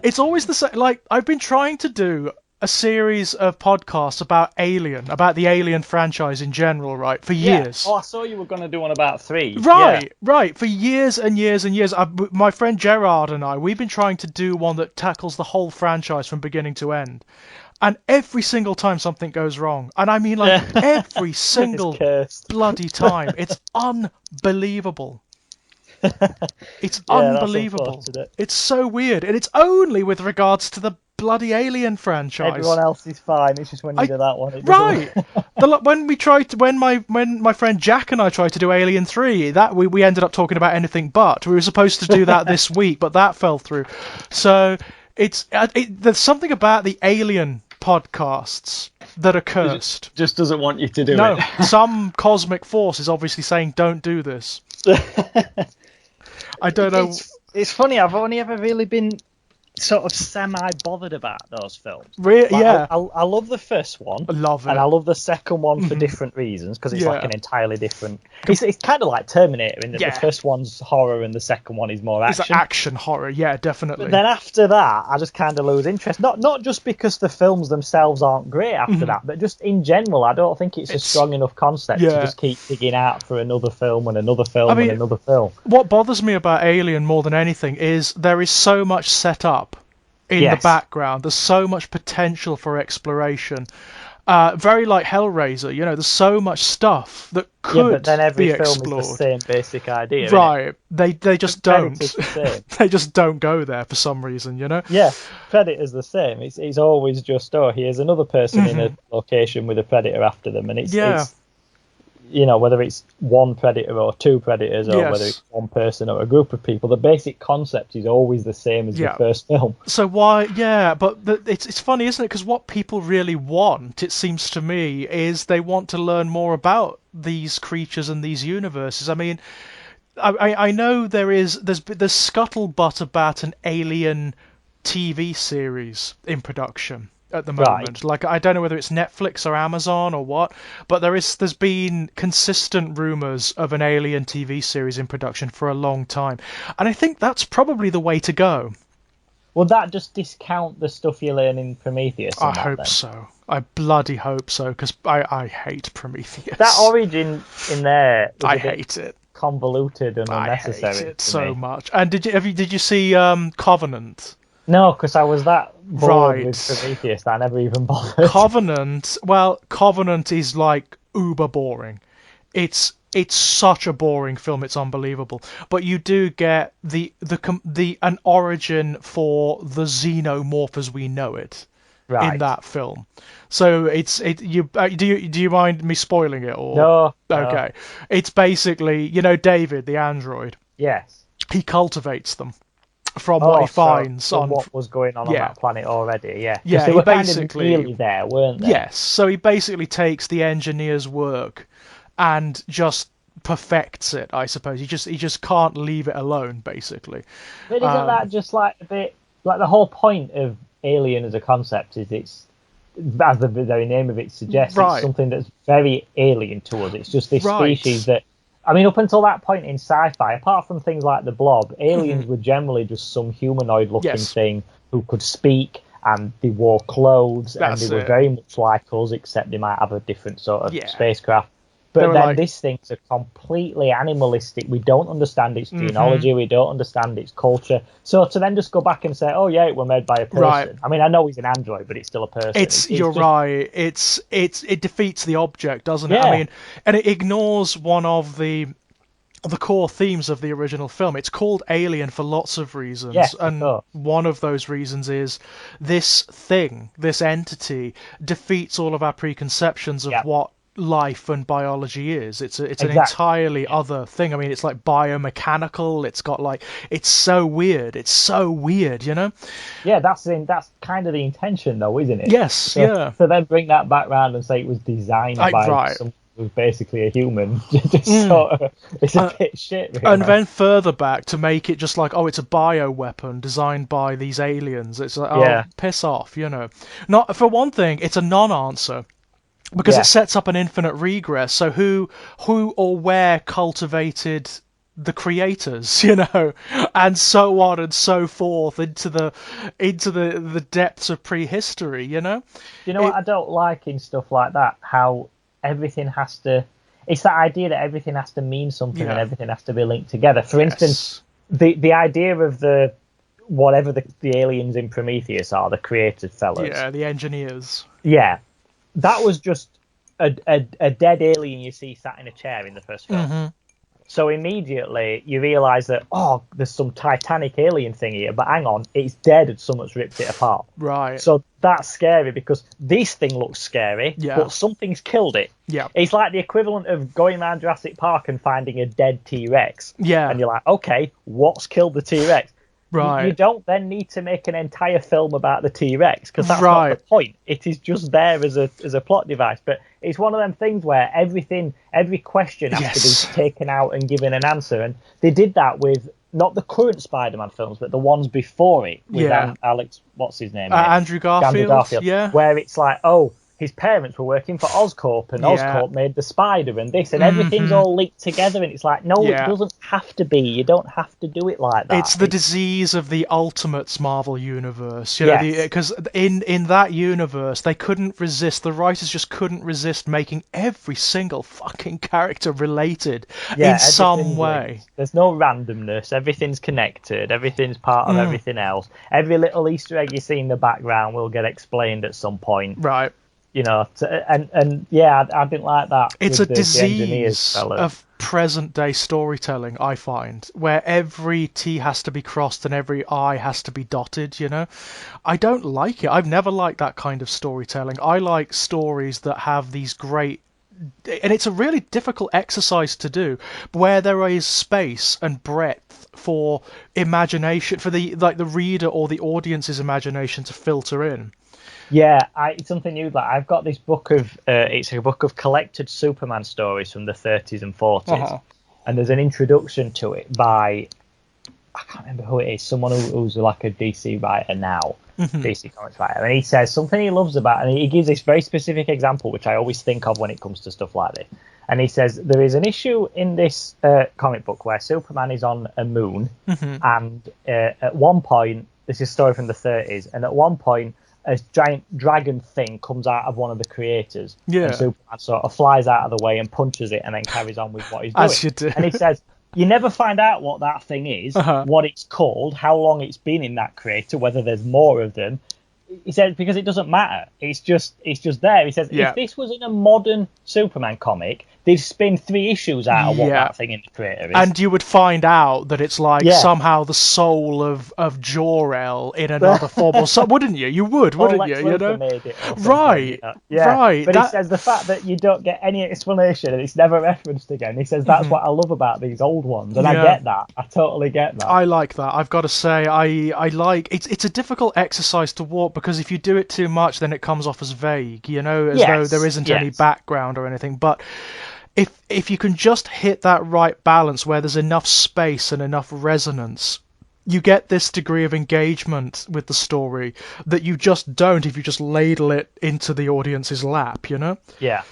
It's always the same. Like, I've been trying to do a series of podcasts about Alien, about the Alien franchise in general, right, for years. Oh, I saw you were going to do one about 3. Right. For years and years and years. My friend Gerard and I, we've been trying to do one that tackles the whole franchise from beginning to end. And every single time something goes wrong, and I mean like every single bloody time, it's unbelievable. It's unbelievable. It's so weird, and it's only with regards to the bloody Alien franchise. Everyone else is fine. It's just when you do that one. Right. when my friend Jack and I tried to do Alien 3, that we ended up talking about anything but. We were supposed to do that this week, but that fell through. So there's something about the Alien podcasts that are cursed. Just doesn't want you to do it. No, some cosmic force is obviously saying don't do this. I don't know. It's funny. I've only ever really been sort of semi-bothered about those films. Really? Yeah. I love the first one. I love it. And I love the second one for different reasons, because it's like an entirely different... It's kind of like Terminator, in that the first one's horror and the second one is more action. It's action horror, yeah, definitely. But then after that, I just kind of lose interest. Not just because the films themselves aren't great after that, but just in general, I don't think it's a strong enough concept to just keep digging out for another film and another film and another film. What bothers me about Alien more than anything is there is so much set up in the background. There's so much potential for exploration. Very like Hellraiser, there's so much stuff that could but then every be film explored. is the same basic idea, right? They just don't. The they just don't go there for some reason, Yeah, Predator's the same. It's always just here's another person in a location with a predator after them, and it's whether it's one predator or two predators, or whether it's one person or a group of people, the basic concept is always the same as the first film. So why? Yeah, but it's funny, isn't it? Because what people really want, it seems to me, is they want to learn more about these creatures and these universes. I mean, I know there's scuttlebutt about an Alien TV series in production at the moment. Like, I don't know whether it's Netflix or Amazon or what, but there's been consistent rumors of an Alien TV series in production for a long time, and I think that's probably the way to go. Will that just discount the stuff you learn in Prometheus? I hope so. I bloody hope so, because I hate Prometheus. That origin in there, I hate it. Convoluted and unnecessary. I hate it so much. And did you see Covenant? No, because I was that bored with Prometheus that I never even bothered. Covenant is like uber boring. It's such a boring film. It's unbelievable. But you do get an origin for the xenomorph as we know it in that film. So do you mind me spoiling it or no? Okay, it's basically David the android. Yes, he cultivates them. From what he finds on what was going on that planet already, yeah, they were basically kind of really there, weren't they? Yes, so he basically takes the engineer's work and just perfects it. I suppose he just can't leave it alone, basically. But isn't that just like a bit like the whole point of Alien as a concept? Is it's, as the very name of it suggests, it's something that's very alien to us. It's just this species that. I mean, up until that point in sci-fi, apart from things like the Blob, aliens were generally just some humanoid-looking thing who could speak, and they wore clothes, and they were very much like us, except they might have a different sort of spacecraft. But then these things are completely animalistic. We don't understand its genealogy. We don't understand its culture. So to then just go back and say, it were made by a person. Right. I mean, I know he's an android, but it's still a person. You're right. It defeats the object, doesn't it? Yeah. I mean, and it ignores one of the core themes of the original film. It's called Alien for lots of reasons. Yes, and one of those reasons is this entity defeats all of our preconceptions of what life and biology is. It's an entirely other thing. I mean, it's like biomechanical. It's got it's so weird. Yeah, that's kind of the intention, though, isn't it? Yes. So then bring that back round and say it was designed by some was basically a human. It's a bit shit. Really. And then further back to make it just like, oh, it's a bioweapon designed by these aliens. It's like, oh, piss off, Not for one thing, it's a non-answer. Because it sets up an infinite regress. So who or where cultivated the creators, and so on and so forth into the depths of prehistory, You know what I don't like in stuff like that? How everything has to. It's that idea that everything has to mean something and everything has to be linked together. For instance, the idea of whatever the aliens in Prometheus are, the created fellas. Yeah, the engineers. Yeah. That was just a dead alien you see sat in a chair in the first film. Mm-hmm. So immediately you realise that, there's some Titanic alien thing here, but hang on, it's dead and someone's ripped it apart. Right. So that's scary because this thing looks scary, but something's killed it. Yeah. It's like the equivalent of going around Jurassic Park and finding a dead T-Rex. Yeah. And you're like, okay, what's killed the T-Rex? Right. You don't then need to make an entire film about the T-Rex because that's not the point. It is just there as a plot device. But it's one of them things where every question has to be taken out and given an answer. And they did that with not the current Spider-Man films, but the ones before it with Alex, what's his name? Andrew Garfield. Yeah. Where it's like, his parents were working for Oscorp, and Oscorp made the spider and this, and everything's all linked together, and it's like, no, it doesn't have to be. You don't have to do it like that. It's the disease of the Ultimates Marvel universe, because in that universe, they couldn't resist, the writers just couldn't resist making every single fucking character related in some way. Linked. There's no randomness. Everything's connected. Everything's part of everything else. Every little Easter egg you see in the background will get explained at some point. Right. I didn't like that. It's a disease of present day storytelling, I find, where every T has to be crossed and every I has to be dotted, I don't like it. I've never liked that kind of storytelling. I like stories that have these great, and it's a really difficult exercise to do, where there is space and breadth for imagination, for the reader or the audience's imagination to filter in. Yeah, it's something new. Like I've got this book of it's a book of collected Superman stories from the 30s and 40s, and there's an introduction to it by I can't remember who it is. Someone who's like a DC writer now, DC Comics writer, and he says something he loves about, and he gives this very specific example, which I always think of when it comes to stuff like this. And he says there is an issue in this comic book where Superman is on a moon, and at one point, this is a story from the 30s, and at one point, a giant dragon thing comes out of one of the creators. Yeah. And Superman sort of flies out of the way and punches it and then carries on with what he's doing. As you do. And he says, you never find out what that thing is, what it's called, how long it's been in that creator, whether there's more of them. He says, because it doesn't matter. It's just there. He says, if this was in a modern Superman comic, they'd spin 3 issues out of what that thing in the creator is. And you would find out that it's like somehow the soul of Jor-El in another form or something, wouldn't you? You would, wouldn't you? Made it right. Right. But he says the fact that you don't get any explanation and it's never referenced again, he says that's what I love about these old ones. And I get that. I totally get that. I like that. I've got to say, I like it's a difficult exercise to walk, because if you do it too much, then it comes off as vague, as though there isn't any background or anything. But if you can just hit that right balance where there's enough space and enough resonance, you get this degree of engagement with the story that you just don't if you just ladle it into the audience's lap, Yeah.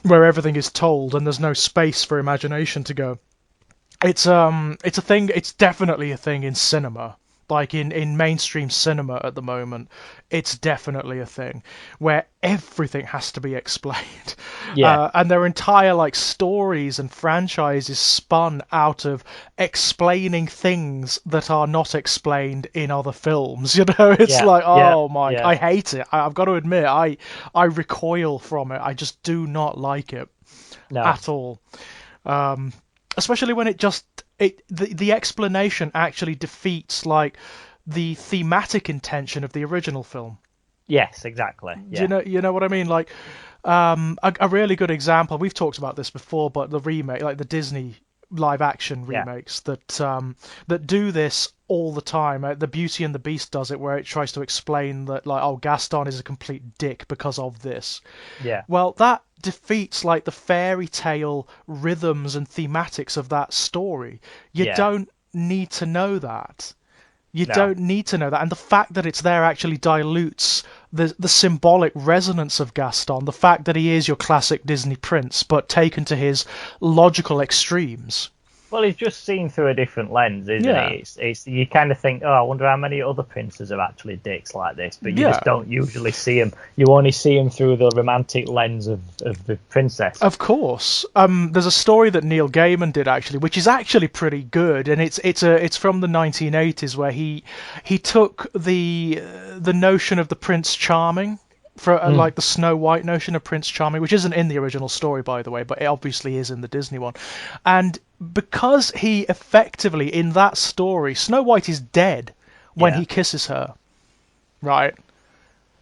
Where everything is told and there's no space for imagination to go. It's a thing. It's definitely a thing in cinema. Like in mainstream cinema at the moment, it's definitely a thing where everything has to be explained. And their entire stories and franchises spun out of explaining things that are not explained in other films. It's I hate it. I've got to admit, I recoil from it. I just do not like it at all. Especially when the explanation actually defeats the thematic intention of the original film. Yes, exactly. Yeah. You know what I mean? A really good example. We've talked about this before, but the remake, the Disney live action remakes that do this all the time. The Beauty and the Beast does it, where it tries to explain that, like, oh, Gaston is a complete dick because of this. Yeah. Well, that defeats, like, the fairy tale rhythms and thematics of that story. You don't need to know that. You don't need to know that. And the fact that it's there actually dilutes the symbolic resonance of Gaston, the fact that he is your classic Disney prince, but taken to his logical extremes. Well, he's just seen through a different lens, isn't he? It's you kind of think, oh, I wonder how many other princes are actually dicks like this, but you just don't usually see him. You only see him through the romantic lens of the princess. Of course. There's a story that Neil Gaiman did, actually, which is actually pretty good, and it's from the 1980s, where he took the notion of the Prince Charming, for like the Snow White notion of Prince Charming, which isn't in the original story, by the way, but it obviously is in the Disney one. And because he effectively, in that story, Snow White is dead when he kisses her, right?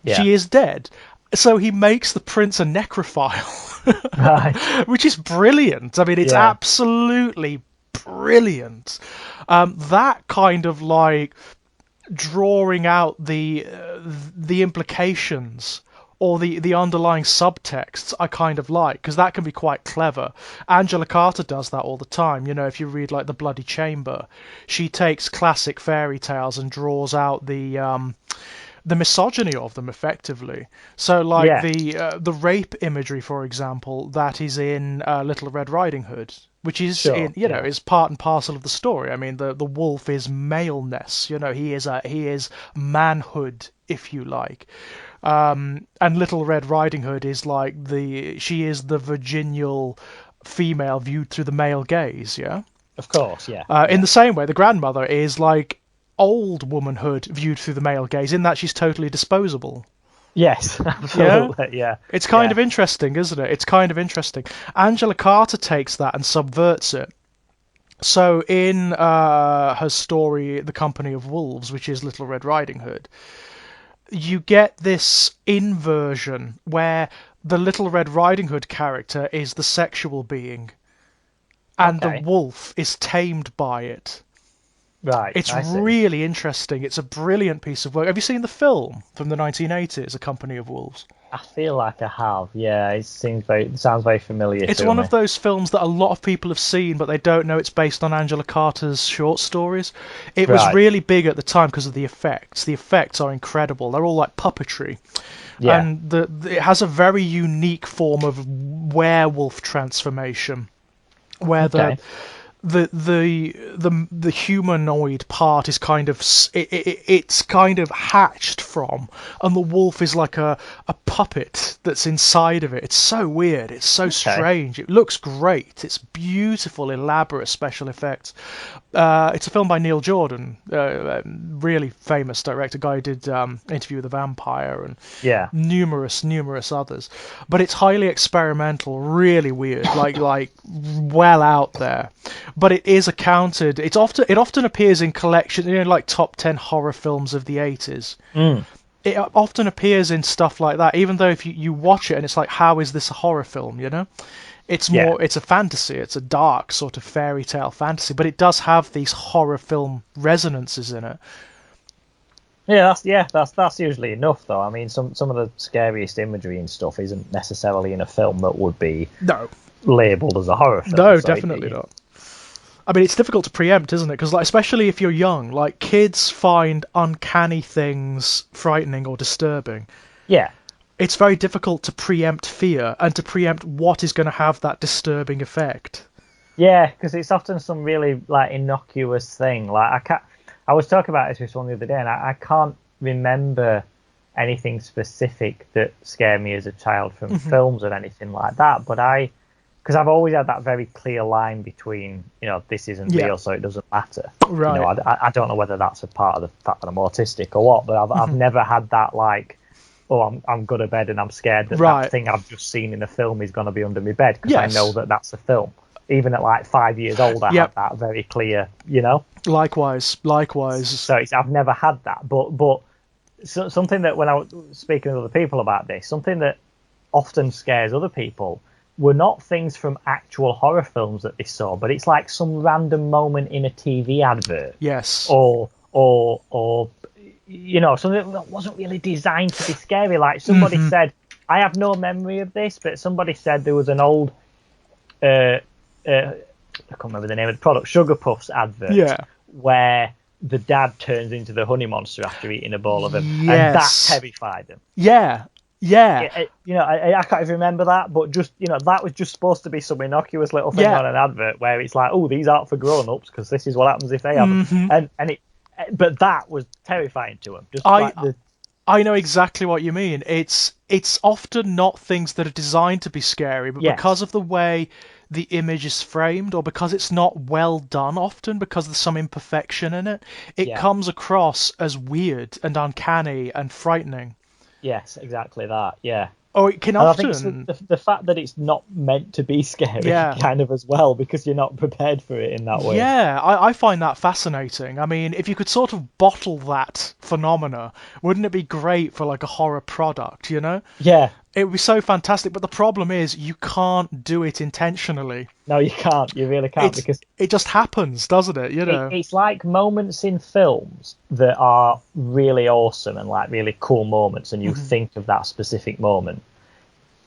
Yeah. She is dead. So he makes the prince a necrophile, right. Which is brilliant. I mean, it's absolutely brilliant. That kind of, like, drawing out the implications or the underlying subtexts I kind of like, because that can be quite clever. Angela Carter does that all the time. You know, if you read, like, The Bloody Chamber, she takes classic fairy tales and draws out the misogyny of them effectively. So, like, the rape imagery, for example, that is in Little Red Riding Hood, which is is part and parcel of the story. I mean, the wolf is maleness. You know, he is manhood, if you like. And Little Red Riding Hood is like she is the virginal female viewed through the male gaze. Yeah. Of course. In the same way, the grandmother is like old womanhood viewed through the male gaze, in that she's totally disposable. Yes, absolutely, yeah. It's kind of interesting, isn't it? It's kind of interesting. Angela Carter takes that and subverts it. So in her story, The Company of Wolves, which is Little Red Riding Hood, you get this inversion where the Little Red Riding Hood character is the sexual being, and the wolf is tamed by it. Right. It's really interesting. It's a brilliant piece of work. Have you seen the film from the 1980s, A Company of Wolves? I feel like I have. Yeah, it sounds very familiar. It's one of those films that a lot of people have seen, but they don't know it's based on Angela Carter's short stories. It was really big at the time because of the effects. The effects are incredible. They're all like puppetry. Yeah. And it has a very unique form of werewolf transformation, where the humanoid part is kind of it's kind of hatched from, and the wolf is like a puppet that's inside of it. It's so weird. It's so strange. It looks great. It's beautiful, elaborate special effects. It's a film by Neil Jordan, really famous director, guy who did Interview with the Vampire and numerous others. But it's highly experimental, really weird, like well out there. But it is accounted. It often appears in collections, like top 10 horror films of the 80s. It often appears in stuff like that, even though if you watch it and it's like, how is this a horror film? You know, it's more it's a fantasy. It's a dark sort of fairy tale fantasy, but it does have these horror film resonances in it. That's usually enough, though. I mean, some of the scariest imagery and stuff isn't necessarily in a film that would be labelled as a horror film. No, definitely not. I mean, it's difficult to preempt, isn't it? Because, like, especially if you're young, like, kids find uncanny things frightening or disturbing. Yeah. It's very difficult to preempt fear and to preempt what is going to have that disturbing effect. Yeah, because it's often some really, like, innocuous thing. Like, I was talking about this with someone the other day, and I can't remember anything specific that scared me as a child from films or anything like that, but because I've always had that very clear line between, this isn't real, so it doesn't matter. Right. I don't know whether that's a part of the fact that I'm autistic or what, but I've never had that, like, I'm going to bed and I'm scared that thing I've just seen in a film is going to be under my bed, because I know that that's a film. Even at like 5 years old, I had that very clear, Likewise. So I've never had that, but something that when I was speaking with other people about this, something that often scares other people were not things from actual horror films that they saw, but it's like some random moment in a TV advert. Yes. Or or something that wasn't really designed to be scary. Like somebody said, I have no memory of this, but somebody said there was an old, I can't remember the name of the product, Sugar Puffs advert, where the dad turns into the honey monster after eating a bowl of them, and that terrified them. I can't even remember that, but just that was just supposed to be some innocuous little thing on an advert where it's like, oh, these aren't for grown-ups because this is what happens if they have them. But that was terrifying to him. I know exactly what you mean. It's often not things that are designed to be scary, but because of the way the image is framed, or because it's not well done often, because there's some imperfection in it, it comes across as weird and uncanny and frightening. Yes, exactly that, yeah. Oh, it can often... I think the fact that it's not meant to be scary kind of as well, because you're not prepared for it in that way. Yeah, I find that fascinating. I mean, if you could sort of bottle that phenomena, wouldn't it be great for like a horror product, Yeah. It would be so fantastic, but the problem is you can't do it intentionally. No, you can't. You really can't, because it just happens, doesn't it? It's like moments in films that are really awesome and like really cool moments, and you think of that specific moment.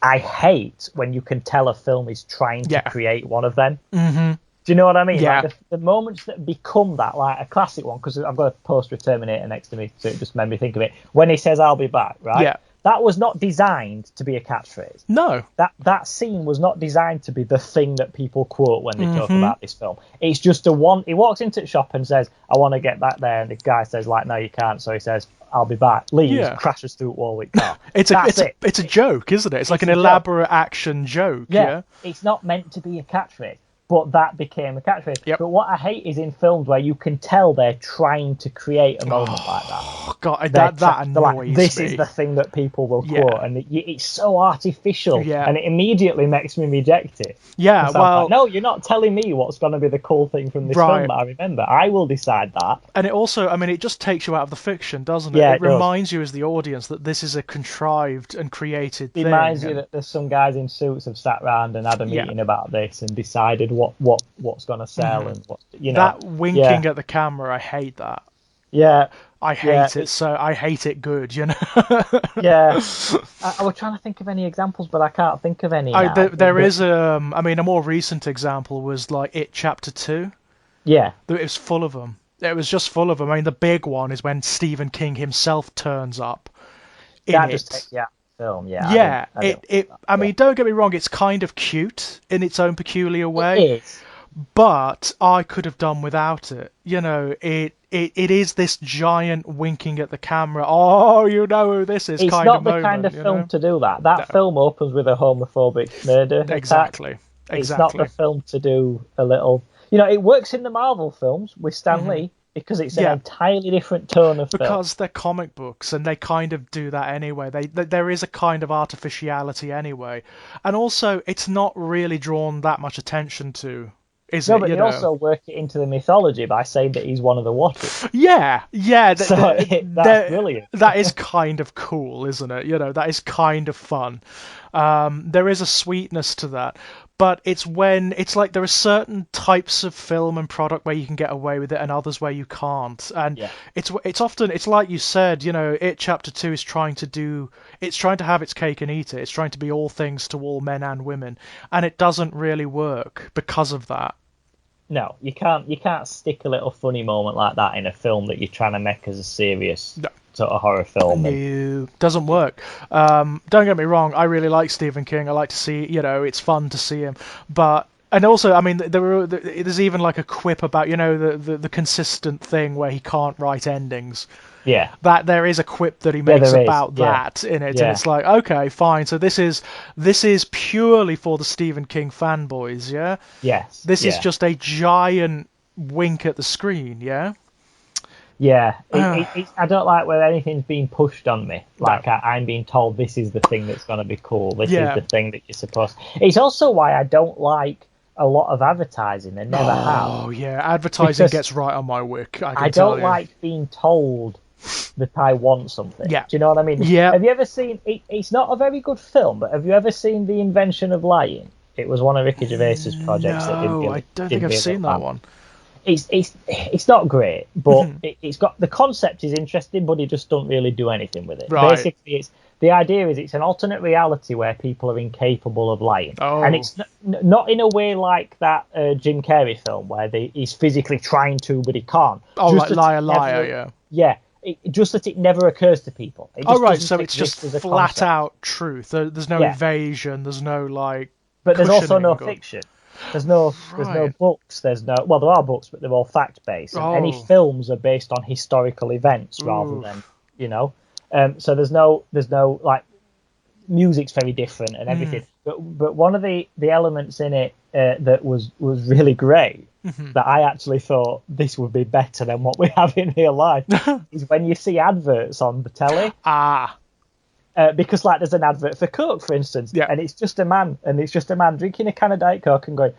I hate when you can tell a film is trying to create one of them. Do you know what I mean? Yeah. Like the moments that become that, like a classic one, because I've got a poster of Terminator next to me, so it just made me think of it. When he says, "I'll be back," right? Yeah. That was not designed to be a catchphrase. No. That scene was not designed to be the thing that people quote when they talk about this film. It's just a one. He walks into the shop and says, "I want to get back there," and the guy says, "Like, no, you can't." So he says, "I'll be back." Leaves, crashes through a Warwick car. It's a joke, isn't it? It's like an elaborate action joke. Yeah. It's not meant to be a catchphrase. But that became a catchphrase. Yep. But what I hate is in films where you can tell they're trying to create a moment like that. Oh, God, that annoys me. This is the thing that people will quote, and it's so artificial, and it immediately makes me reject it. Yeah, well... no, you're not telling me what's going to be the cool thing from this film that I remember. I will decide that. And it also, I mean, it just takes you out of the fiction, doesn't it? Yeah, it reminds you as the audience that this is a contrived and created thing. It reminds you that there's some guys in suits have sat around and had a meeting about this and decided what's going to sell and what that winking at the camera. I hate that. Yeah, I hate it. So I hate it good. Yeah, I was trying to think of any examples, but I can't think of any. There is a more recent example was like It Chapter 2. Yeah, it was full of them. It was just full of them. I mean, the big one is when Stephen King himself turns up. Film, I mean, don't get me wrong, it's kind of cute in its own peculiar way. It is. But I could have done without it. It is this giant winking at the camera. Oh, you know who this is. It's kind not of the moment, kind of film to do that. That film opens with a homophobic murder. Exactly. It's not the film to do a little. It works in the Marvel films with Stan Lee. Because it's an entirely different tone of film. Because they're comic books, and they kind of do that anyway. There is a kind of artificiality anyway. And also, it's not really drawn that much attention to, is it? No, but they also work it into the mythology by saying that he's one of the Watchers. Yeah. That's brilliant. That is kind of cool, isn't it? That is kind of fun. There is a sweetness to that. But it's like there are certain types of film and product where you can get away with it and others where you can't. And it's often, it's like you said, It Chapter 2 is trying to have its cake and eat it. It's trying to be all things to all men and women. And it doesn't really work because of that. No, you can't stick a little funny moment like that in a film that you're trying to make as a serious sort of horror film. No, doesn't work. Don't get me wrong, I really like Stephen King. I like to see, it's fun to see him. And also, I mean, there's even like a quip about, the consistent thing where he can't write endings. Yeah. That there is a quip that he makes about that in it, and it's like, okay, fine. So this is purely for the Stephen King fanboys, yeah? Yes. This is just a giant wink at the screen, yeah? Yeah. I don't like when anything's being pushed on me. Like I'm being told this is the thing that's going to be cool. This is the thing that you're supposed to. It's also why I don't like a lot of advertising. I never have. Oh, yeah. Advertising gets right on my wick. I don't like being told that I want something. Yeah. Do you know what I mean? Yeah. Have you ever seen... It's not a very good film, but have you ever seen The Invention of Lying? It was one of Ricky Gervais's projects. No, I don't think I've seen that one. it's not great, but it's got the concept is interesting, but it just don't really do anything with it. Right. Basically, the idea is it's an alternate reality where people are incapable of lying, and it's not in a way like that Jim Carrey film where he's physically trying to but he can't. Oh, just like liar, yeah. Yeah. Just that it never occurs to people. So it's just flat out truth. There's no evasion. There's no But there's also no fiction. There's no books. There are books, but they're all fact based. And any films are based on historical events rather than So there's no music's very different and everything. But one of the elements in it that was really great. That I actually thought this would be better than what we have in real life is when you see adverts on the telly. Because there's an advert for Coke, for instance, and it's just a man drinking a can of Diet Coke and going,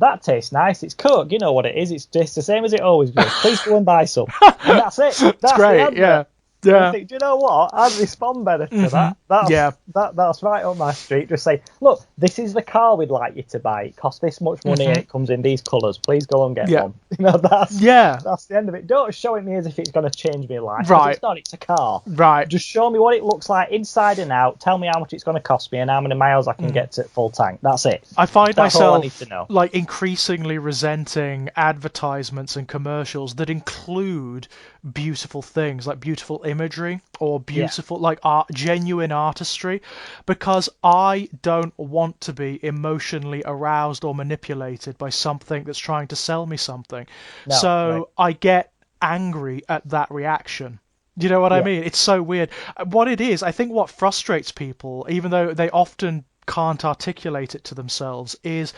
that tastes nice. It's Coke. You know what it is. It's just the same as it always does. Please go and buy some. And that's it. That's great. Yeah. I think, do you know what? I'd respond better to that. That's right up my street. Just say, look, this is the car we'd like you to buy. It costs this much money and it comes in these colours. Please go and get one. That's the end of it. Don't show it me as if it's going to change my life. Right. It's not. It's a car. Right. Just show me what it looks like inside and out. Tell me how much it's going to cost me and how many miles I can get to full tank. That's it. I find That's all I need myself to know. Increasingly resenting advertisements and commercials that include beautiful things like beautiful imagery or beautiful art, genuine artistry, because I don't want to be emotionally aroused or manipulated by something that's trying to sell me something. I get angry at that reaction. Do you know what I mean? It's so weird. What it is, I think what frustrates people, even though they often can't articulate it to themselves, is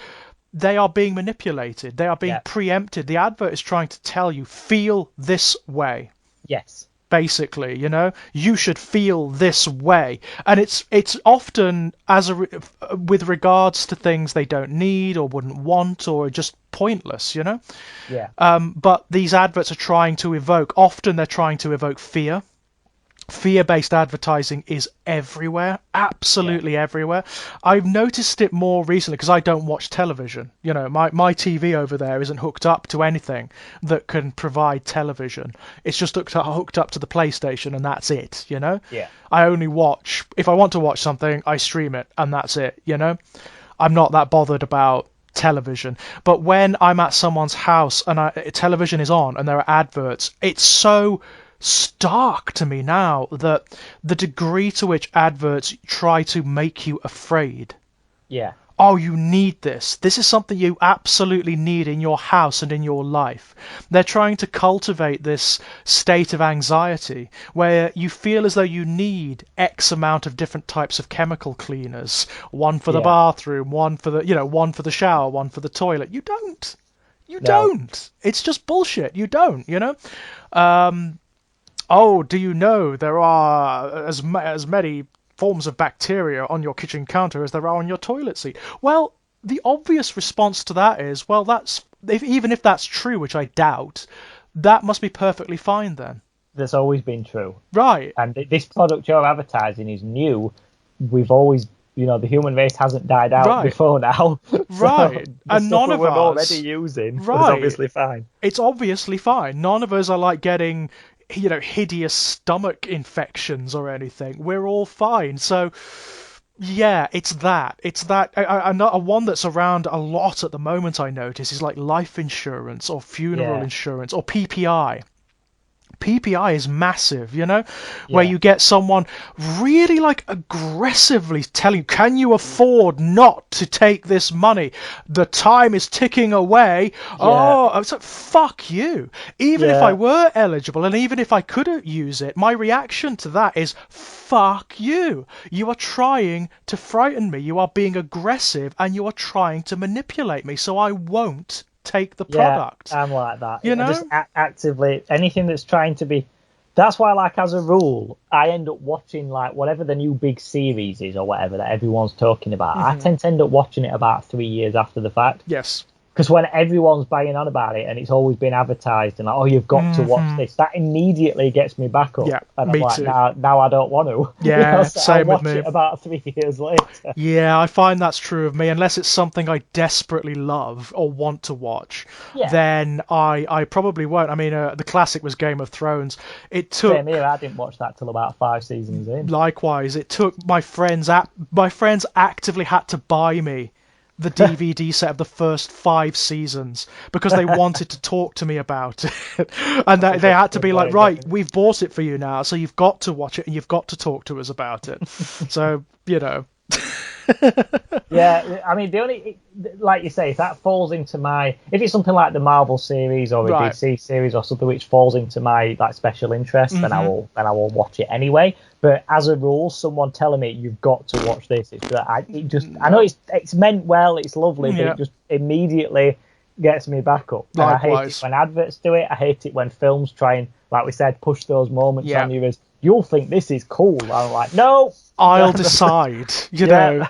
they are being manipulated. They are being preempted. The advert is trying to tell you, feel this way. Yes. Basically, you should feel this way. And it's often with regards to things they don't need or wouldn't want or are just pointless, Yeah. But these adverts are trying to often they're trying to evoke fear. Fear-based advertising is everywhere, absolutely everywhere. I've noticed it more recently because I don't watch television. My TV over there isn't hooked up to anything that can provide television. It's just hooked up to the PlayStation and that's it, Yeah. I only watch, if I want to watch something, I stream it and that's it, I'm not that bothered about television. But when I'm at someone's house and television is on and there are adverts, it's so stark to me now that the degree to which adverts try to make you afraid. Yeah. Oh, you need this. This is something you absolutely need in your house and in your life. They're trying to cultivate this state of anxiety where you feel as though you need X amount of different types of chemical cleaners. One for the bathroom, one for the shower, one for the toilet. You don't. You don't. It's just bullshit. You don't, oh, do you know there are as many forms of bacteria on your kitchen counter as there are on your toilet seat? Well, the obvious response to that is, well, even if that's true, which I doubt, that must be perfectly fine then. That's always been true. Right. And this product you're advertising is new. We've always, the human race hasn't died out before now. Right. And none of us... we're already using is obviously fine. It's obviously fine. None of us are getting... hideous stomach infections or anything. We're all fine. So, it's that. A one that's around a lot at the moment, I notice, is life insurance or funeral insurance or PPI. PPI is massive, where you get someone really aggressively telling you, can you afford not to take this money? The time is ticking away. Oh, it's fuck you. Even if I were eligible and even if I could use it, my reaction to that is fuck you. You are trying to frighten me. You are being aggressive and you are trying to manipulate me. So I won't take the product. I'm like that. Just actively anything that's trying to be. That's why, as a rule, I end up watching whatever the new big series is or whatever that everyone's talking about. I tend to end up watching it about 3 years after the fact. Yes. because when everyone's banging on about it and it's always been advertised and like, oh, you've got to watch this, that immediately gets me back up. Yeah, and I'm me like, too. Now I don't want to. Yeah, So same I'll with watch me. it about 3 years later. Yeah, I find that's true of me. Unless it's something I desperately love or want to watch, then I probably won't. I mean, the classic was Game of Thrones. It took. Same here. I didn't watch that till about 5 seasons in. Likewise, it took my friends. My friends actively had to buy me the DVD set of the first 5 seasons because they wanted to talk to me about it. And they had to be like, right, we've bought it for you now, so you've got to watch it and you've got to talk to us about it. So, you know. Yeah, I mean, the only, like you say, if that falls into if it's something like the Marvel series or a DC series or something which falls into my like special interest, then I will watch it anyway. But as a rule, someone telling me you've got to watch this, I know it's meant well, it's lovely, but it just immediately gets me back up. And I hate it when adverts do it. I hate it when films try and, like we said, push those moments on you as you'll think this is cool. I'm like, no. I'll decide,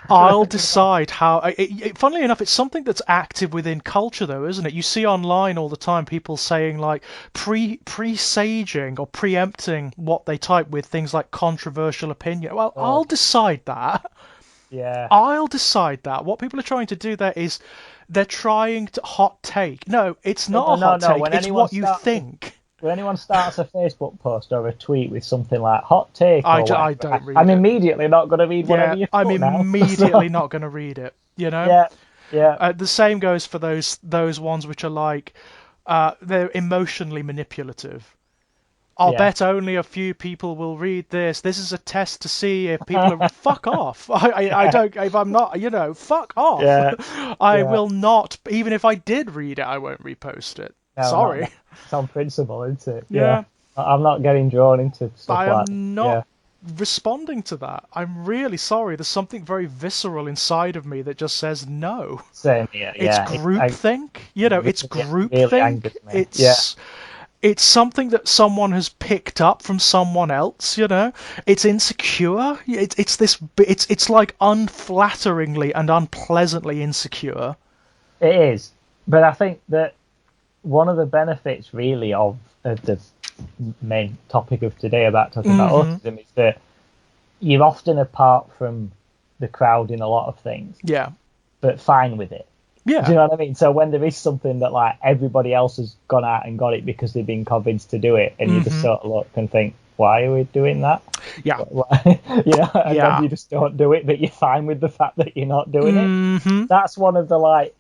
I'll decide how. Funnily enough, it's something that's active within culture, though, isn't it? You see online all the time people saying like presaging or preempting what they type with things like controversial opinion. Well, I'll decide that. Yeah. I'll decide that. What people are trying to do there is they're trying to hot take. No, it's not a hot take. It's what you think. When anyone starts a Facebook post or a tweet with something like hot take, I don't read it. I'm immediately not going to read whatever you put I'm immediately not going to read it. You know. Yeah. The same goes for those ones which are like they're emotionally manipulative. I'll bet only a few people will read this. This is a test to see if people are fuck off. I don't. If I'm not, fuck off. I will not. Even if I did read it, I won't repost it. No, sorry. It's on principle, isn't it? Yeah. I'm not getting drawn into stuff like that. I am not responding to that. I'm really sorry. There's something very visceral inside of me that just says no. Same here. It's groupthink. It's groupthink. It's something that someone has picked up from someone else. It's insecure. It's like unflatteringly and unpleasantly insecure. It is, but I think that one of the benefits really of the main topic of today about talking about autism is that you're often apart from the crowd in a lot of things. Yeah. But fine with it. Yeah. Do you know what I mean? So when there is something that like everybody else has gone out and got it because they've been convinced to do it, and you just sort of look and think, why are we doing that? Yeah. And then you just don't do it, but you're fine with the fact that you're not doing it. That's one of the like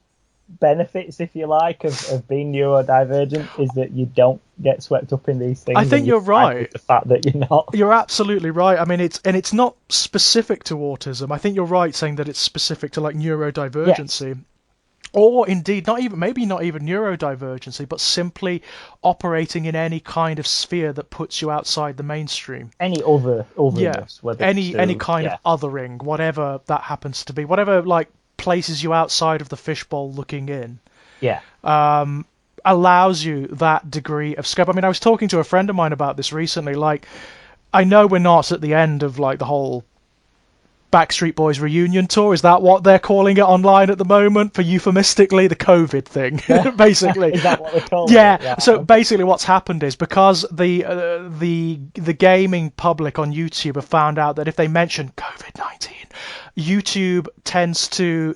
benefits, if you like, of being neurodivergent, is that you don't get swept up in these things. I think you're right. The fact that you're not. You're absolutely right. I mean, it's not specific to autism. I think you're right saying that it's specific to like neurodivergency. Yes. Or indeed, not even neurodivergency, but simply operating in any kind of sphere that puts you outside the mainstream. Any otherness, whether any kind of othering, whatever that happens to be, whatever like places you outside of the fishbowl looking in. Yeah. Allows you that degree of scope. I mean, I was talking to a friend of mine about this recently. Like, I know we're not at the end of like the whole Backstreet Boys reunion tour. Is that what they're calling it online at the moment? For euphemistically, the COVID thing, basically. Is that what they call it? Yeah. So basically, what's happened is because the gaming public on YouTube have found out that if they mention COVID-19,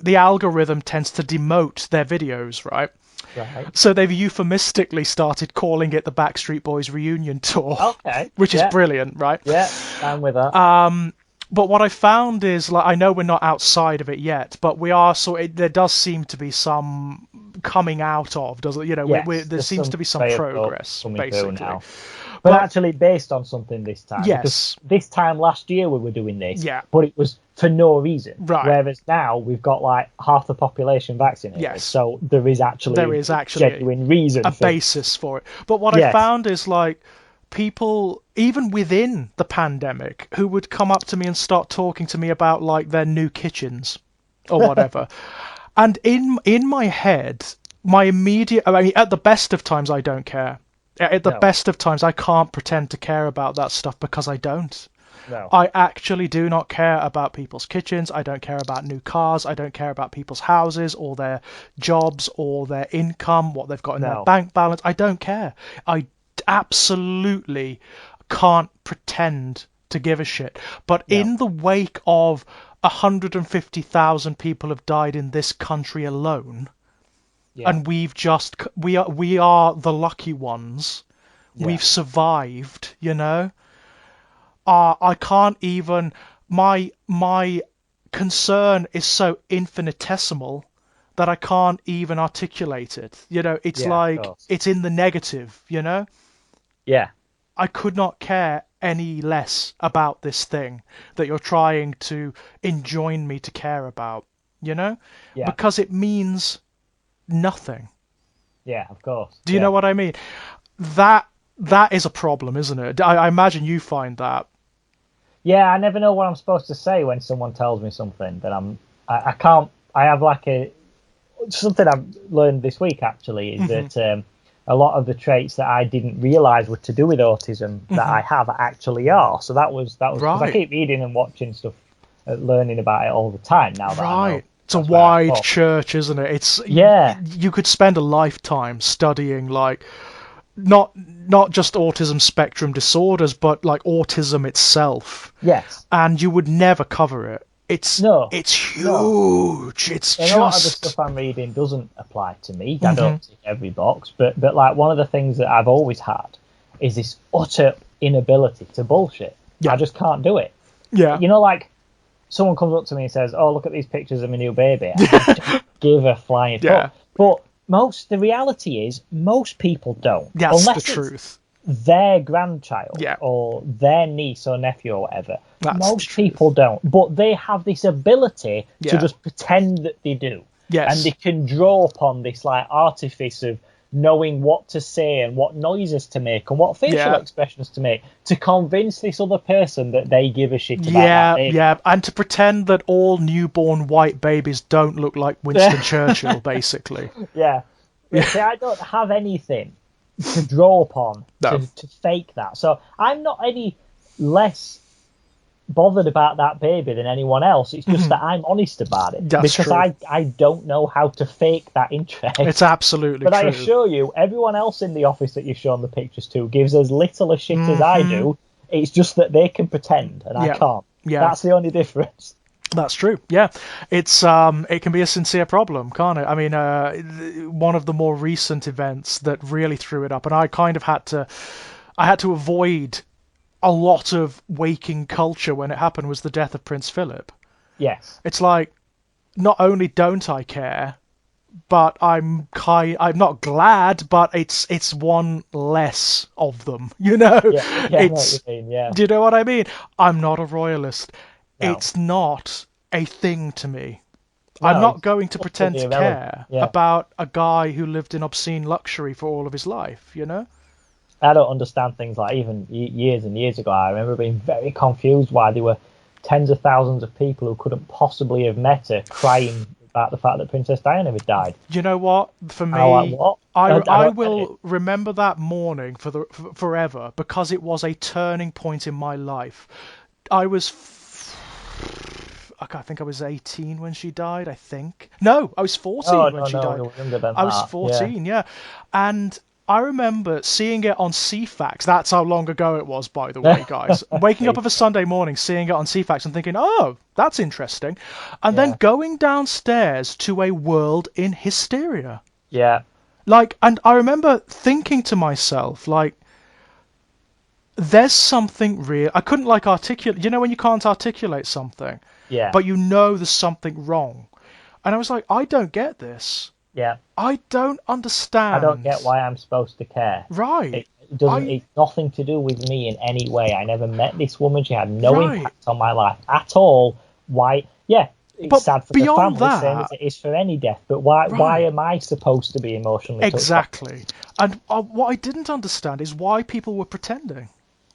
the algorithm tends to demote their videos, right? Right. So they've euphemistically started calling it the Backstreet Boys reunion tour. Okay. Which is brilliant, right? Yeah, I'm with that. But what I found is, like, I know we're not outside of it yet, but we are. There does seem to be some coming out of, doesn't it? Yes, there seems to be some progress, basically. Now. But actually based on something this time. Yes. Because this time last year we were doing this. Yeah. But it was for no reason. Right. Whereas now we've got like half the population vaccinated. Yes. So there is actually a genuine reason. Basis for it. But what I found is like people, even within the pandemic, who would come up to me and start talking to me about like their new kitchens or whatever. And in my head, my immediate, I mean, at the best of times, I don't care. At the best of times, I can't pretend to care about that stuff because I don't. No. I actually do not care about people's kitchens. I don't care about new cars. I don't care about people's houses or their jobs or their income, what they've got in their bank balance. I don't care. I absolutely can't pretend to give a shit. But in the wake of 150,000 people have died in this country alone, and we are the lucky ones. We've survived, you know. I can't even. My concern is so infinitesimal that I can't even articulate it. You know, it's like it's in the negative. You know. Yeah. I could not care any less about this thing that you're trying to enjoin me to care about. You know, because it means nothing. Yeah, of course. Do you know what I mean? That is a problem, isn't it? I imagine you find that. Yeah, I never know what I'm supposed to say when someone tells me something that I can't. I have like something I've learned this week actually is that a lot of the traits that I didn't realise were to do with autism that I have actually are. So that was because I keep reading and watching stuff, learning about it all the time now. That I know. It's a wide church, isn't it? It's you could spend a lifetime studying like not just autism spectrum disorders, but like autism itself. Yes. And you would never cover it. It's huge. No. It's and just a lot of the stuff I'm reading doesn't apply to me. I don't tick every box, but like one of the things that I've always had is this utter inability to bullshit. I just can't do it. Yeah. You know, like someone comes up to me and says, "Oh, look at these pictures of my new baby." I don't give a flying fuck. But the reality is most people don't. That's unless the truth. Their grandchild or their niece or nephew or whatever. Most people don't. But they have this ability to just pretend that they do. Yes. And they can draw upon this like artifice of knowing what to say and what noises to make and what facial expressions to make to convince this other person that they give a shit about that baby. And to pretend that all newborn white babies don't look like Winston Churchill, basically. See, I don't have anything to draw upon to fake that. So I'm not any less bothered about that baby than anyone else. It's just that I'm honest about it. That's because true. I don't know how to fake that interest. It's absolutely but true. I assure you, everyone else in the office that you've shown the pictures to gives as little a shit as I do. It's just that they can pretend and I can't. That's the only difference. That's true. Yeah, it's it can be a sincere problem, can't it? I mean, one of the more recent events that really threw it up, and I kind of had to avoid a lot of waking culture when it happened, was the death of Prince Philip. Yes. It's like, not only don't I care, but I'm not glad, but it's one less of them, you know? Yeah, I know what you mean, Do you know what I mean? I'm not a royalist. No. It's not a thing to me. No, I'm not going to pretend to care about a guy who lived in obscene luxury for all of his life, you know? I don't understand things like even years and years ago. I remember being very confused why there were tens of thousands of people who couldn't possibly have met her crying about the fact that Princess Diana had died. You know what? For me, I will remember that morning forever because it was a turning point in my life. I think I was 18 when she died, I think. No, I was 14 when she died. I was 14, And I remember seeing it on CFAX. That's how long ago it was, by the way, guys. Waking up of a Sunday morning, seeing it on CFAX and thinking, oh, that's interesting. And then going downstairs to a world in hysteria. Yeah. Like, and I remember thinking to myself, like, there's something real. I couldn't articulate. You know when you can't articulate something? Yeah. But you know there's something wrong. And I was like, I don't get this. Yeah. I don't understand. I don't get why I'm supposed to care. Right. It's nothing to do with me in any way. I never met this woman. She had no impact on my life at all. Why? Yeah. It's sad for the family, same as it is for any death. But why am I supposed to be emotionally touched? Exactly. And what I didn't understand is why people were pretending.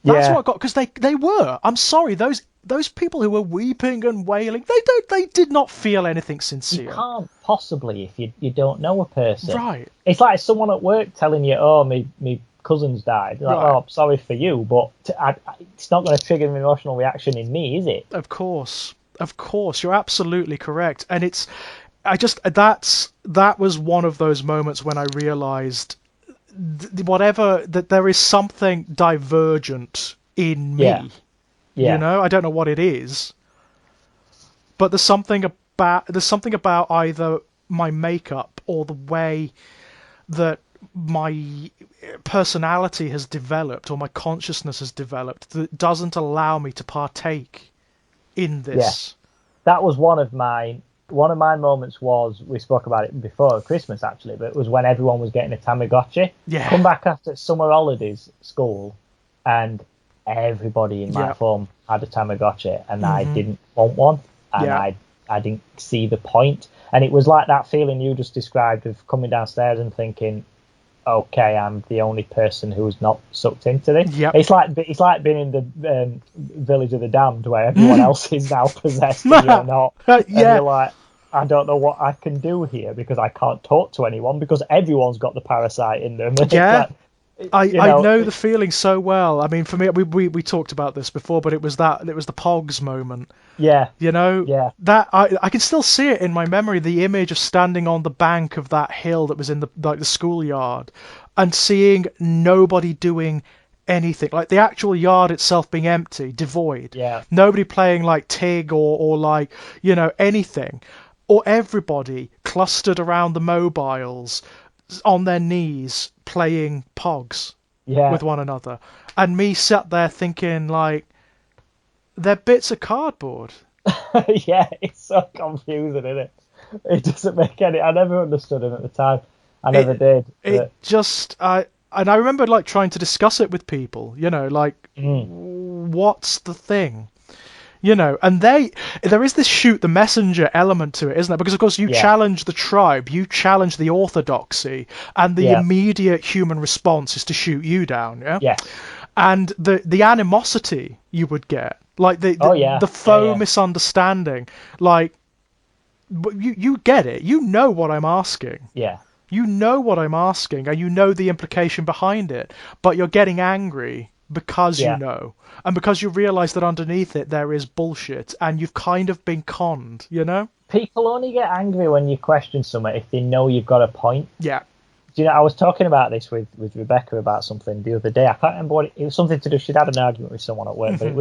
That's what I got, because they were. I'm sorry, those people who were weeping and wailing, they did not feel anything sincere. You can't possibly if you don't know a person. Right. It's like someone at work telling you, oh, me cousin's died. Like, oh, I'm sorry for you, but it's not going to trigger an emotional reaction in me, is it? Of course, you're absolutely correct, and that was one of those moments when I realised that there is something divergent in me. You know, I don't know what it is, but there's something about either my makeup or the way that my personality has developed or my consciousness has developed that doesn't allow me to partake in this. That was one of my moments. We spoke about it before Christmas actually, but it was when everyone was getting a Tamagotchi. Come back after summer holidays school, and everybody in my form had a Tamagotchi, and I didn't want one, and I didn't see the point. And it was like that feeling you just described of coming downstairs and thinking, okay, I'm the only person who's not sucked into this. It's like being in the Village of the Damned, where everyone else is now possessed and you're not. And you're like, I don't know what I can do here because I can't talk to anyone because everyone's got the parasite in them. I know the feeling so well. I mean, for me, we talked about this before, but it was the Pogs moment. That I can still see it in my memory. The image of standing on the bank of that hill that was in the schoolyard, and seeing nobody doing anything, like the actual yard itself being empty, devoid. Nobody playing like Tig or like anything, or everybody clustered around the mobiles on their knees playing Pogs with one another, and me sat there thinking like, they're bits of cardboard. It's so confusing, isn't it? It doesn't make any. I never understood it at the time. I never did. And I remember like trying to discuss it with people. What's the thing? And there is this shoot the messenger element to it, isn't there? Because of course you challenge the tribe, you challenge the orthodoxy, and the immediate human response is to shoot you down. And the animosity you would get, like the faux misunderstanding, like you get it, you know what I'm asking. You know what I'm asking, and you know the implication behind it, but you're getting angry because you know, and because you realise that underneath it there is bullshit, and you've kind of been conned, People only get angry when you question something if they know you've got a point. Do I was talking about this with Rebecca about something the other day. I can't remember what it was. Something to do. She'd had an argument with someone at work, but it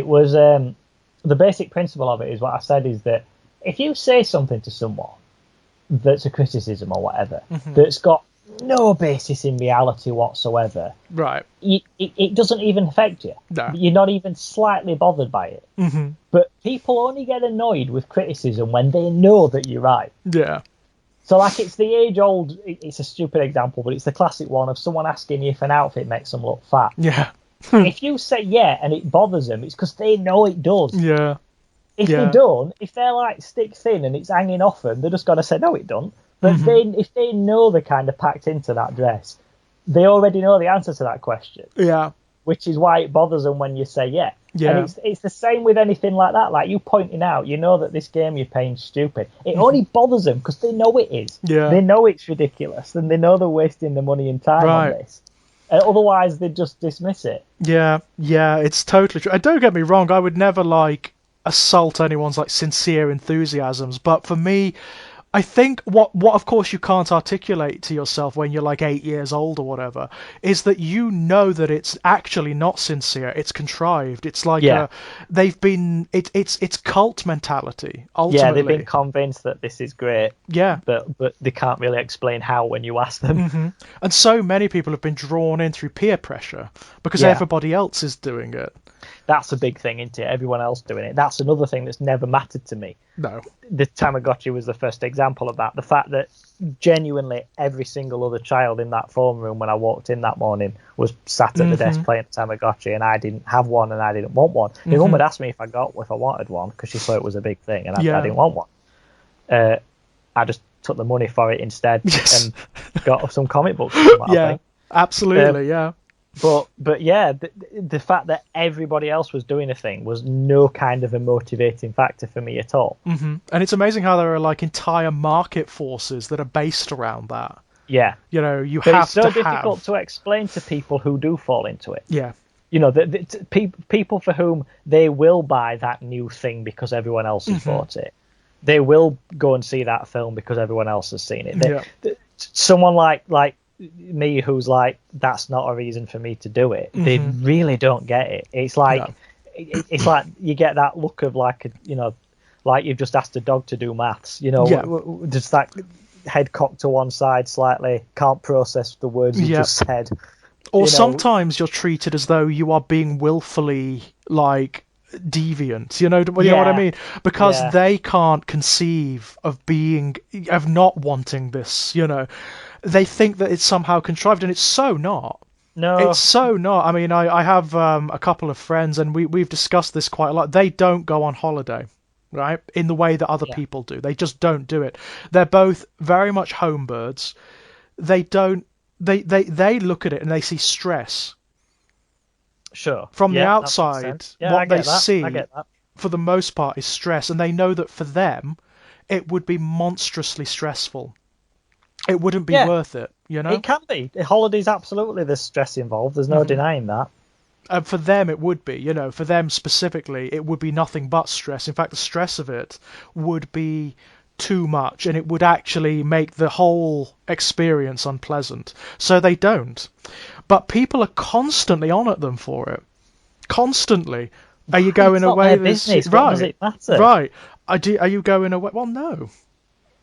was the basic principle of it is what I said is that if you say something to someone that's a criticism or whatever that's got no basis in reality whatsoever, it doesn't even affect you. You're not even slightly bothered by it. But people only get annoyed with criticism when they know that you're right. So like it's the age-old, it's a stupid example, but it's the classic one of someone asking you if an outfit makes them look fat. If you say and it bothers them, it's because they know it does. If they don't, if they're like stick thin and it's hanging off them, they're just going to say, no, it don't. But if they know they're kind of packed into that dress, they already know the answer to that question. Which is why it bothers them when you say And it's the same with anything like that. Like you pointing out, you know that this game you're playing is stupid. It only bothers them because they know it is. They know it's ridiculous, and they know they're wasting their money and time on this. Otherwise, they just dismiss it. It's totally true. And don't get me wrong, I would never like assault anyone's like sincere enthusiasms, but for me, I think what of course you can't articulate to yourself when you're like 8 years old or whatever is that you know that it's actually not sincere, it's contrived. It's like it's cult mentality ultimately. They've been convinced that this is great, but they can't really explain how when you ask them. And so many people have been drawn in through peer pressure because everybody else is doing it. That's a big thing, isn't it? Everyone else doing it. That's another thing that's never mattered to me. No. The Tamagotchi was the first example of that. The fact that genuinely every single other child in that phone room when I walked in that morning was sat at the desk playing Tamagotchi, and I didn't have one and I didn't want one. My mum had asked me if I wanted one because she thought it was a big thing, and I didn't want one. I just took the money for it instead and got some comic books. Absolutely, But the fact that everybody else was doing a thing was no kind of a motivating factor for me at all. And it's amazing how there are like entire market forces that are based around that. Yeah. You But have it's so to difficult have. to explain to people who do fall into it. Yeah. People for whom they will buy that new thing because everyone else has Mm-hmm. bought it. They will go and see that film because everyone else has seen it. Yeah. Someone like me who's like, that's not a reason for me to do it. They really don't get it. It's like it's like you get that look of like like you've just asked a dog to do maths. Just that head cocked to one side slightly, can't process the words you just said. Or sometimes you're treated as though you are being willfully like deviant. You know what I mean? Because they can't conceive of not wanting this. They think that it's somehow contrived, and it's so not. No. It's so not. I mean, I have a couple of friends, and we've discussed this quite a lot. They don't go on holiday, right, in the way that other people do. They just don't do it. They're both very much home birds. They don't. They look at it and they see stress. Sure. From the outside, what they see, for the most part, is stress, and they know that for them, it would be monstrously stressful. It wouldn't be worth it, It can be. Holidays, absolutely, there's stress involved. There's no denying that. And for them, it would be, for them specifically, it would be nothing but stress. In fact, the stress of it would be too much, and it would actually make the whole experience unpleasant. So they don't. But people are constantly on at them for it. Constantly. Are you going away? Business. What does it matter? Right. Are you going away? Well, no.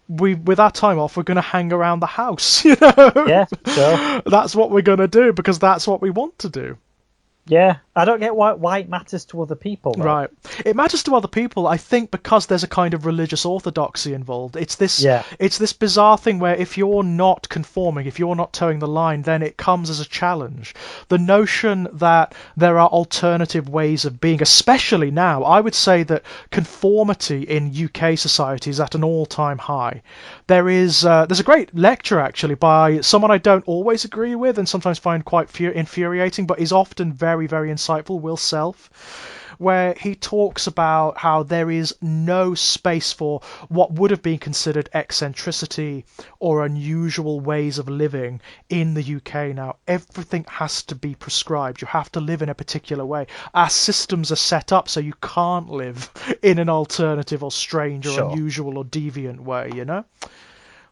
With our time off, we're going to hang around the house. Yeah, sure. That's what we're going to do because that's what we want to do. Yeah, I don't get why it matters to other people, though. Right. It matters to other people, I think, because there's a kind of religious orthodoxy involved. It's this bizarre thing where if you're not conforming, if you're not towing the line, then it comes as a challenge. The notion that there are alternative ways of being, especially now, I would say that conformity in UK society is at an all-time high. There's a great lecture, actually, by someone I don't always agree with and sometimes find quite infuriating, but is often very, very insightful, Will Self, where he talks about how there is no space for what would have been considered eccentricity or unusual ways of living in the UK now. Everything has to be prescribed. You have to live in a particular way. Our systems are set up so you can't live in an alternative or strange or unusual or deviant way,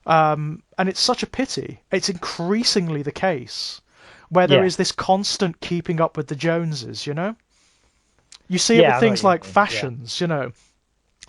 And it's such a pity. It's increasingly the case where there is this constant keeping up with the Joneses, You see it with things like fashions,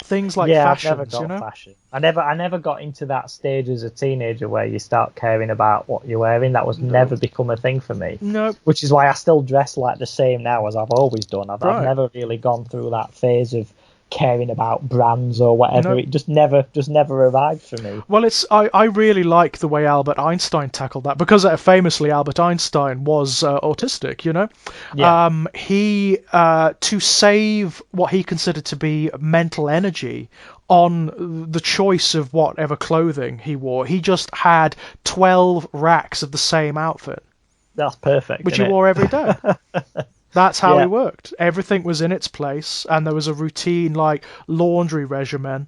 Things like fashions, I've never got fashion. I never got into that stage as a teenager where you start caring about what you're wearing. That was never become a thing for me. No. Which is why I still dress like the same now as I've always done. I've never really gone through that phase of caring about brands or whatever. It just never arrived for me. Well, I really like the way Albert Einstein tackled that because famously Albert Einstein was autistic, He to save what he considered to be mental energy on the choice of whatever clothing he wore, he just had 12 racks of the same outfit. That's perfect. Which he wore every day. That's how he worked. Everything was in its place, and there was a routine like laundry regimen.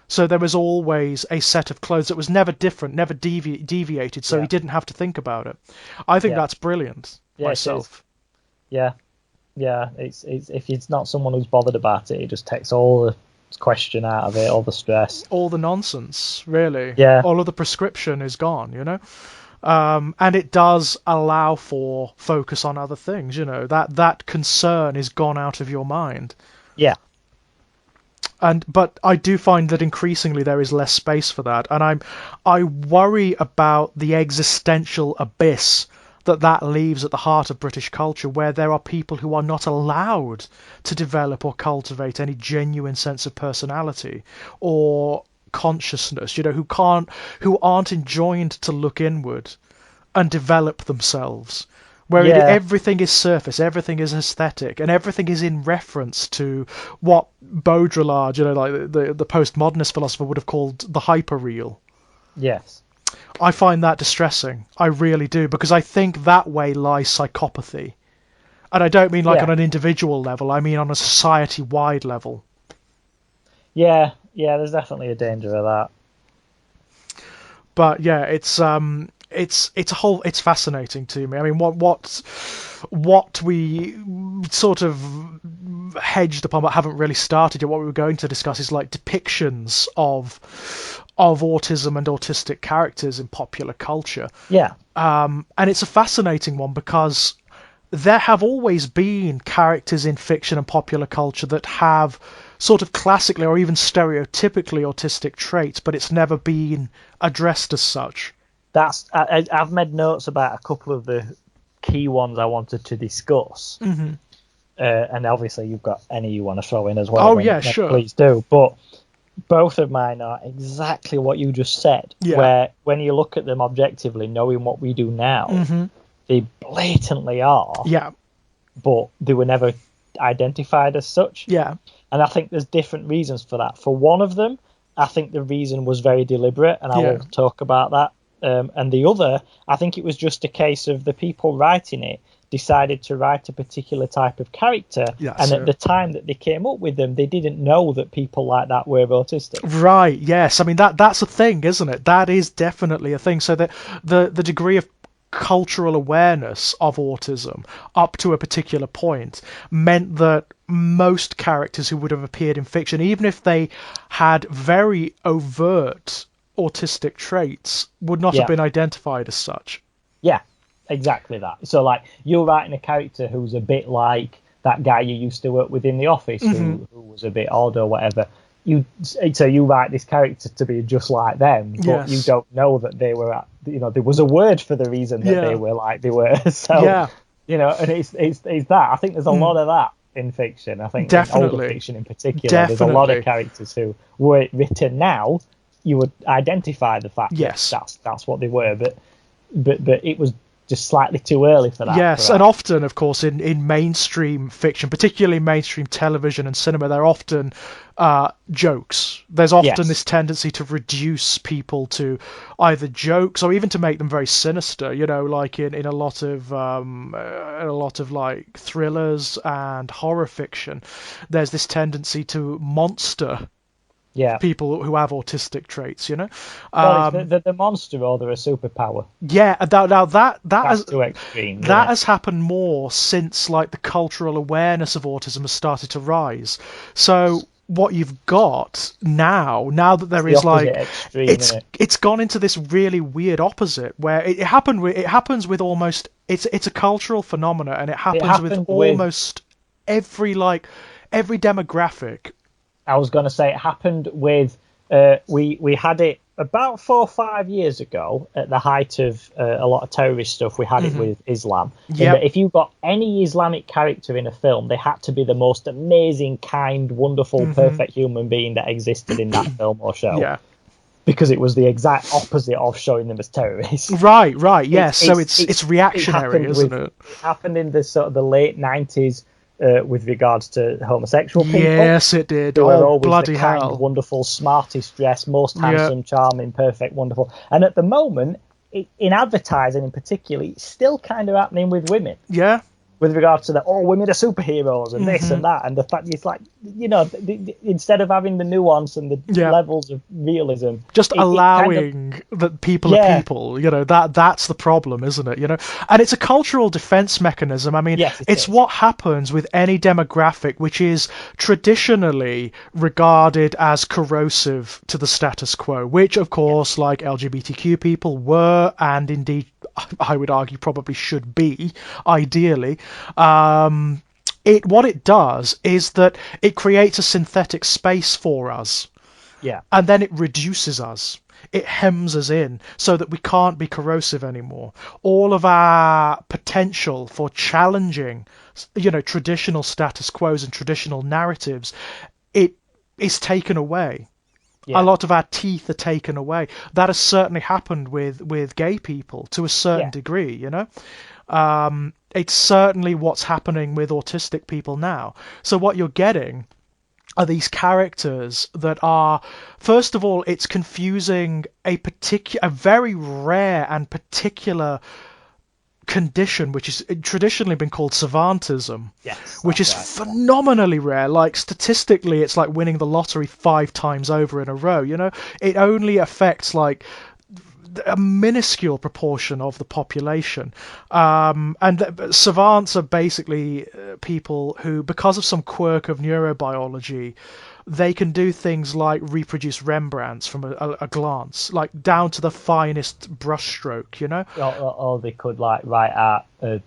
So there was always a set of clothes that was never different, never deviated, so he didn't have to think about it. I think that's brilliant myself. Yeah. It's if it's not someone who's bothered about it, it just takes all the question out of it, all the stress. All the nonsense, really. Yeah. All of the prescription is gone, And it does allow for focus on other things, that concern is gone out of your mind. Yeah. But I do find that increasingly there is less space for that, and I worry about the existential abyss that leaves at the heart of British culture, where there are people who are not allowed to develop or cultivate any genuine sense of personality or consciousness, who aren't enjoined to look inward and develop themselves, where everything is surface, everything is aesthetic, and everything is in reference to what Baudrillard, like the postmodernist philosopher, would have called the hyperreal. Yes. I find that distressing. I really do, because I think that way lies psychopathy. And I don't mean on an individual level, I mean on a society-wide level. Yeah, there's definitely a danger of that. But yeah, it's it's fascinating to me. I mean, what we sort of hedged upon but haven't really started yet, what we were going to discuss is like depictions of autism and autistic characters in popular culture. Yeah. And it's a fascinating one because there have always been characters in fiction and popular culture that have sort of classically or even stereotypically autistic traits, but it's never been addressed as such. I've made notes about a couple of the key ones I wanted to discuss. Mm-hmm. And obviously you've got any you want to throw in as well. Oh, yeah, sure. Please do. But both of mine are exactly what you just said, where when you look at them objectively, knowing what we do now, mm-hmm. they blatantly are. Yeah. But they were never identified as such. Yeah. And I think there's different reasons for that. For one of them, I think the reason was very deliberate, and I will talk about that. And the other, I think it was just a case of the people writing it decided to write a particular type of character, at the time that they came up with them, they didn't know that people like that were autistic. Right, yes. I mean, that's a thing, isn't it? That is definitely a thing. So that the degree of cultural awareness of autism up to a particular point meant that most characters who would have appeared in fiction, even if they had very overt autistic traits, would not have been identified as such. Yeah, exactly that. So like you're writing a character who's a bit like that guy you used to work with in the office, mm-hmm. who was a bit odd or whatever. So you write this character to be just like them, but you don't know that they were, there was a word for the reason that they were like they were. So, and it's that. I think there's a lot of that in fiction. I think in older fiction in particular, there's a lot of characters who were written now. You would identify the fact that that's what they were, but it was just slightly too early for that. Yes, and often, of course, in mainstream fiction, particularly mainstream television and cinema, there are often jokes. There's often this tendency to reduce people to either jokes or even to make them very sinister. Like in a lot of like thrillers and horror fiction, there's this tendency to monster people who have autistic traits, Well, the monster or they're a superpower. Yeah, now that has too extreme. That has happened more since like the cultural awareness of autism has started to rise. So what you've got now that there is like extreme, it's gone into this really weird opposite where it happens with almost it's a cultural phenomena, and it happens with almost every demographic. I was going to say it happened with we had it about 4 or 5 years ago at the height of a lot of terrorist stuff. We had mm-hmm. it with Islam. Yeah. If you got any Islamic character in a film, they had to be the most amazing, kind, wonderful, mm-hmm. perfect human being that existed in that film or show. Yeah. Because it was the exact opposite of showing them as terrorists. Right. Yes. So it's reactionary, isn't it? It happened in the sort of the late 90s. With regards to homosexual people. Yes, it did. They were always bloody the kind, hell. wonderful, smartest dressed, most handsome, charming, perfect, wonderful. And at the moment, in advertising in particular, it's still kind of happening with women. Yeah. With regards to the, women are superheroes and mm-hmm. this and that. And the fact it's like, instead of having the nuance and the levels of realism. Just allowing that people are people, that's the problem, isn't it? And it's a cultural defense mechanism. I mean, it's what happens with any demographic which is traditionally regarded as corrosive to the status quo, which, of course, like LGBTQ people were, and indeed, I would argue probably should be, ideally. What it does is that it creates a synthetic space for us. Yeah. And then it reduces us. It hems us in so that we can't be corrosive anymore. All of our potential for challenging, traditional status quos and traditional narratives, it is taken away. Yeah. A lot of our teeth are taken away. That has certainly happened with gay people to a certain degree, It's certainly what's happening with autistic people now. So what you're getting are these characters that are, first of all, it's confusing a very rare and particular condition which is traditionally been called savantism, which is phenomenally rare. Like statistically, it's like winning the lottery 5 times over in a row. It only affects like a minuscule proportion of the population. Savants are basically people who, because of some quirk of neurobiology, they can do things like reproduce Rembrandts from a glance, like down to the finest brushstroke, you know? Or they could like write out a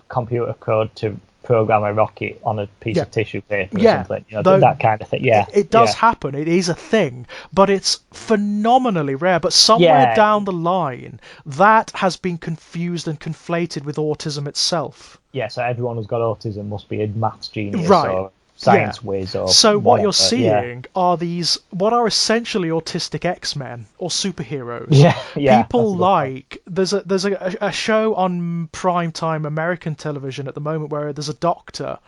computer code to program a rocket on a piece of tissue paper or something. You know, that kind of thing. Yeah. It does happen. It is a thing, but it's phenomenally rare. But somewhere down the line, that has been confused and conflated with autism itself. Yeah, so everyone who's got autism must be a maths genius or science whiz or so whatever. What you're seeing are these what are essentially autistic X-Men or superheroes. People like there's a show on primetime American television at the moment where there's a doctor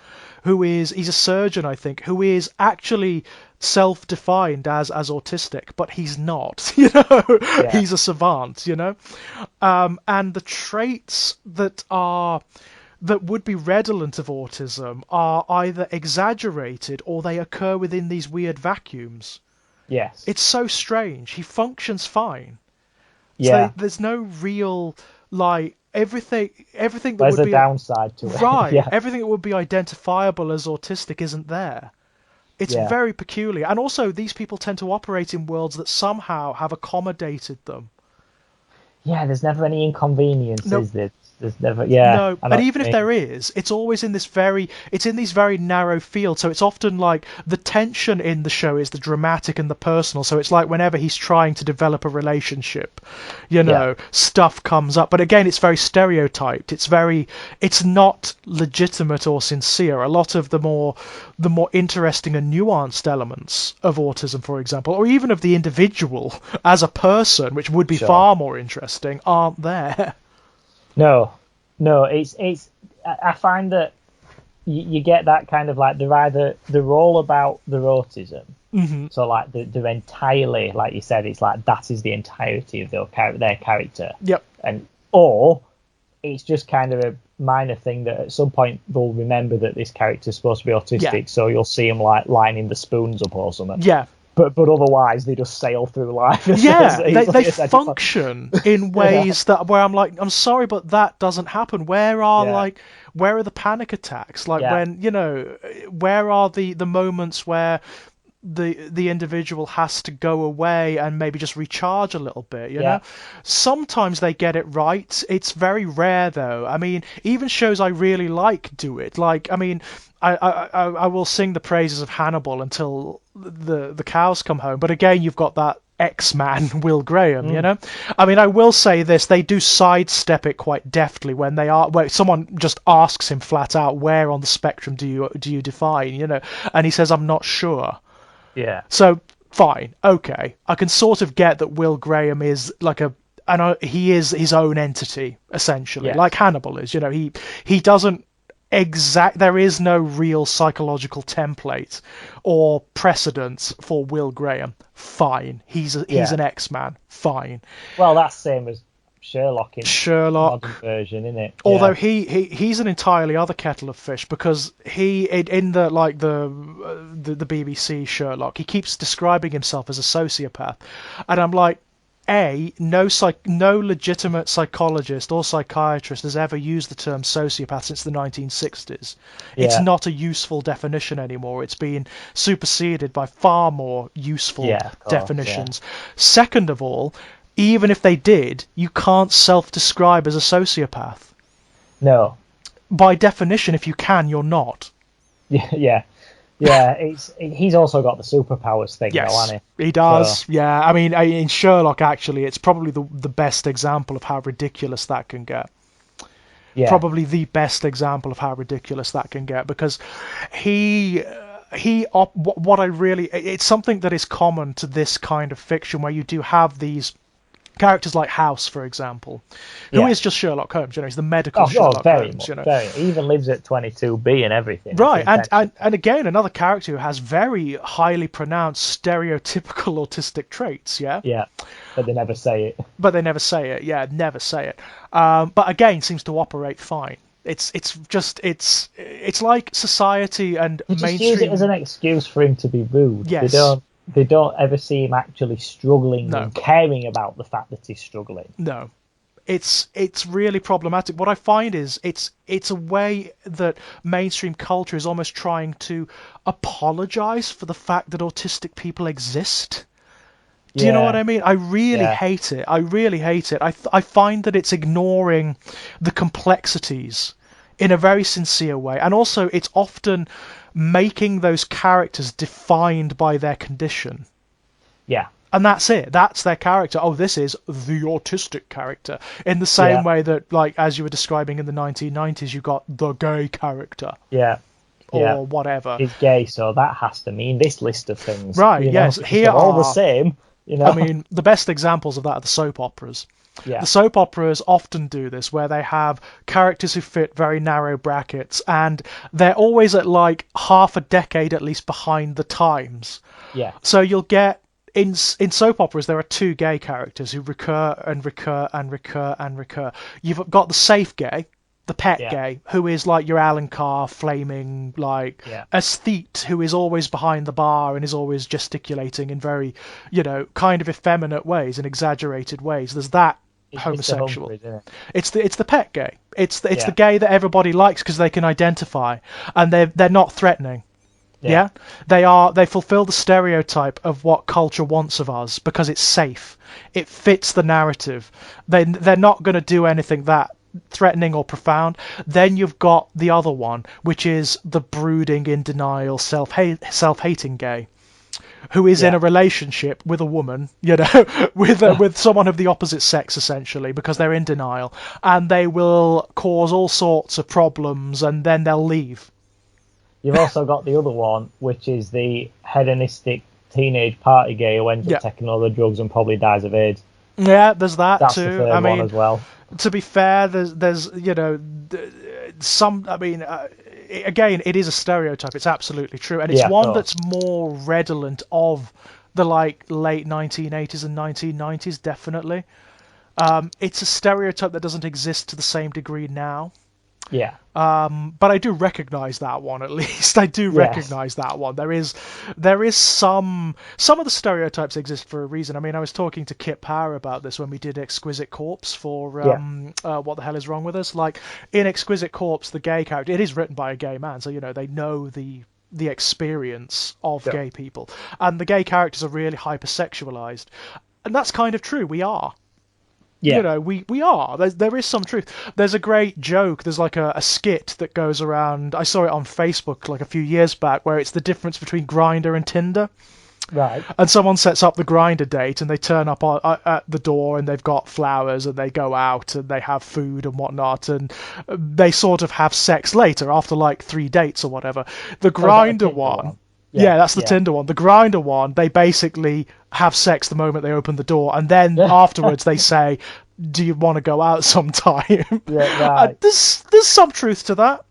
he's a surgeon, I think, who is actually self-defined as autistic, but he's not, you know. He's a savant, you know. And the traits that would be redolent of autism are either exaggerated or they occur within these weird vacuums. Yes. It's so strange. He functions fine. Yeah. So there's no real, like, everything that there's would be... a downside to it. Right. Everything that would be identifiable as autistic isn't there. It's very peculiar. And also, these people tend to operate in worlds that somehow have accommodated them. Yeah, there's never any inconvenience, is there? There's never, No, and even if there is, it's always in these very narrow field. So it's often like the tension in the show is the dramatic and the personal. So it's like whenever he's trying to develop a relationship, you know, stuff comes up. But again, it's very stereotyped. It's not legitimate or sincere. A lot of the more interesting and nuanced elements of autism, for example, or even of the individual as a person, which would be far more interesting, aren't there. No, it's. I find that you get that kind of like they're all about their autism. Mm-hmm. So like they're entirely, like you said, it's like that is the entirety of their character. Yep. Or it's just kind of a minor thing that at some point they'll remember that this character's supposed to be autistic, so you'll see them like lining the spoons up or something. Yeah. But otherwise they just sail through life. They function in ways where I'm like, I'm sorry, but that doesn't happen. Where are the panic attacks? Like when, you know, where are the moments where the individual has to go away and maybe just recharge a little bit, you know? Sometimes they get it right. It's very rare though. I mean, even shows I really like do it. Like, I mean, I will sing the praises of Hannibal until the cows come home. But again, you've got that X-Man, Will Graham, you know? I mean, I will say this, they do sidestep it quite deftly where someone just asks him flat out, where on the spectrum do you define, you know? And he says, I'm not sure. Yeah. So, fine, okay. I can sort of get that Will Graham is like he is his own entity, essentially, like Hannibal is, you know, he doesn't there is no real psychological template or precedent for Will Graham. Fine. He's an X-Man. Fine. Well, that's same as Sherlock in modern version, isn't it? Although he's an entirely other kettle of fish because in the BBC Sherlock, he keeps describing himself as a sociopath, and I'm like, no legitimate psychologist or psychiatrist has ever used the term sociopath since the 1960s. It's not a useful definition anymore. It's been superseded by far more useful definitions. Second of all, even if they did, you can't self-describe as a sociopath. No. By definition, if you can, you're not. Yeah, he's also got the superpowers thing, though, hasn't he? He does, yeah. I mean, in Sherlock, actually, it's probably the best example of how ridiculous that can get. Yeah. Probably the best example of how ridiculous that can get, because it's something that is common to this kind of fiction, where you do have these characters like House, for example, who is just Sherlock Holmes. You know, he's the medical Sherlock Holmes. Much, you know, he even lives at 22B and everything. Right, and again, another character who has very highly pronounced stereotypical autistic traits. Yeah, but they never say it. Never say it. But again, seems to operate fine. It's like society and they just mainstream. use it as an excuse for him to be rude. Yes. They don't. they don't ever see him actually struggling No. and caring about the fact that he's struggling. No. It's really problematic. What I find is it's a way that mainstream culture is almost trying to apologize for the fact that autistic people exist. Do you know what I mean? I really hate it. I really hate it. I find that it's ignoring the complexities in a very sincere way, and also it's often making those characters defined by their condition. Yeah. And that's it. That's their character. Oh, this is the autistic character. In the same way that, like, as you were describing in the 1990s, you got the gay character. Yeah. Or whatever. He's gay, so that has to mean this list of things. Right, yes. Here are all the same. I mean, the best examples of that are the soap operas. Yeah. The soap operas often do this, where they have characters who fit very narrow brackets, and they're always at, like, half a decade at least behind the times. Yeah. So you'll get... In soap operas, there are two gay characters who recur and recur and recur and recur. You've got the safe gay, the pet gay, who is like your Alan Carr, flaming, like aesthete, who is always behind the bar and is always gesticulating in very, kind of effeminate ways and exaggerated ways. There's that homosexual. It's the pet gay. It's the gay that everybody likes because they can identify, and they're not threatening. Yeah. They fulfill the stereotype of what culture wants of us because it's safe. It fits the narrative. They're not going to do anything that threatening or profound. Then you've got the other one, which is the brooding, in denial, self-hating gay, who is in a relationship with a woman, with someone of the opposite sex, essentially, because they're in denial, and they will cause all sorts of problems, and then they'll leave. You've also got the other one, which is the hedonistic teenage party gay who ends up taking all the drugs and probably dies of AIDS. Yeah, there's that That's too. The third one as well. To be fair, there's some. I mean, again, it is a stereotype. It's absolutely true, and it's one that's more redolent of the late 1980s and 1990s. Definitely, it's a stereotype that doesn't exist to the same degree now. Yeah. But I do recognise that one, at least. I do recognise that one. There is some of the stereotypes exist for a reason. I mean, I was talking to Kit Power about this when we did Exquisite Corpse for What the Hell Is Wrong With Us. Like, in Exquisite Corpse, the gay character, it is written by a gay man, so, they know the experience of gay people. And the gay characters are really hypersexualised. And that's kind of true. We are. Yeah. We are. There is some truth. There's a great joke. There's like a skit that goes around. I saw it on Facebook like a few years back, where it's the difference between Grindr and Tinder. Right. And someone sets up the Grindr date, and they turn up at the door, and they've got flowers, and they go out, and they have food and whatnot, and they sort of have sex later after like 3 dates or whatever. The Grindr one. Yeah, that's the Tinder one. The Grindr one, they basically have sex the moment they open the door, and then afterwards they say, "Do you want to go out sometime?" Yeah, right. There's some truth to that.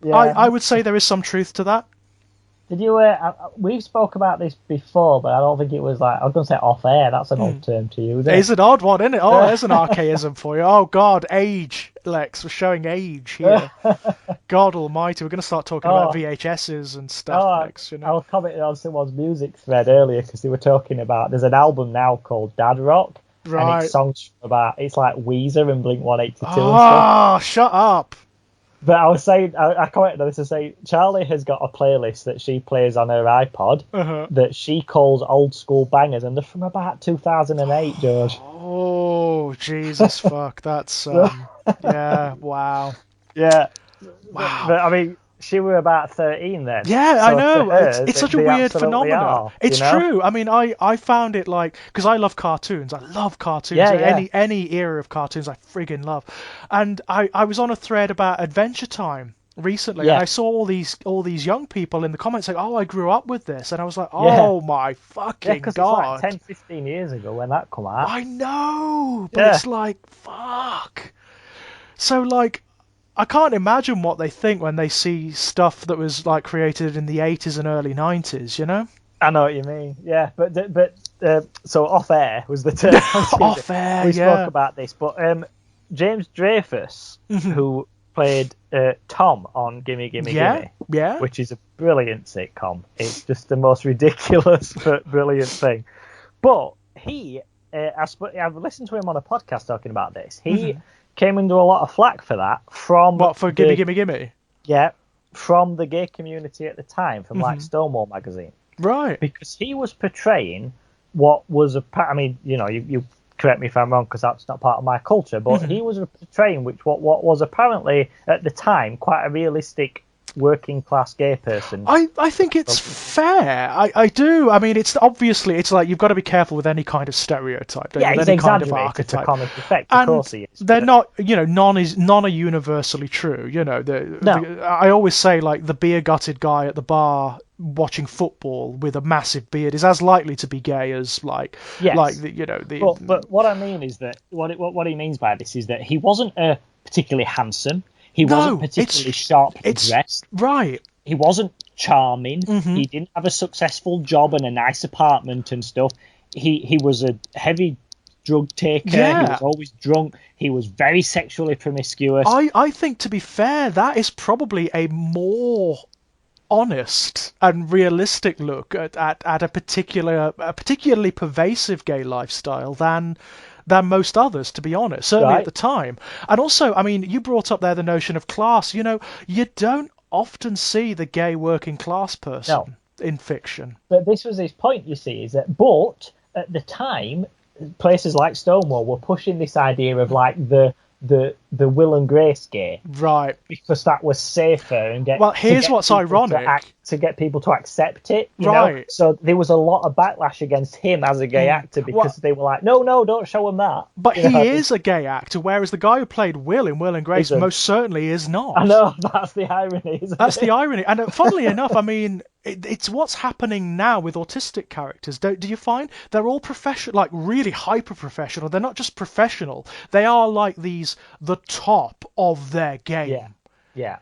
Yeah. I would say there is some truth to that. Did you? We've spoke about this before, but I don't think it was like, I was going to say off air. That's an old term to use. It's an odd one, isn't it? Oh, there's an archaism for you. Oh God, age, Lex. We're showing age here. God Almighty, we're going to start talking about VHSs and stuff next. I was commenting on someone's music thread earlier because they were talking about. There's an album now called Dad Rock, and it's songs about. It's like Weezer and Blink 182 and stuff. Oh, shut up. But I was saying, I commented on this to say, Charlie has got a playlist that she plays on her iPod that she calls old school bangers, and they're from about 2008, George. Oh, Jesus, fuck. That's, yeah, wow. Yeah. Wow. But, I mean, she were about 13 then. Yeah, so I know. Her, it's such a weird phenomenon. It's true. I mean, I found it like, because I love cartoons. I love cartoons. Yeah. Any era of cartoons I friggin' love. And I was on a thread about Adventure Time recently, and I saw all these young people in the comments saying, "Oh, I grew up with this," and I was like, "Oh my fucking God!" It's like 10, 15 years ago when that come out. I know, but it's like, fuck. So like, I can't imagine what they think when they see stuff that was like created in the 80s and early 90s, I know what you mean. Yeah, but so off air was the term. Off air, we spoke about this, but James Dreyfus, who played Tom on Gimme Gimme Gimme, which is a brilliant sitcom. It's just the most ridiculous but brilliant thing. But I've listened to him on a podcast talking about this. He came under a lot of flack for that from Gimme Gimme Gimme? Yeah, from the gay community at the time, from like Stonewall magazine, right? Because he was portraying what was you correct me if I'm wrong because that's not part of my culture, but he was portraying what was apparently at the time quite a realistic working class gay person. I think it's fair. I do. I mean, it's like you've got to be careful with any kind of stereotype. Yeah, it's any kind of archetype. It's a comic effect. Of course he is. They're not, none are universally true. I always say like the beer gutted guy at the bar watching football with a massive beard is as likely to be gay as But what I mean is that what he means by this is that he wasn't particularly handsome. He wasn't particularly sharply dressed. Right. He wasn't charming. He didn't have a successful job and a nice apartment and stuff. He was a heavy drug taker. Yeah. He was always drunk. He was very sexually promiscuous. I think, to be fair, that is probably a more honest and realistic look at a particularly pervasive gay lifestyle than most others, to be honest, certainly at the time. And also, I mean, you brought up there the notion of class. You don't often see the gay working class person in fiction. But this was his point, you see, is that, but at the time, places like Stonewall were pushing this idea of like the Will and Grace gay, right? Because that was safer and here's what's ironic: to get people to accept it, you know? So there was a lot of backlash against him as a gay actor because they were like, no, don't show him that. But he is a gay actor, whereas the guy who played Will in Will and Grace most certainly is not. I know, that's the irony. That's the irony, and funnily enough, I mean, it's what's happening now with autistic characters. Do you find they're all professional, like really hyper professional? They're not just professional; they are like the top of their game. Yeah.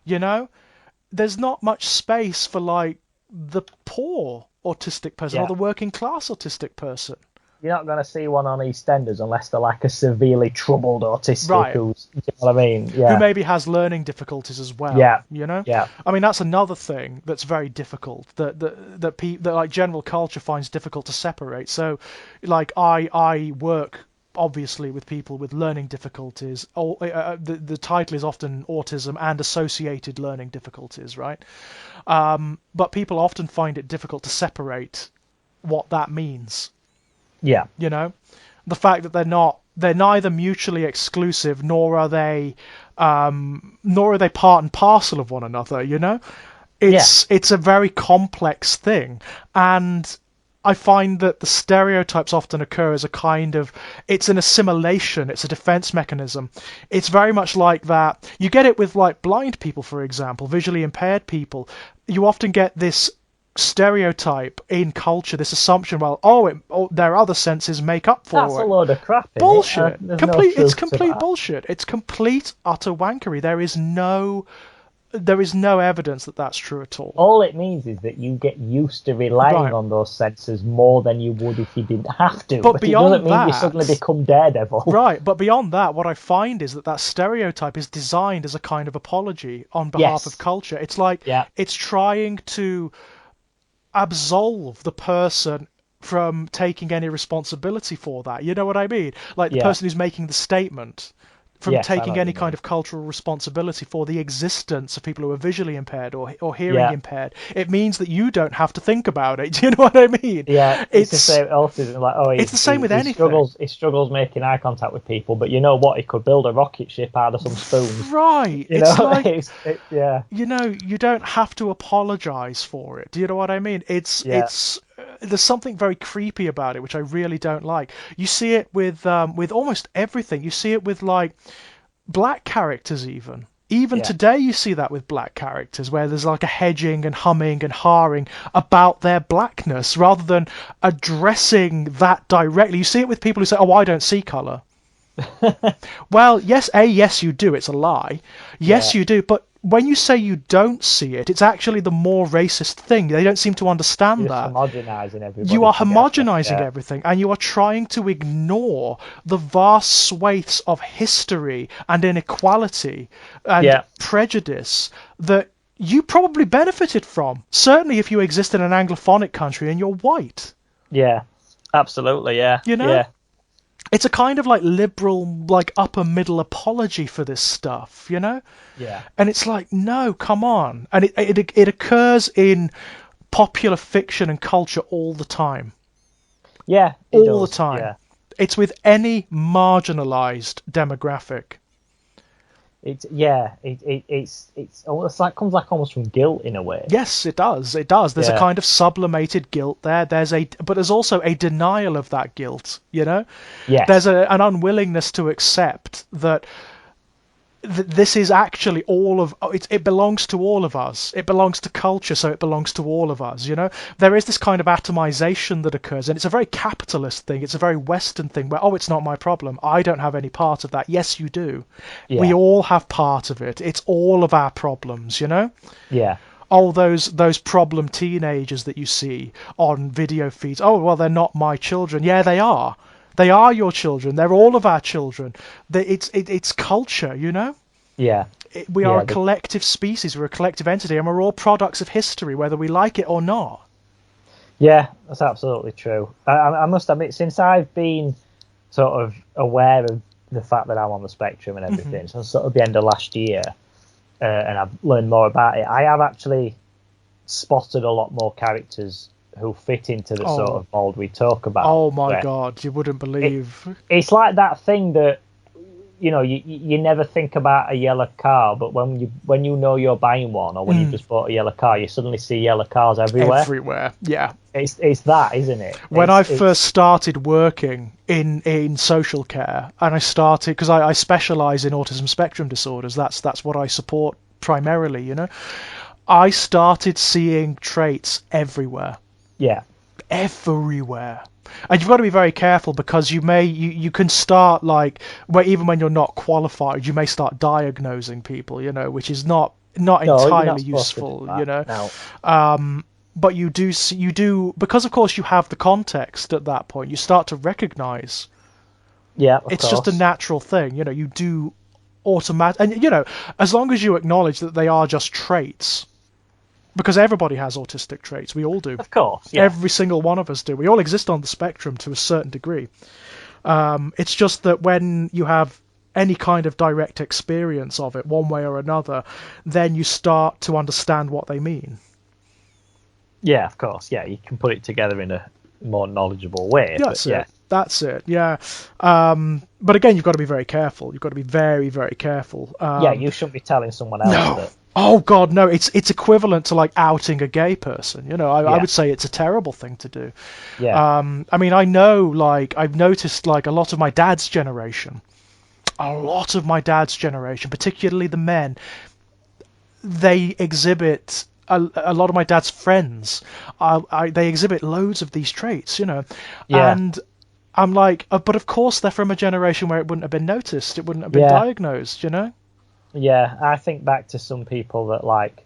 There's not much space for like the poor autistic person or the working class autistic person. You're not going to see one on EastEnders unless they're like a severely troubled autistic who's, you know what I mean? Yeah. Who maybe has learning difficulties as well. Yeah. Yeah. I mean, that's another thing that's very difficult that like general culture finds difficult to separate. So, like I work obviously with people with learning difficulties. The title is often autism and associated learning difficulties, right? But people often find it difficult to separate what that means. Yeah. The fact that they're neither mutually exclusive nor are they part and parcel of one another, It's a very complex thing, and I find that the stereotypes often occur as it's an assimilation, it's a defense mechanism. It's very much like that. You get it with like blind people, for example, visually impaired people. You often get this stereotype in culture, this assumption, their other senses make up for it. That's a load of crap. Bullshit. It's complete bullshit. It's complete utter wankery. There is no evidence that that's true at all. All it means is that you get used to relying on those senses more than you would if you didn't have to. But it doesn't mean you suddenly become Daredevil. Right, but beyond that, what I find is that stereotype is designed as a kind of apology on behalf of culture. It's like it's trying to absolve the person from taking any responsibility for that. You know what I mean? Like the person who's making the statement from taking any kind of cultural responsibility for the existence of people who are visually impaired or hearing impaired. It means that you don't have to think about it. Do you know what I mean? Yeah, it's the same. It's the same with anything. He struggles making eye contact with people, but you know what? He could build a rocket ship out of some spoons. Right. It's you don't have to apologize for it. Do you know what I mean? There's something very creepy about it, which I really don't like. You see it with almost everything. You see it with like black characters even. Even today you see that with black characters, where there's like a hedging and humming and hawing about their blackness rather than addressing that directly. You see it with people who say, "Oh, I don't see colour." Well, yes you do. It's a lie. Yes, you do. But when you say you don't see it, it's actually the more racist thing. They don't seem to understand You're that. homogenizing everybody. You are homogenizing everything, and you are trying to ignore the vast swathes of history and inequality and prejudice that you probably benefited from. Certainly if you exist in an Anglophonic country and you're white. Yeah, absolutely, yeah. You know? Yeah. It's a kind of like liberal, like upper middle apology for this stuff, you know? Yeah. And it's like, no, come on. And it occurs in popular fiction and culture all the time. Yeah, all the time. Yeah. It's with any marginalized demographic. It's almost like comes like almost from guilt in a way. Yes, it does. It does. There's a kind of sublimated guilt there. But there's also a denial of that guilt. You know. Yes. There's an unwillingness to accept that this is actually all of it belongs to all of us. It belongs to culture, so it belongs to all of us. You know, there is this kind of atomization that occurs, and it's a very capitalist thing. It's a very Western thing where, oh, it's not my problem. I don't have any part of that. Yes, you do. Yeah. We all have part of it. It's all of our problems. You know. Yeah. Oh, those problem teenagers that you see on video feeds. Oh, well, they're not my children. Yeah, they are. They are your children. They're all of our children. It's culture, you know? Yeah. We are a collective species. We're a collective entity, and we're all products of history, whether we like it or not. Yeah, that's absolutely true. I must admit, since I've been sort of aware of the fact that I'm on the spectrum and everything, so sort of the end of last year, and I've learned more about it, I have actually spotted a lot more characters who fit into the sort of mold we talk about. Oh my God, you wouldn't believe. It's like that thing that, you know, you never think about a yellow car, but when you know you're buying one, or when you just bought a yellow car, you suddenly see yellow cars everywhere. Everywhere, yeah. It's that, isn't it? When I first started working in social care, and I started, because I specialise in autism spectrum disorders, that's what I support primarily, you know, I started seeing traits everywhere. Yeah. Everywhere. And you've got to be very careful, because you can start, like, even when you're not qualified, you may start diagnosing people, you know, which is not entirely useful, you know. No. But you do because of course you have the context at that point. You start to recognize. Yeah, it's just a natural thing, you know. You do and you know, as long as you acknowledge that they are just traits. Because everybody has autistic traits. We all do. Of course. Yeah. Every single one of us do. We all exist on the spectrum to a certain degree. It's just that when you have any kind of direct experience of it, one way or another, then you start to understand what they mean. Yeah, of course. Yeah, you can put it together in a more knowledgeable way. That's it. Yeah. But again, you've got to be very careful. You've got to be very, very careful. Yeah, you shouldn't be telling someone else that. Oh God, no! It's equivalent to like outing a gay person. You know, I would say it's a terrible thing to do. Yeah. I mean, I know, like, I've noticed, like, a lot of my dad's generation, particularly the men, they exhibit. A lot of my dad's friends, they exhibit loads of these traits. You know, and I'm like, but of course they're from a generation where it wouldn't have been noticed. It wouldn't have been diagnosed. You know. Yeah, I think back to some people that, like,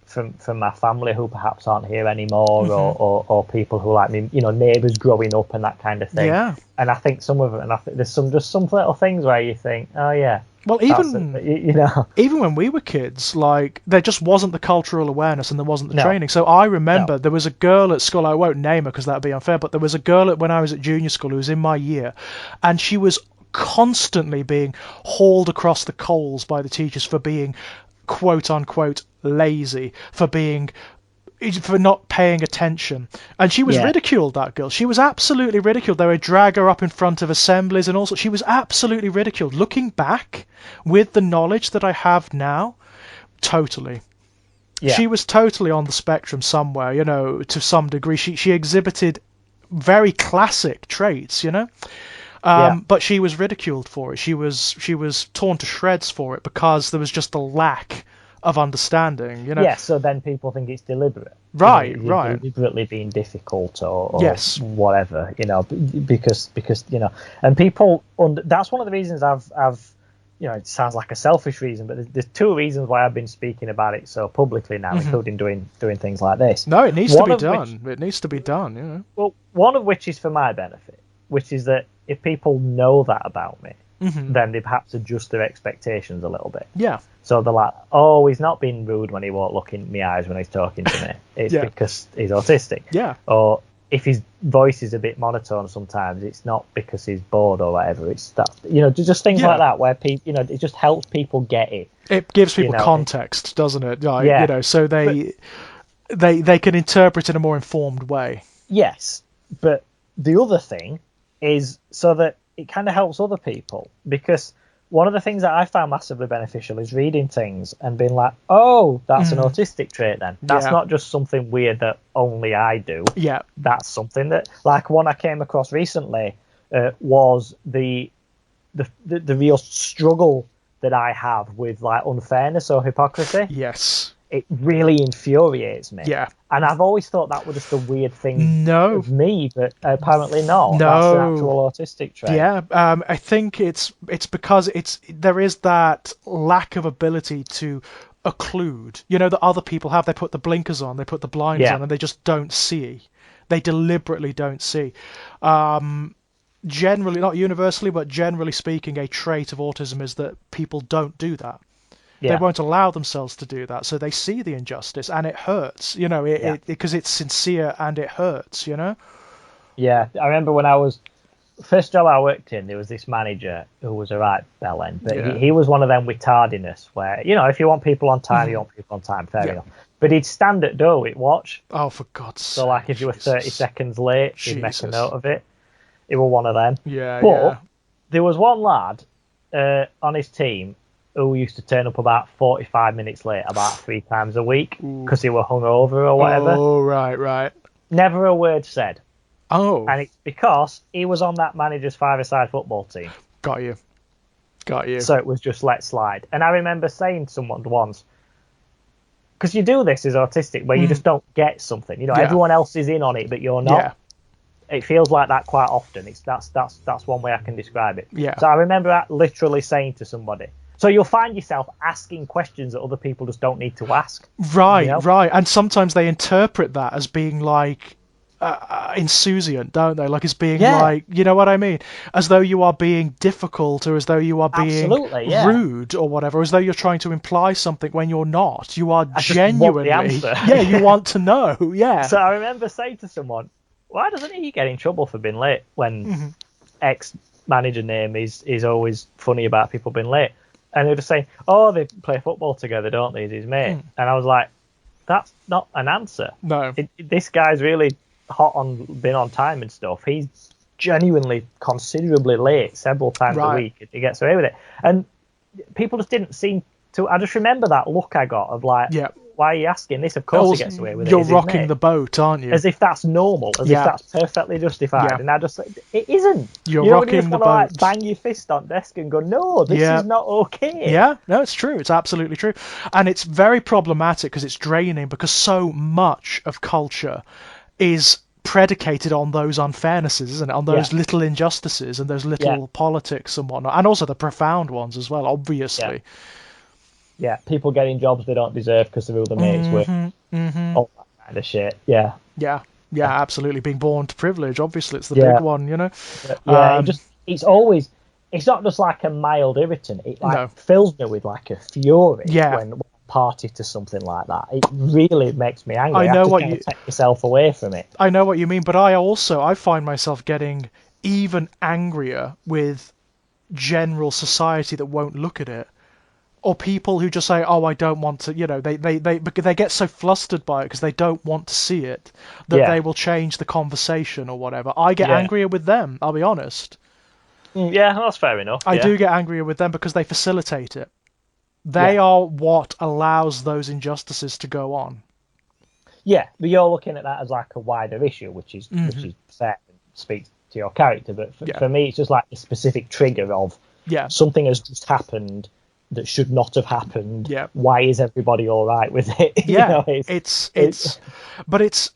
from my family who perhaps aren't here anymore, or people who, like me, you know, neighbours growing up and that kind of thing. Yeah. And I think some of it, and I think there's some little things where you think, oh yeah. Well, even when we were kids, like, there just wasn't the cultural awareness and there wasn't the training. So I remember there was a girl at school. I won't name her because that would be unfair. But there was a girl when I was at junior school who was in my year, and she was constantly being hauled across the coals by the teachers for being quote unquote lazy, for not paying attention. And she was ridiculed, that girl. She was absolutely ridiculed. They would drag her up in front of assemblies and all sorts. She was absolutely ridiculed. Looking back with the knowledge that I have now, totally. Yeah. She was totally on the spectrum somewhere, you know, to some degree. She exhibited very classic traits, you know. But she was ridiculed for it. She was torn to shreds for it because there was just a lack of understanding, you know. Yeah, so then people think it's deliberate. Right, you know, right. Deliberately being difficult or whatever, you know, because you know, and people. That's one of the reasons I've it sounds like a selfish reason, but there's two reasons why I've been speaking about it so publicly now, including doing things like this. No, it needs to be done. It needs to be done. Well, one of which is for my benefit, which is that if people know that about me, then they perhaps adjust their expectations a little bit. Yeah. So they're like, oh, he's not being rude when he won't look in my eyes when he's talking to me. It's because he's autistic. Yeah. Or if his voice is a bit monotone sometimes, it's not because he's bored or whatever. It's that, just things like that where people, it just helps people get it. It gives people context, doesn't it? Like, so they can interpret in a more informed way. Yes, but the other thing is so that it kind of helps other people, because one of the things that I found massively beneficial is reading things and being like, oh, that's an autistic trait then. That's not just something weird that only I do. Yeah. That's something that, like one I came across recently was the real struggle that I have with like unfairness or hypocrisy. Yes. It really infuriates me. Yeah. And I've always thought that was just a weird thing of me, but apparently not. No. That's an actual autistic trait. Yeah, I think it's because there is that lack of ability to occlude. That other people have. They put the blinkers on, they put the blinders on, and they just don't see. They deliberately don't see. Generally, not universally, but generally speaking, a trait of autism is that people don't do that. Yeah. They won't allow themselves to do that, so they see the injustice, and it hurts, because it's sincere and it hurts, Yeah, I remember when first job I worked in, there was this manager who was a right bellend, but he was one of them with tardiness, where, if you want people on time, you want people on time, fair enough. But he'd stand at door with watch. Oh, for God's sake. So, like, if you were 30 seconds late, he'd make a note of it. He was one of them. Yeah, but there was one lad on his team who used to turn up about 45 minutes late about 3 times a week because he were hungover or whatever. Oh, right. Never a word said. Oh. And it's because he was on that manager's five-a-side football team. Got you. So it was just let slide. And I remember saying to someone once, because you do this as autistic, where you just don't get something. Everyone else is in on it, but you're not. Yeah. It feels like that quite often. That's one way I can describe it. Yeah. So I remember literally saying to somebody, so you'll find yourself asking questions that other people just don't need to ask. Right. And sometimes they interpret that as being like insouciant, don't they? Like as being like, you know what I mean? As though you are being difficult, or as though you are being rude or whatever, as though you're trying to imply something when you're not. You are genuinely... Just want the answer. You want to know, So I remember saying to someone, why doesn't he get in trouble for being late when ex-manager name is always funny about people being late? And they were just saying, oh, they play football together, don't they, as his mate? And I was like, that's not an answer. No. This guy's really hot on being on time and stuff. He's genuinely considerably late several times a week. He gets away with it. And people just didn't seem to... I just remember that look I got of like, why are you asking this? Of course he gets away with it. You're rocking the boat, aren't you? As if that's normal, as if that's perfectly justified. And I just, it isn't. You're rocking the boat. Like, bang your fist on desk and go, no, this is not okay. Yeah, no, it's true. It's absolutely true. And it's very problematic because it's draining, because so much of culture is predicated on those unfairnesses, isn't it? On those little injustices and those little politics and whatnot. And also the profound ones as well, obviously. Yeah, people getting jobs they don't deserve because of who their mates with. All that kind of shit. Yeah, absolutely. Being born to privilege, obviously, it's the big one, it's not just like a mild irritant. It fills me with like a fury when I party to something like that. It really makes me angry. I know what you take yourself away from it. I know what you mean, but I find myself getting even angrier with general society that won't look at it. Or people who just say, oh, I don't want to, they get so flustered by it because they don't want to see it, that they will change the conversation or whatever. I get angrier with them, I'll be honest. Yeah, that's fair enough. I do get angrier with them because they facilitate it. They are what allows those injustices to go on. Yeah, but you're looking at that as like a wider issue, which is fair and speaks to your character. But for me, it's just like a specific trigger of something has just happened that should not have happened. Yeah. Why is everybody all right with it? Yeah, but it's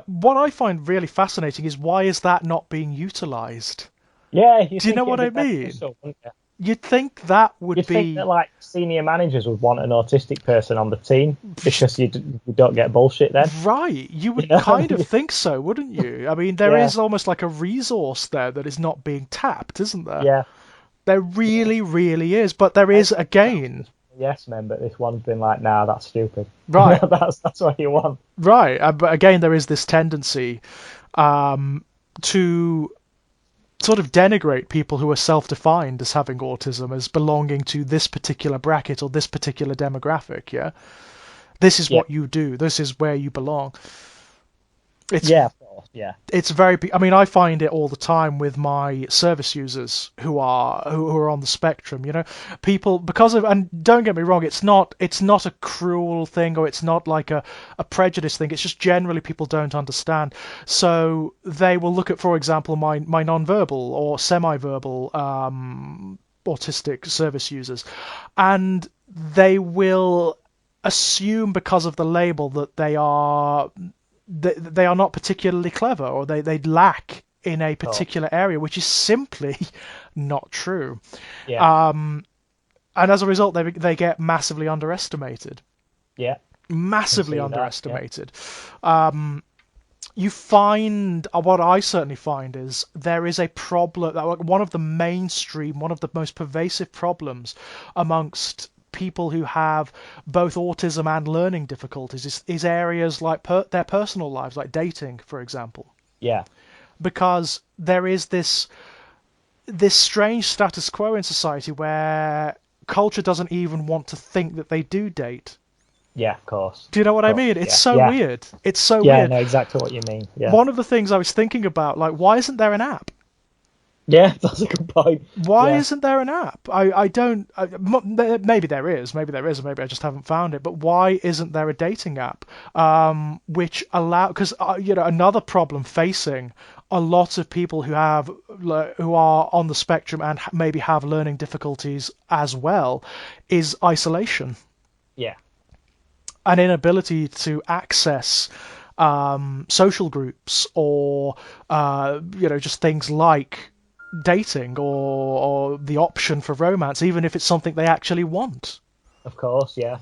what I find really fascinating is why is that not being utilised? Yeah, do you know what I mean? You'd think that would You'd be... think that, like, senior managers would want an autistic person on the team because you don't get bullshit then. Right. You would You know? kind of think so, wouldn't you? I mean, there Yeah. is almost like a resource there that is not being tapped, isn't there? Yeah. There really, really is. But there is, again... Yes, men, but this one's been like, nah, that's stupid. Right. That's what you want. Right. But again, there is this tendency to sort of denigrate people who are self-defined as having autism, as belonging to this particular bracket or this particular demographic. Yeah, this is what you do. This is where you belong. It's, yeah, of course. Yeah, it's very. I mean, I find it all the time with my service users who are on the spectrum. You know, people because of, and don't get me wrong, it's not a cruel thing, or it's not like a prejudice thing. It's just generally people don't understand. So they will look at, for example, my non-verbal or semi-verbal autistic service users, and they will assume because of the label that they are not particularly clever, or they lack in a particular area, which is simply not true. Yeah. And as a result, they get massively underestimated. Yeah. Massively underestimated. That, you find, what I certainly find is there is a problem, one of the most pervasive problems amongst people who have both autism and learning difficulties is areas like their personal lives, like dating, for example. Yeah. Because there is this strange status quo in society where culture doesn't even want to think that they do date. Yeah, of course. Do you know what I mean? It's so weird. It's so weird. Yeah, I know exactly what you mean. Yeah. One of the things I was thinking about, like, why isn't there an app? Yeah, that's a good point. Why isn't there an app? I don't. Maybe there is. Maybe there is, or maybe I just haven't found it. But why isn't there a dating app which allow? Because another problem facing a lot of people who are on the spectrum and maybe have learning difficulties as well is isolation. Yeah. An inability to access social groups or just things like dating or the option for romance, even if it's something they actually want. Of course, yeah.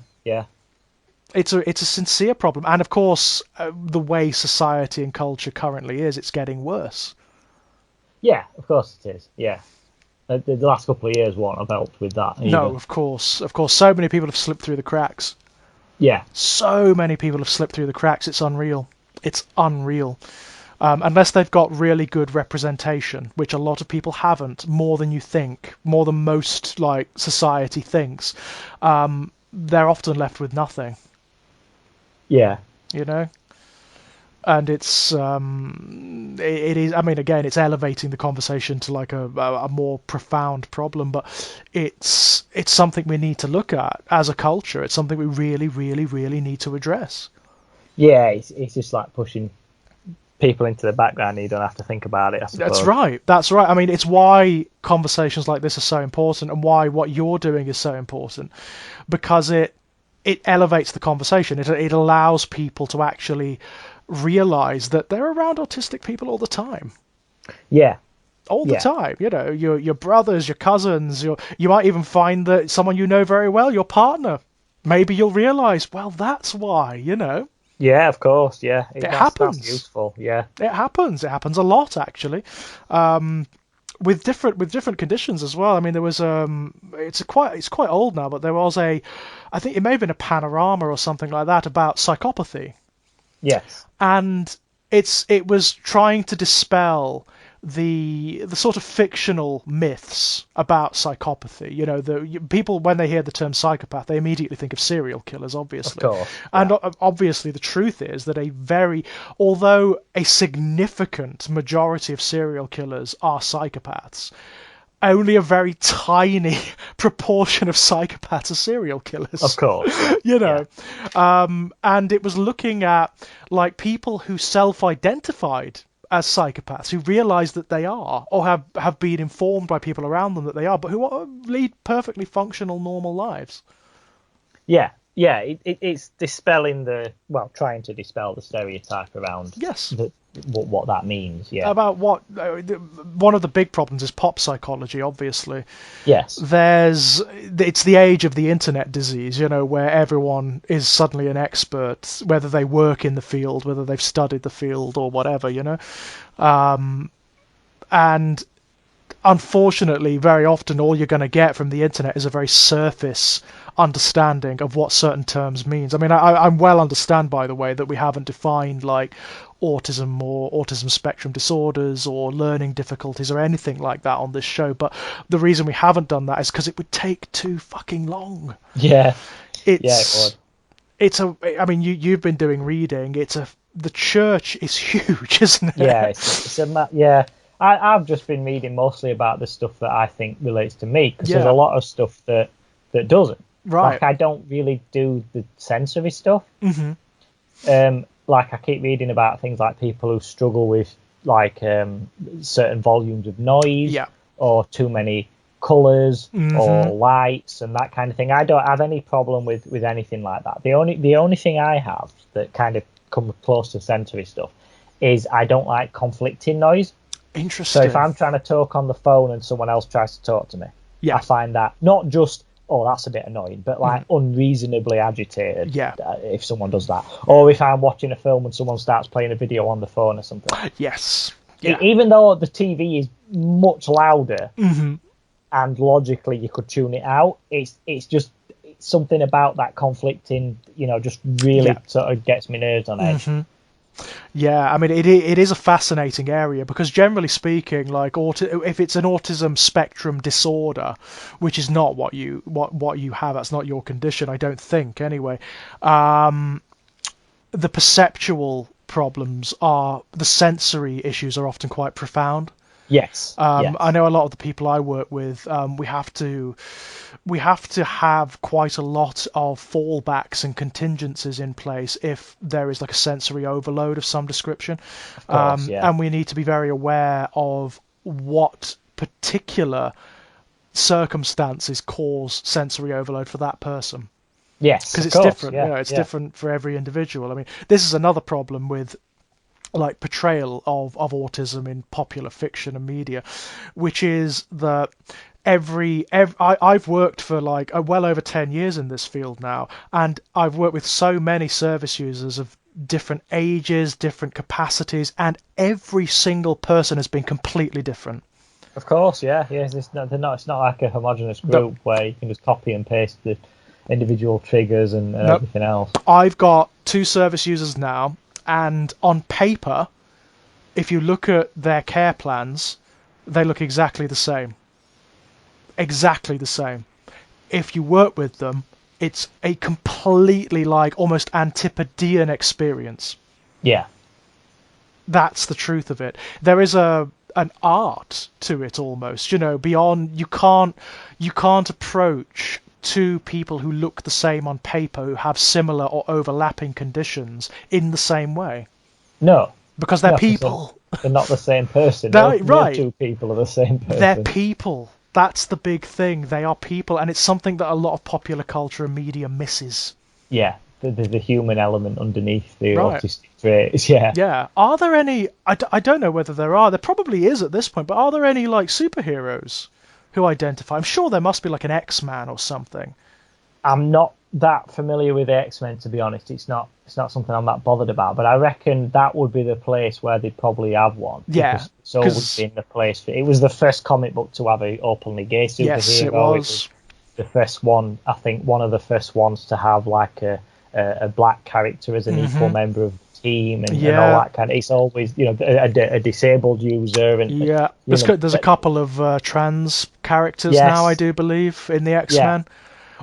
It's a sincere problem, and of course, the way society and culture currently is, it's getting worse. Yeah, of course it is. Yeah, the last couple of years won't have helped with that either. No, of course. So many people have slipped through the cracks. Yeah, so many people have slipped through the cracks. It's unreal. Unless they've got really good representation, which a lot of people haven't, more than you think, more than most like society thinks, they're often left with nothing. Yeah. And it is. I mean, again, it's elevating the conversation to like a more profound problem, but it's something we need to look at as a culture. It's something we really, really, really need to address. Yeah, it's just like pushing people into the background. You don't have to think about it, I suppose. That's right. I mean, it's why conversations like this are so important, and why what you're doing is so important, because it elevates the conversation. It allows people to actually realize that they're around autistic people all the time. Yeah. All the time. Your brothers, your cousins, you might even find that someone you know very well, your partner. Maybe you'll realize, well, that's why, Yeah, of course. Yeah, it happens. That's useful. Yeah, it happens. It happens a lot, actually, with different conditions as well. I mean, there was it's quite old now, but there was I think it may have been a panorama or something like that about psychopathy. Yes, and it was trying to dispel the sort of fictional myths about psychopathy. The people, when they hear the term psychopath, they immediately think of serial killers, obviously. Of course, yeah. And obviously the truth is that although a significant majority of serial killers are psychopaths, only a very tiny proportion of psychopaths are serial killers. Of course. Yeah. And it was looking at like people who self-identified as psychopaths, who realize that they are, or have been informed by people around them that they are, but who lead perfectly functional, normal lives. Yeah. It's dispelling trying to dispel the stereotype around what that means. Yeah. About what one of the big problems is pop psychology. Obviously, Yes. It's the age of the internet disease, where everyone is suddenly an expert, whether they work in the field, whether they've studied the field or whatever, and unfortunately, very often all you're going to get from the internet is a very surface understanding of what certain terms means. I mean, I'm well understand, by the way, that we haven't defined like autism or autism spectrum disorders or learning difficulties or anything like that on this show, but the reason we haven't done that is because it would take too fucking long. Yeah. It would. I mean, you've been doing reading. The church is huge, isn't it? Yeah, I've just been reading mostly about the stuff that I think relates to me, because there's a lot of stuff that doesn't. Right. Like, I don't really do the sensory stuff. Mm-hmm. Like, I keep reading about things like people who struggle with like certain volumes of noise, or too many colours, or lights and that kind of thing. I don't have any problem with anything like that. The only thing I have that kind of comes close to sensory stuff is I don't like conflicting noise. Interesting. So if I'm trying to talk on the phone and someone else tries to talk to me, I find that not just, oh, that's a bit annoying, but like unreasonably agitated if someone does that. Or if I'm watching a film and someone starts playing a video on the phone or something. Yes. Yeah. Even though the TV is much louder, and logically you could tune it out, it's just something about that conflicting, just really sort of gets me nerves on edge. Yeah, I mean, it is a fascinating area, because generally speaking, like if it's an autism spectrum disorder, which is not what you have, that's not your condition, I don't think anyway. The perceptual problems the sensory issues are often quite profound. Yes. I know a lot of the people I work with, we have to have quite a lot of fallbacks and contingencies in place if there is like a sensory overload of some description. Of course, and we need to be very aware of what particular circumstances cause sensory overload for that person. Yes, because it's different. It's different for every individual. I mean, this is another problem with like portrayal of autism in popular fiction and media, which is that I've worked for like well over 10 years in this field now, and I've worked with so many service users of different ages, different capacities, and every single person has been completely different. Of course, it's not like a homogenous group where you can just copy and paste the individual triggers and everything else. I've got 2 service users now, and on paper, if you look at their care plans, they look exactly the same. Exactly the same. If you work with them, it's a completely like almost antipodean experience. Yeah. That's the truth of it. There is an art to it almost, beyond you can't approach 2 people who look the same on paper, who have similar or overlapping conditions, in the same way. No. Because they're people. They're not the same person. Right. No 2 people are the same person. They're people. That's the big thing. They are people, and it's something that a lot of popular culture and media misses. Yeah, the human element underneath the autistic traits. Yeah. Are there any? I don't know whether there are. There probably is at this point, but are there any like superheroes who identify? I'm sure there must be like an X-Man or something. I'm not that familiar with the X-Men, to be honest. It's not something I'm that bothered about, but I reckon that would be the place where they'd probably have one. Yeah. So it would be in the place. It was the first comic book to have a openly gay superhero. Yes, it was. The first one, I think, one of the first ones to have like a black character as an equal member of the team and all that kind of. It's always a disabled user and there's a couple of trans characters now, I do believe, in the X-Men.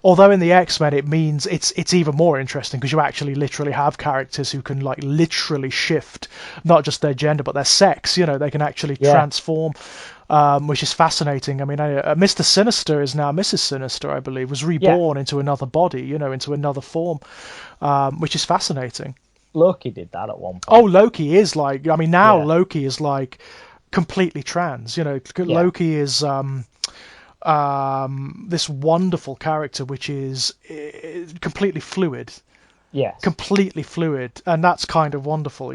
Although in the X-Men it means it's even more interesting, because you actually literally have characters who can like literally shift not just their gender but their sex. They can actually transform, which is fascinating. I mean, Mr. Sinister is now Mrs. Sinister, I believe, was reborn into another body, into another form, which is fascinating. Loki did that at one point. Oh, Loki is like, I mean, now Loki is like completely trans. Loki is this wonderful character which is completely fluid. Yes. Completely fluid, and that's kind of wonderful,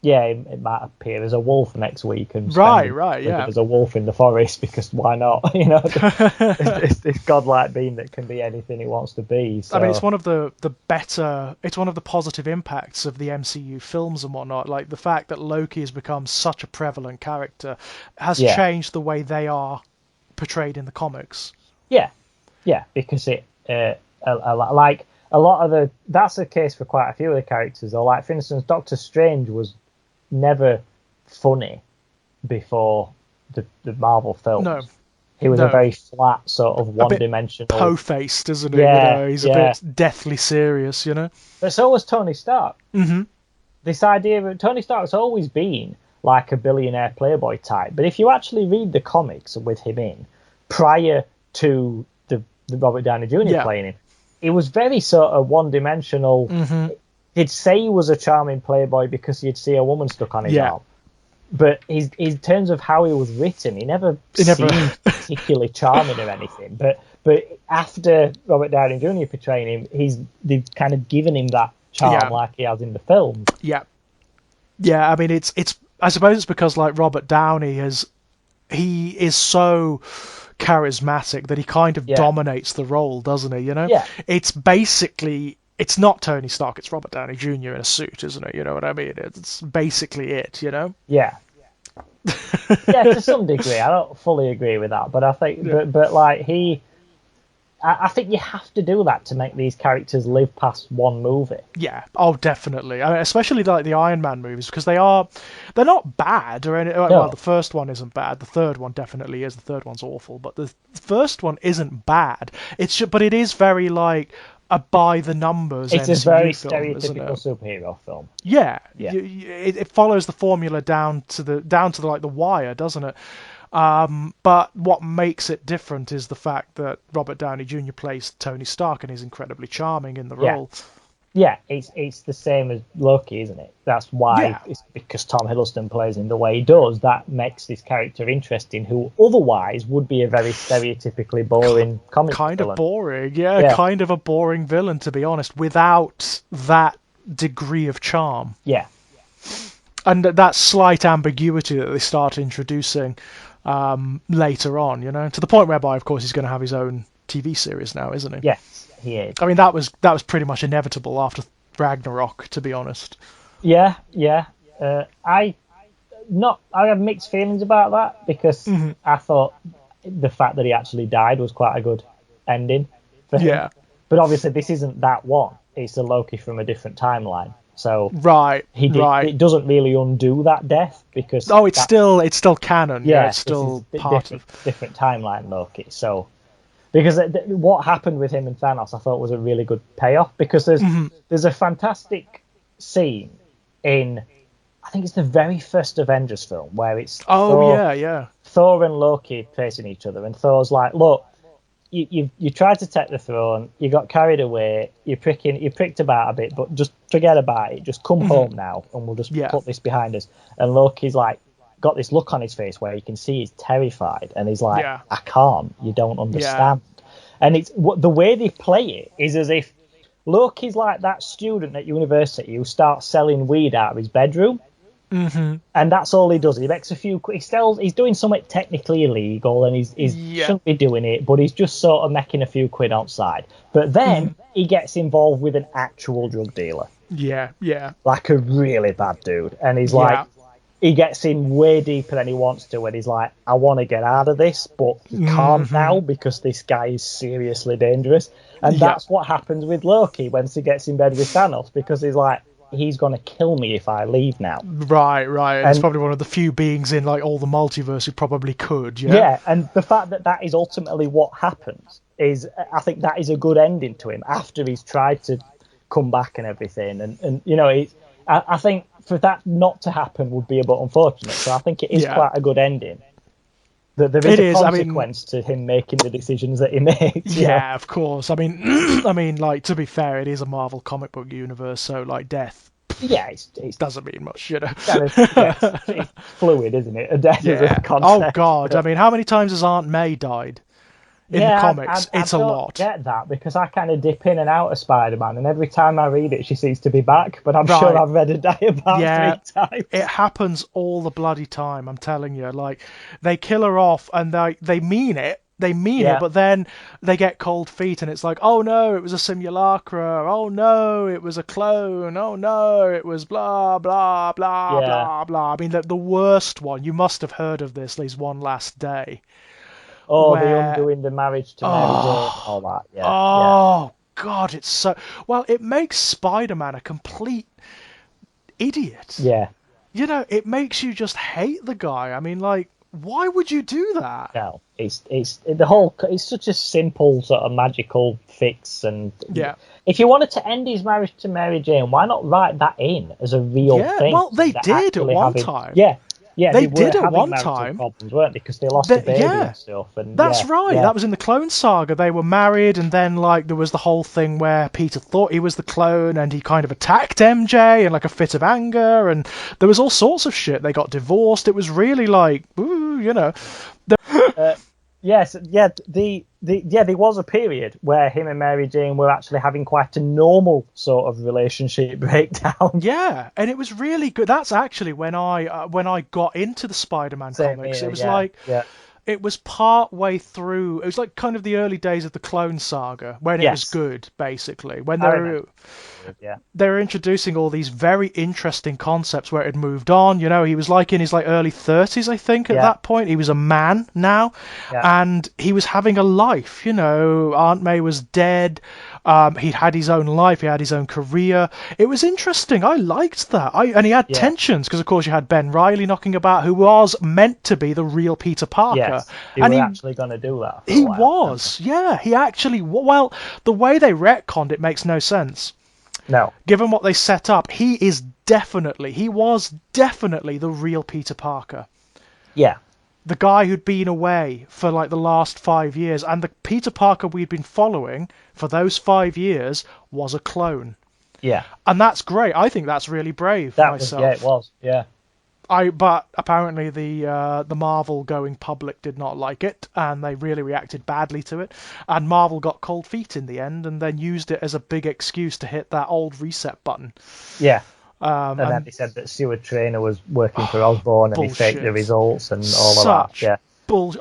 Yeah, it might appear as a wolf next week and right, yeah, as a wolf in the forest, because why not? It's godlike being that can be anything it wants to be. So. I mean, it's one of the positive impacts of the MCU films and whatnot. Like the fact that Loki has become such a prevalent character has changed the way they are portrayed in the comics. Yeah, because it like a lot of that's the case for quite a few of the characters. Though, like for instance, Doctor Strange was never funny before the Marvel films. No. He was a very flat, sort of one-dimensional... po-faced, isn't he? Yeah, He's a bit deathly serious, But so was Tony Stark. Mm-hmm. This idea of... Tony Stark's always been like a billionaire playboy type. But if you actually read the comics with him in, prior to the Robert Downey Jr. playing him, it was very sort of one-dimensional. Mm-hmm. He'd say he was a charming playboy because you'd see a woman stuck on his arm. But in terms of how he was written, he never seemed particularly charming or anything. But after Robert Downey Jr. portraying him, they've kind of given him that charm like he has in the films. Yeah. Yeah, I mean, it's I suppose it's because like Robert Downey he is so charismatic that he kind of dominates the role, doesn't he? Yeah. It's basically... It's not Tony Stark, it's Robert Downey Jr. in a suit, isn't it? You know what I mean? It's basically it, Yeah. Yeah, to some degree. I don't fully agree with that, but I think, but like I think you have to do that to make these characters live past one movie. Yeah, oh, definitely. I mean, especially like the Iron Man movies, because they're not bad or anything. No. Well, the first one isn't bad. The third one definitely is. The third one's awful, but the first one isn't bad. But it is very like a by the numbers. It's MCU a very film, stereotypical superhero film. Yeah. It follows the formula down to the like the wire, doesn't it? But what makes it different is the fact that Robert Downey Jr. plays Tony Stark and is incredibly charming in the role. Yeah, it's the same as Loki, isn't it? That's why it's because Tom Hiddleston plays him the way he does. That makes this character interesting, who otherwise would be a very stereotypically boring comic villain. Kind of boring, kind of a boring villain, to be honest, without that degree of charm. Yeah. And that slight ambiguity that they start introducing later on, to the point whereby, of course, he's going to have his own TV series now, isn't he? Yes. Yeah. I mean, that was pretty much inevitable after Ragnarok, to be honest. Yeah. I have mixed feelings about that because I thought the fact that he actually died was quite a good ending for him. Yeah. But obviously, this isn't that one. It's a Loki from a different timeline. So it doesn't really undo that death because it's still canon. Yeah, it's still part of different timeline Loki. So. Because what happened with him and Thanos, I thought was a really good payoff. Because there's a fantastic scene in, I think it's the very first Avengers film, where it's Thor and Loki facing each other, and Thor's like, "Look, you tried to take the throne, you got carried away, you pricked about a bit, but just forget about it. Just come home now, and we'll just put this behind us." And Loki's like, got this look on his face where you can see he's terrified, and he's like, I can't, you don't understand. And it's the way they play it is as if Loki's like that student at university who starts selling weed out of his bedroom, and that's all he does. He makes a few he's doing something technically illegal, and he shouldn't be doing it, but he's just sort of making a few quid outside. But then he gets involved with an actual drug dealer, like a really bad dude, and he's like, he gets in way deeper than he wants to, and he's like, I want to get out of this, but he can't now because this guy is seriously dangerous. And that's what happens with Loki once he gets in bed with Thanos, because he's like, he's going to kill me if I leave now. Right. And it's probably one of the few beings in like all the multiverse who probably could. Yeah, and the fact that is ultimately what happens is, I think that is a good ending to him after he's tried to come back and everything. And I think for that not to happen would be a bit unfortunate. So I think it is quite a good ending. That there is a consequence to him making the decisions that he makes. Yeah, of course. I mean, like, to be fair, it is a Marvel comic book universe, so like death. Yeah, it doesn't mean much, It's fluid, isn't it? A death is a concept. Oh God! I mean, how many times has Aunt May died? in the comics. It's a lot. I don't get that, because I kind of dip in and out of Spider-Man, and every time I read it, she seems to be back, but I'm sure I've read her die about 3 times. It happens all the bloody time, I'm telling you. Like, they kill her off, and they mean it. They mean it, but then they get cold feet, and it's like, oh no, it was a simulacra. Oh no, it was a clone. Oh no, it was blah, blah, blah, blah, blah. I mean, the worst one, you must have heard of this, Lee's One Last Day. Oh, the undoing the marriage to Mary Jane, all that. Yeah. Oh, God, it's so... Well, it makes Spider-Man a complete idiot. Yeah. You know, it makes you just hate the guy. I mean, like, why would you do that? No, it's such a simple sort of magical fix, and if you wanted to end his marriage to Mary Jane, why not write that in as a real thing? Well, they did at one time. Yeah, they did at one time. Problems, weren't they? Because they lost a baby and stuff. And that's right. Yeah. That was in the Clone Saga. They were married, and then like there was the whole thing where Peter thought he was the clone, and he kind of attacked MJ in like a fit of anger, and there was all sorts of shit. They got divorced. It was really like, ooh, you know. Yes, yeah, there was a period where him and Mary Jane were actually having quite a normal sort of relationship breakdown. Yeah, and it was really good. That's actually when I got into the Spider-Man comics. It was it was part way through. It was like kind of the early days of the Clone Saga when it was good, basically. When they were introducing all these very interesting concepts where it had moved on. You know, he was like in his like early 30s, I think, at that point. He was a man now, and he was having a life. You know, Aunt May was dead. He'd had his own life. He had his own career. It was interesting. I liked that. And he had tensions because, of course, you had Ben Reilly knocking about, who was meant to be the real Peter Parker. Yes, he was actually going to do that. He was. Yeah, he actually. Well, the way they retconned it makes no sense. No. Given what they set up, he was definitely the real Peter Parker. Yeah. The guy who'd been away for like the last 5 years, and the Peter Parker we'd been following for those 5 years was a clone. Yeah. And that's great. I think that's really brave myself. Yeah, it was. Yeah. But apparently the Marvel going public did not like it, and they really reacted badly to it. And Marvel got cold feet in the end, and then used it as a big excuse to hit that old reset button. Yeah. And then they said that Stuart Traynor was working for Osborn, and he faked the results and all of that. Yeah.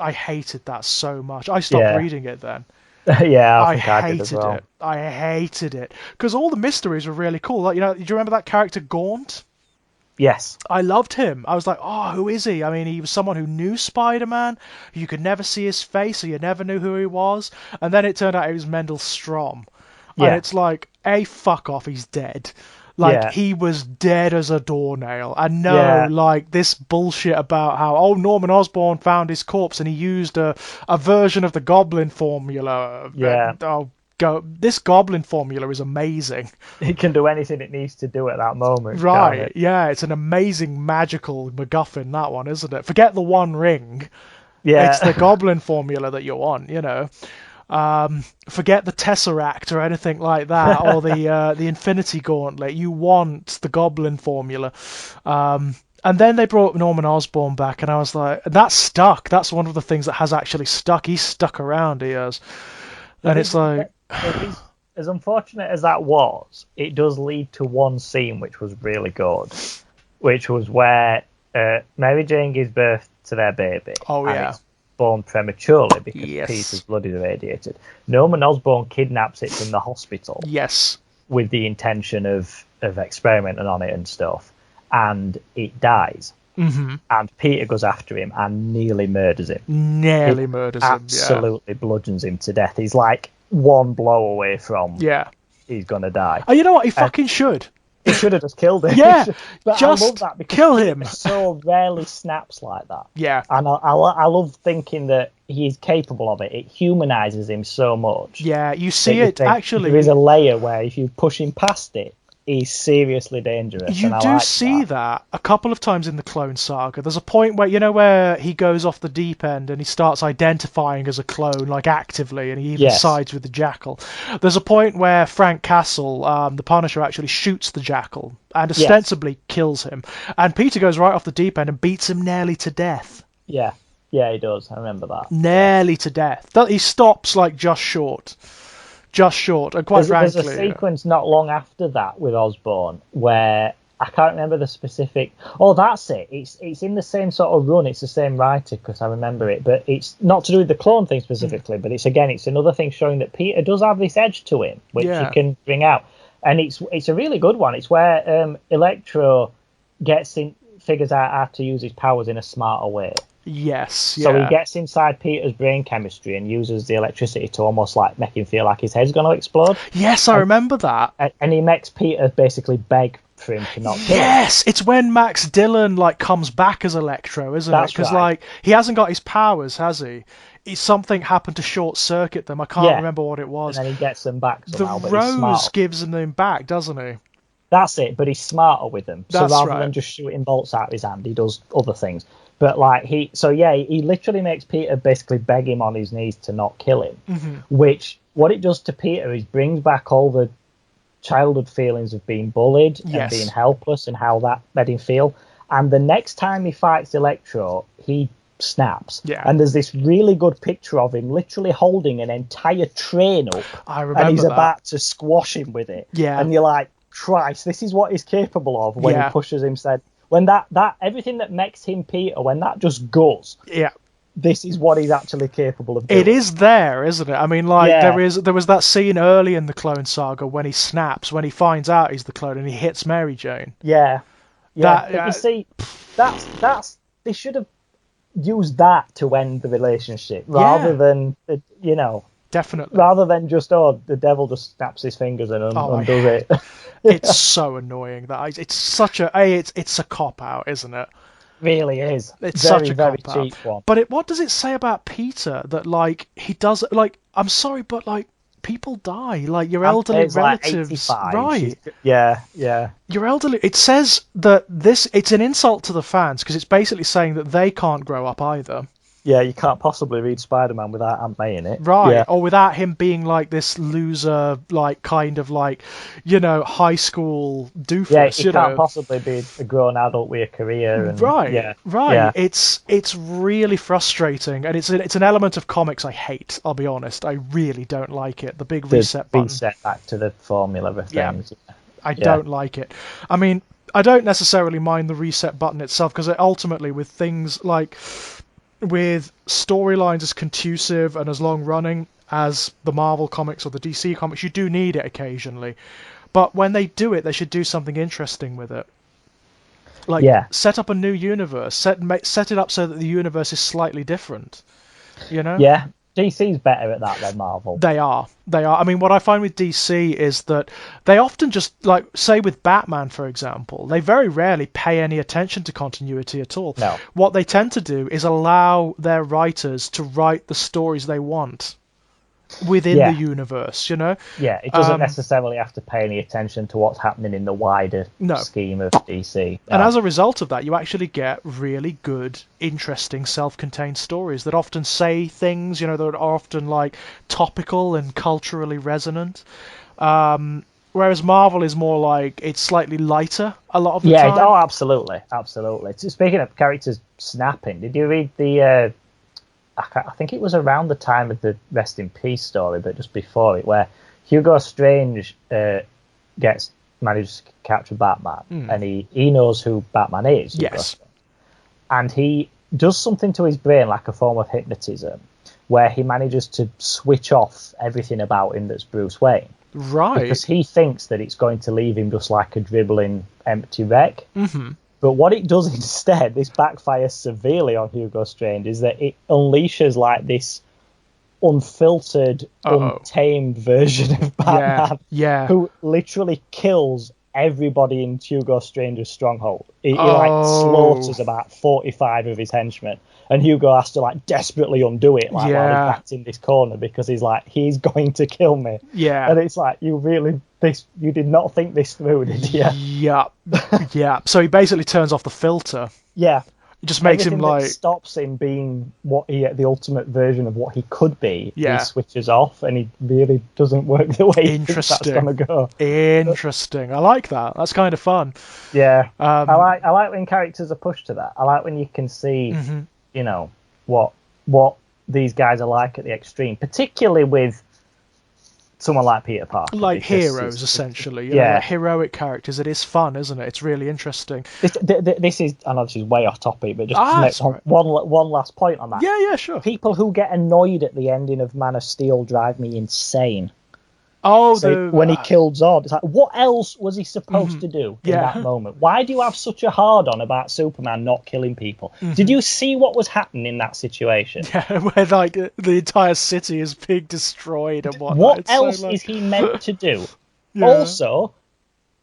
I hated that so much. I stopped reading it then. Yeah, I think I did as well. I hated it because all the mysteries were really cool. Like, you know, do you remember that character Gaunt? Yes. I loved him. I was like, oh, who is he? I mean, he was someone who knew Spider-Man. You could never see his face, so you never knew who he was. And then it turned out it was Mendel Strom. Yeah. And it's like, fuck off, he's dead. Like, he was dead as a doornail. And like, this bullshit about how, Norman Osborn found his corpse and he used a version of the Goblin formula. Yeah. This Goblin formula is amazing. It can do anything it needs to do at that moment. Right, yeah, it's an amazing magical MacGuffin, that one, isn't it? Forget the One Ring. Yeah. It's the Goblin formula that you want, you know. Forget the Tesseract or anything like that, or the Infinity Gauntlet. You want the Goblin formula. And then they brought Norman Osborn back, and I was like, that stuck. That's one of the things that has actually stuck. He's stuck around, he has. And it's like... As unfortunate as that was, it does lead to one scene which was really good, which was where Mary Jane gives birth to their baby. Oh, yeah. And it's born prematurely because Peter's blood is irradiated. Norman Osborn kidnaps it from the hospital. Yes. With the intention of experimenting on it and stuff. And it dies. Mm-hmm. And Peter goes after him and nearly murders him. Absolutely bludgeons him to death. He's like one blow away from he's gonna die. Oh, you know what? He fucking should. He should have just killed him. Yeah, but just I love that because kill him. So rarely snaps like that. Yeah, and I love thinking that he's capable of it. It humanizes him so much. Yeah, you see it actually. There is a layer where if you push him past it, he's seriously dangerous. You do see that a couple of times in the Clone Saga. There's a point where, you know, where he goes off the deep end and he starts identifying as a clone, like actively, and he even sides with the Jackal. There's a point where Frank Castle, the Punisher, actually shoots the Jackal and ostensibly kills him. And Peter goes right off the deep end and beats him nearly to death. Yeah. Yeah, he does. I remember that. Nearly to death. He stops like just short, and quite frankly, there's a sequence not long after that with Osborn where I can't remember the specific. Oh, that's it. It's in the same sort of run. It's the same writer because I remember it, but it's not to do with the clone thing specifically. But it's another thing showing that Peter does have this edge to him, which he can bring out, and it's a really good one. It's where Electro figures out how to use his powers in a smarter way. Yes. Yeah. So he gets inside Peter's brain chemistry and uses the electricity to almost like make him feel like his head's going to explode. Yes, I remember that. And he makes Peter basically beg for him to not kill him. Yes, it's when Max Dillon like comes back as Electro, isn't it? Because like he hasn't got his powers, has he? Something happened to short circuit them. I can't remember what it was. And then he gets them back somehow. The Rose gives them back, doesn't he? That's it, but he's smarter with them. So rather than just shooting bolts out of his hand, he does other things. But like he literally makes Peter basically beg him on his knees to not kill him. Mm-hmm. Which what it does to Peter is brings back all the childhood feelings of being bullied and being helpless and how that made him feel. And the next time he fights Electro, he snaps. Yeah. And there's this really good picture of him literally holding an entire train up. I remember and he's that. about to squash him with it. Yeah. And you're like, Christ, this is what he's capable of when he pushes him. When that everything that makes him Peter, when that just goes, this is what he's actually capable of doing. It is there, isn't it? I mean, like there was that scene early in the Clone Saga when he snaps, when he finds out he's the clone and he hits Mary Jane. Yeah. But you see, that's they should have used that to end the relationship rather than definitely rather than just the devil just snaps his fingers and undoes it. It's so annoying that it's such it's a cop out, isn't it? Really is. It's very, such a very cop out. cheap one. But what does it say about Peter that like he does like? I'm sorry, but like people die. Like your elderly relatives, like right? Yeah. Your elderly. It says that it's an insult to the fans because it's basically saying that they can't grow up either. Yeah, you can't possibly read Spider-Man without Aunt May in it. Right, or without him being like this loser, like kind of like, high school doofus. Yeah, he can't possibly be a grown adult with a career. And, right. Yeah. It's really frustrating, and it's an element of comics I hate. I'll be honest, I really don't like it. The big reset button. Reset back to the formula of things. I don't like it. I mean, I don't necessarily mind the reset button itself because ultimately, with things like with storylines as conducive and as long running as the Marvel comics or the DC comics, you do need it occasionally. But when they do it, they should do something interesting with it. Like set up a new universe, set it up so that the universe is slightly different. Yeah. DC's better at that than Marvel. They are. I mean, what I find with DC is that they often just, like, say with Batman, for example, they very rarely pay any attention to continuity at all. No. What they tend to do is allow their writers to write the stories they want within the universe, Yeah, it doesn't necessarily have to pay any attention to what's happening in the wider scheme of DC. And as a result of that, you actually get really good, interesting, self-contained stories that often say things, that are often like topical and culturally resonant. Whereas Marvel is more like it's slightly lighter a lot of the time. Yeah, absolutely. Speaking of characters snapping, did you read the? I think it was around the time of the Rest in Peace story, but just before it, where Hugo Strange manages to capture Batman, and he knows who Batman is. Yes. And he does something to his brain, like a form of hypnotism, where he manages to switch off everything about him that's Bruce Wayne. Right. Because he thinks that it's going to leave him just like a dribbling empty wreck. Mm-hmm. But what it does instead, this backfires severely on Hugo Strange, is that it unleashes like this unfiltered, untamed version of Batman who literally kills everybody in Hugo Strange's stronghold. He slaughters about 45 of his henchmen, and Hugo has to like desperately undo it while he's backed in this corner because he's going to kill me. Yeah. And it's like, you did not think this through, did you? Yeah. So he basically turns off the filter. Yeah. It just makes Everything him like that stops him being the ultimate version of what he could be. He switches off, and he really doesn't work the way he thinks that's going to go. Interesting. I like that. That's kind of fun. Yeah. I like when characters are pushed to that. I like when you can see, what these guys are like at the extreme, particularly with someone like Peter Parker. Like heroes, essentially. Yeah. Like heroic characters. It is fun, isn't it? It's really interesting. This is, I know this is way off topic, but just to make one last point on that. Yeah, sure. People who get annoyed at the ending of Man of Steel drive me insane. Oh, so when he killed Zod, it's like, what else was he supposed to do in that moment? Why do you have such a hard-on about Superman not killing people? Did you see what was happening in that situation? Yeah, where like the entire city is being destroyed and whatnot. What else is he meant to do? Also,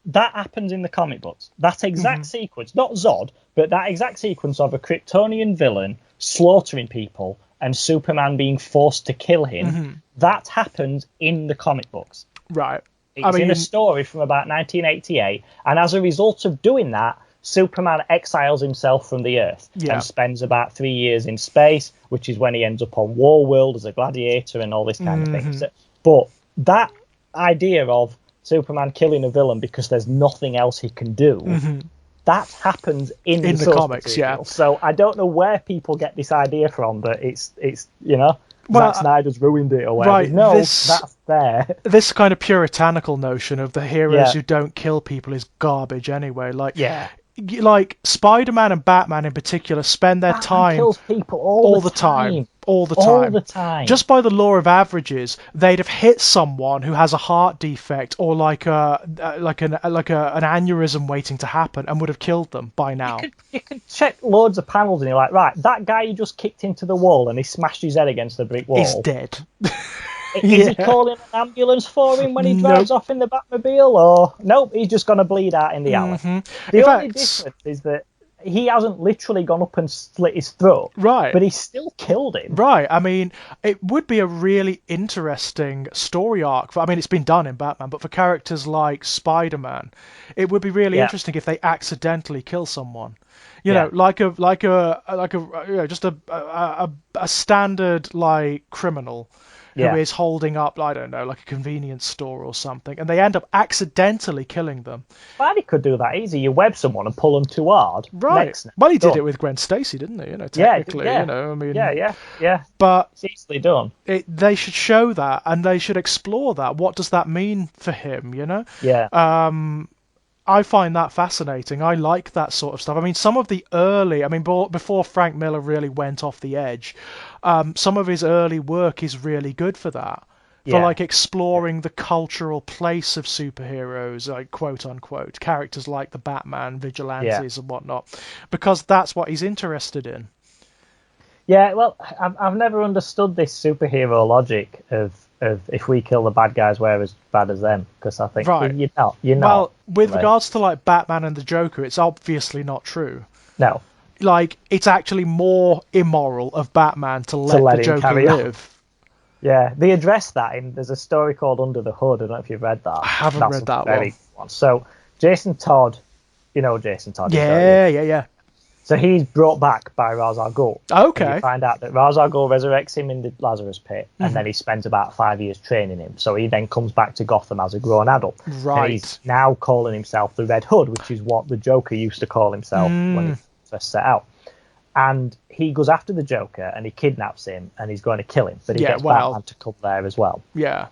that happens in the comic books. That exact sequence, not Zod, but that exact sequence of a Kryptonian villain slaughtering people and Superman being forced to kill him, that happens in the comic books. Right. It's in a story from about 1988, and as a result of doing that, Superman exiles himself from the Earth and spends about 3 years in space, which is when he ends up on Warworld as a gladiator and all this kind of thing. So, but that idea of Superman killing a villain because there's nothing else he can do, that happens in the comics, material. So I don't know where people get this idea from that it's Zack Snyder's ruined it or whatever. Right, no, that's there. This kind of puritanical notion of the heroes who don't kill people is garbage anyway. Like Spider-Man and Batman in particular spend their time kills people all the time. Just by the law of averages, they'd have hit someone who has a heart defect or like an aneurysm waiting to happen and would have killed them by now. You could check loads of panels and you're like, right, that guy you just kicked into the wall and he smashed his head against the brick wall. He's dead. Is he calling an ambulance for him when he drives off in the Batmobile? Or nope, he's just going to bleed out in the alley. The only difference is that he hasn't literally gone up and slit his throat. Right. But he still killed him. Right. I mean, it would be a really interesting story arc. It's been done in Batman, but for characters like Spider-Man, it would be really interesting if they accidentally kill someone. You know, just a standard like criminal who is holding up, I don't know, like a convenience store or something, and they end up accidentally killing them. Well, he could do that easy. You web someone and pull them too hard. Right. Well, he did it with Gwen Stacy, didn't he? Technically, Yeah. But it's easily done. They should show that, and they should explore that. What does that mean for him, Yeah. I find that fascinating. I like that sort of stuff. Some of the early, before Frank Miller really went off the edge, some of his early work is really good for that. For like exploring the cultural place of superheroes, like quote unquote, characters like the Batman, vigilantes and whatnot, because that's what he's interested in. Yeah, well, I've never understood this superhero logic of if we kill the bad guys, we're as bad as them, because I think you're not. Well, with regards to like Batman and the Joker, it's obviously not true. No. Like, it's actually more immoral of Batman to let the Joker live. Yeah, they address that there's a story called Under the Hood. I don't know if you've read that. I haven't read that one. So Jason Todd, you know Jason Todd. Yeah. So he's brought back by Ra's al Ghul. Okay. And you find out that Ra's al Ghul resurrects him in the Lazarus pit, and then he spends about 5 years training him. So he then comes back to Gotham as a grown adult. Right. And he's now calling himself the Red Hood, which is what the Joker used to call himself when he first set out. And he goes after the Joker, and he kidnaps him, and he's going to kill him. But he gets Batman to come there as well. Yeah.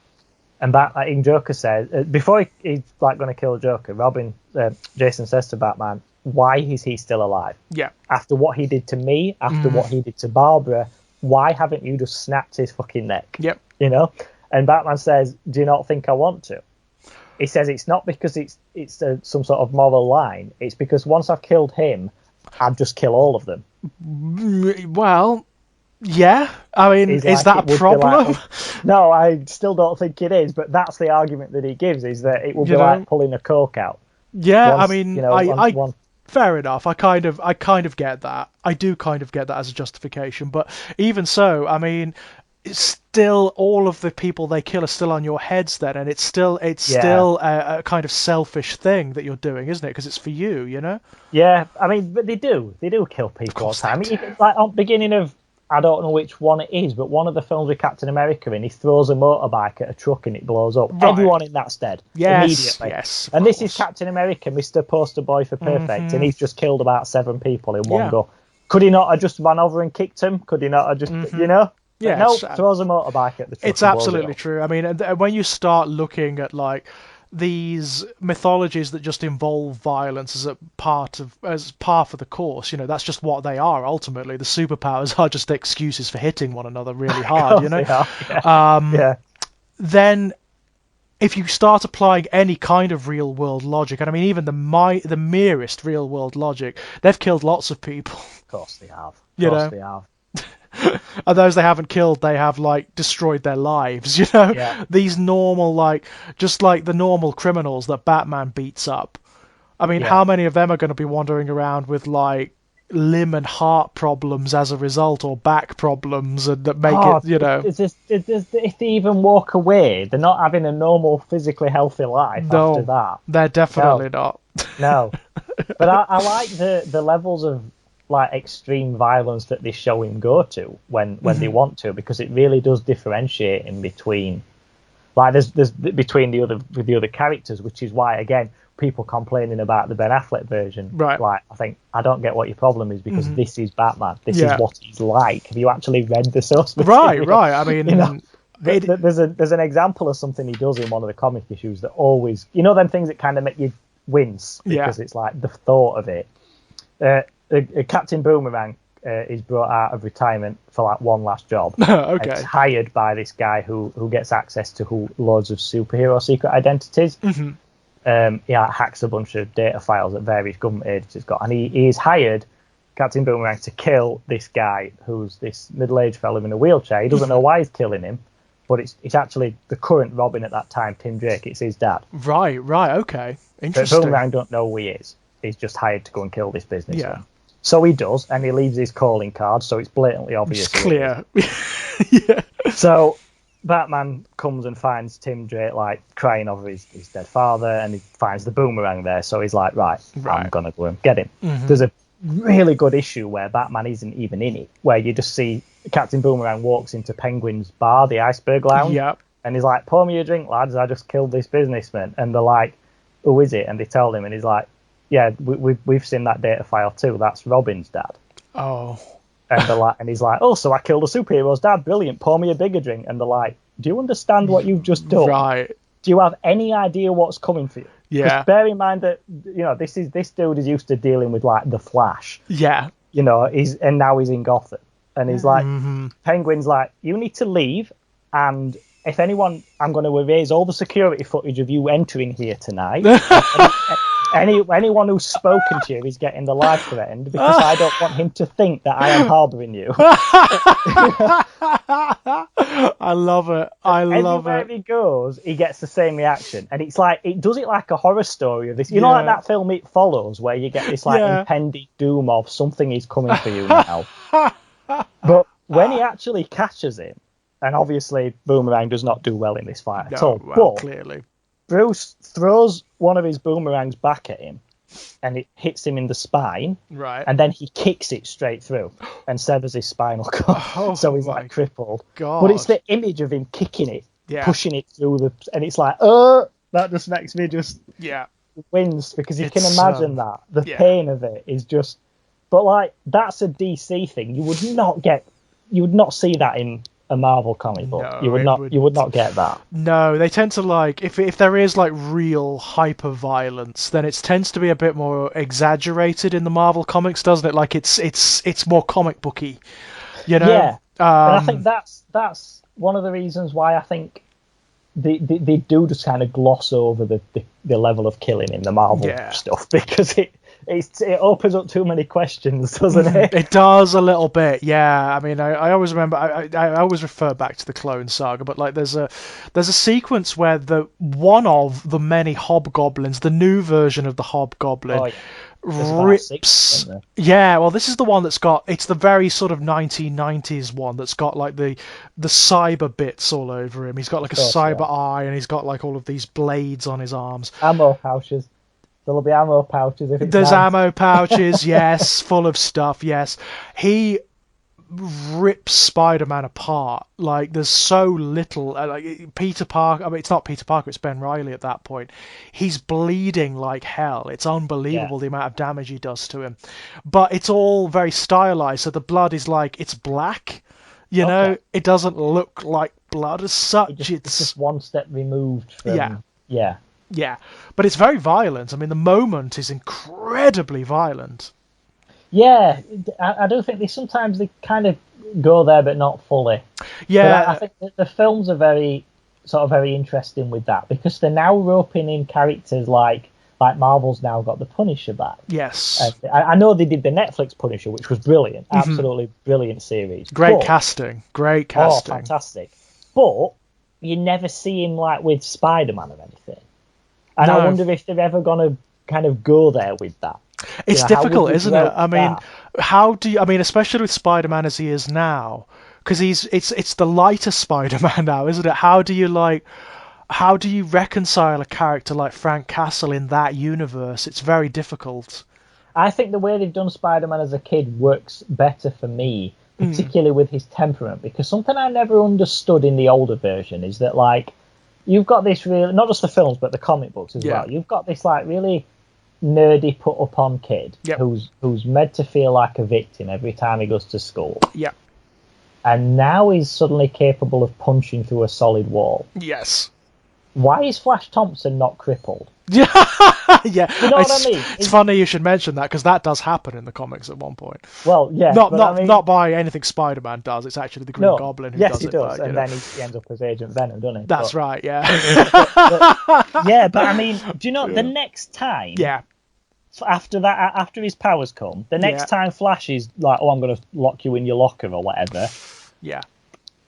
And Joker says, before he's like going to kill the Joker, Jason says to Batman, why is he still alive? Yeah. After what he did to me, after what he did to Barbara, why haven't you just snapped his fucking neck? Yep. And Batman says, do you not think I want to? He says it's not because it's some sort of moral line. It's because once I've killed him, I'd just kill all of them. Well, yeah. Is that a problem? No, I still don't think it is, but that's the argument that he gives, is that it would be like pulling a Coke out. Yeah, fair enough. I kind of get that. I do kind of get that as a justification, but even so, it's still, all of the people they kill are still on your heads then, and it's still a kind of selfish thing that you're doing, isn't it? Because it's for you, Yeah, but they do kill people all the time. Like on beginning of, I don't know which one it is, but one of the films with Captain America in, he throws a motorbike at a truck and it blows up. Right. Everyone in that's dead immediately. Yes, and this is Captain America, Mr. Poster Boy for Perfect, and he's just killed about 7 people in one go. Could he not have just run over and kicked him? Could he not have just, you know? Yeah, no, throws a motorbike at the truck. It's absolutely true. I mean, when you start looking at like these mythologies that just involve violence as par for the course, you know, that's just what they are. Ultimately, the superpowers are just excuses for hitting one another really hard. You know, yeah. Then if you start applying any kind of real world logic, and I mean even the merest real world logic, they've killed lots of people. Of course they have. They have. And those they haven't killed, they have like destroyed their lives, you know. Yeah. These normal, like, just like the normal criminals that Batman beats up. I mean, how many of them are going to be wandering around with like limb and heart problems as a result, or back problems, and that make it, you know. If they even walk away, they're not having a normal, physically healthy life after that. They're definitely not. No. But I like the levels of like extreme violence that they show him go to when they want to, because it really does differentiate in between, like there's between the other characters, which is why again people complaining about the Ben Affleck version, right? Like, I don't get what your problem is, because this is Batman, this is what he's like. Have you actually read the source material? Right. I mean, you know, there's an example of something he does in one of the comic issues that always, you know, them things that kind of make you wince because it's like the thought of it. Captain Boomerang is brought out of retirement for like one last job. Okay. He's hired by this guy who gets access to loads of superhero secret identities. He hacks a bunch of data files that various government agencies got, and he is hired, Captain Boomerang, to kill this guy who's this middle-aged fellow in a wheelchair. He doesn't know why he's killing him, but it's actually the current Robin at that time, Tim Drake. It's his dad. Right, okay. Interesting. But Boomerang don't know who he is. He's just hired to go and kill this businessman. So he does, and he leaves his calling card, so it's blatantly obvious. It's clear. So Batman comes and finds Tim Drake like crying over his dead father, and he finds the boomerang there, so he's like, right. I'm gonna go and get him. There's a really good issue where Batman isn't even in it, where you just see Captain Boomerang walks into Penguin's bar, the Iceberg Lounge, and he's like, pour me a drink, lads, I just killed this businessman. And they're like, who is it? And they tell him, and he's like, yeah, we've seen that data file too. That's Robin's dad. Oh. And they're like, and he's like, oh, so I killed a superhero's dad. Brilliant. Pour me a bigger drink. And they're like, do you understand what you've just done? Right. Do you have any idea what's coming for you? Yeah. Just bear in mind that, you know, this dude is used to dealing with like the Flash. Yeah. You know, and now he's in Gotham, and he's like, Penguin's like, you need to leave, and if anyone, I'm going to erase all the security footage of you entering here tonight. Anyone who's spoken to you is getting their life threatened, because I don't want him to think that I am harbouring you. I love it. Everywhere he goes, he gets the same reaction, and it's like it does it like a horror story of this. You know, like that film It Follows, where you get this like impending doom of something is coming for you now. But when he actually catches him, and obviously Boomerang does not do well in this fight at all. Well, but clearly, Bruce throws one of his boomerangs back at him, and it hits him in the spine. Right. And then he kicks it straight through and severs his spinal cord. So he's like crippled. God. But it's the image of him kicking it, pushing it through and it's like, that just makes me just wince, because you can imagine that. The pain of it is just, but like, that's a DC thing. You would not see that in a Marvel comic book. No, you would not get that. No, they tend to like, if there is like real hyper violence, then it tends to be a bit more exaggerated in the Marvel comics, doesn't it? Like it's more comic booky, you know? Yeah. And I think that's one of the reasons why I think they do just kind of gloss over the level of killing in the Marvel stuff, because it opens up too many questions, doesn't it? It does a little bit, yeah. I mean, I always remember, I always refer back to the Clone Saga, but like there's a sequence where one of the many hobgoblins, the new version of the hobgoblin, rips. Well, this is the one it's the very sort of 1990s one that's got like the cyber bits all over him. He's got like a cyber eye, and he's got like all of these blades on his arms. Ammo pouches. There'll be ammo pouches if it's There's ammo pouches, yes, full of stuff, yes. He rips Spider-Man apart. Like, there's so little. Like, Peter Parker. I mean, it's not Peter Parker. It's Ben Reilly at that point. He's bleeding like hell. It's unbelievable the amount of damage he does to him. But it's all very stylized. So the blood is like, it's black. You know, it doesn't look like blood as such. It's just one step removed from... Yeah. But it's very violent. I mean, the moment is incredibly violent. Yeah, I do think sometimes they kind of go there, but not fully. Yeah, but I think that the films are very interesting with that, because they're now roping in characters like Marvel's now got the Punisher back. Yes, I know they did the Netflix Punisher, which was brilliant, absolutely brilliant series. Great casting. Oh, fantastic! But you never see him like with Spider-Man or anything, and I wonder if they're ever going to kind of go there with that. It's difficult, isn't it? I mean, how do you? I mean, especially with Spider-Man as he is now, because it's the lighter Spider-Man now, isn't it? How do you reconcile a character like Frank Castle in that universe? It's very difficult. I think the way they've done Spider-Man as a kid works better for me, particularly with his temperament, because something I never understood in the older version is that, like, you've got this really, not just the films but the comic books as well. You've got this like really nerdy put upon kid who's meant to feel like a victim every time he goes to school. Yeah. And now he's suddenly capable of punching through a solid wall. Yes. Why is Flash Thompson not crippled? Yeah. Yeah. You know what I mean? It's funny you should mention that, because that does happen in the comics at one point. Well, yeah. Not by anything Spider-Man does. It's actually the Green Goblin who does it. Yes, he does. And then he ends up as Agent Venom, doesn't he? That's right, yeah. But I mean, do you know, the next time... Yeah. After his powers come, the next time Flash is like, oh, I'm going to lock you in your locker or whatever. Yeah.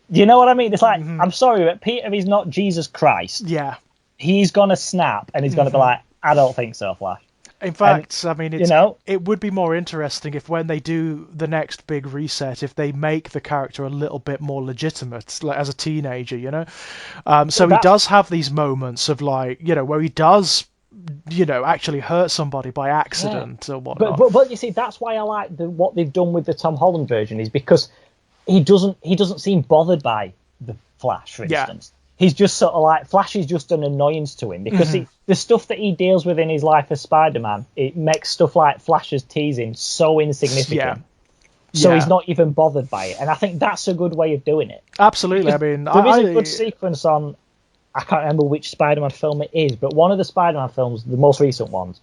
You know what I mean? It's like, I'm sorry, but Peter is not Jesus Christ. Yeah. He's going to snap and he's going to be like, I don't think so, Flash. In fact, I mean, it would be more interesting if when they do the next big reset, if they make the character a little bit more legitimate, like as a teenager, you know? So he does have these moments of, like, you know, where he does, you know, actually hurt somebody by accident or whatnot. But you see, that's why I like what they've done with the Tom Holland version, is because he doesn't seem bothered by the Flash, for instance. He's just sort of like, Flash is just an annoyance to him, because the stuff that he deals with in his life as Spider-Man, it makes stuff like Flash's teasing so insignificant. So he's not even bothered by it. And I think that's a good way of doing it. Absolutely. Because I mean, there is a good sequence on, I can't remember which Spider-Man film it is, but one of the Spider-Man films, the most recent ones,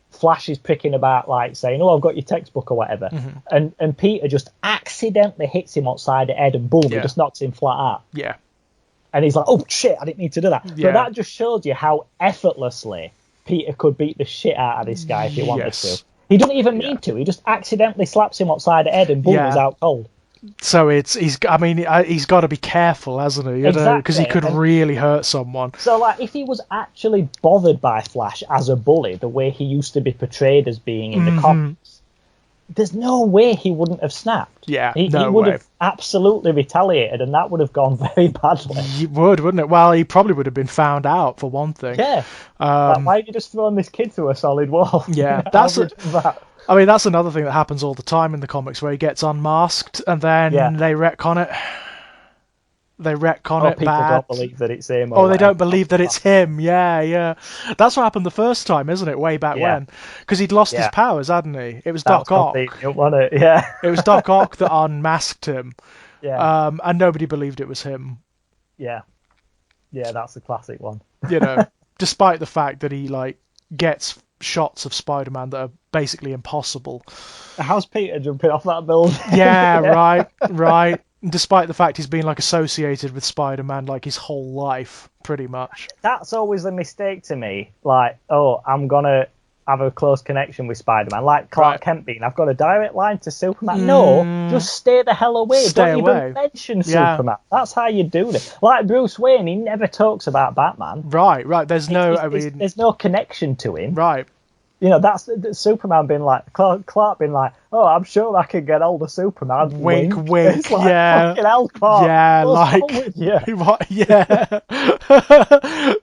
Flash is pricking about, like, saying, oh, I've got your textbook or whatever. And Peter just accidentally hits him outside the head and boom, it just knocks him flat out. Yeah. And he's like, oh, shit, I didn't need to do that. Yeah. But that just shows you how effortlessly Peter could beat the shit out of this guy if he wanted to. He doesn't even mean to. He just accidentally slaps him upside the head and boom, he's out cold. So he's got to be careful, hasn't he? You know, because he could really hurt someone. So, like, if he was actually bothered by Flash as a bully, the way he used to be portrayed as being in the comics, there's no way he wouldn't have snapped. Yeah, he would have absolutely retaliated, and that would have gone very badly. It would, wouldn't it? Well, he probably would have been found out, for one thing. Yeah. Like, why are you just throwing this kid through a solid wall? Yeah, I mean, that's another thing that happens all the time in the comics, where he gets unmasked and then they retcon it. They retcon it people bad. Don't believe that it's him. They don't believe that it's him. Yeah. That's what happened the first time, isn't it? Way back when, because he'd lost his powers, hadn't he? It was Doc Ock. It was Doc Ock that unmasked him. Yeah. And nobody believed it was him. Yeah. Yeah, that's a classic one. You know, despite the fact that he, like, gets shots of Spider-Man that are basically impossible. How's Peter jumping off that building? Yeah, right. Despite the fact he's been, like, associated with Spider-Man, like, his whole life, pretty much. That's always a mistake to me. Like, oh, I'm gonna have a close connection with Spider-Man, like Clark Kent being. I've got a direct line to Superman. No, just stay the hell away. Don't even mention Superman. That's how you do it. Like Bruce Wayne, he never talks about Batman. Right. There's no connection to him. Right. You know, that's Superman being like, Clark being like, oh, I'm sure I can get hold of Superman. Wink. It's like, fucking hell, Clark. Yeah, What's yeah.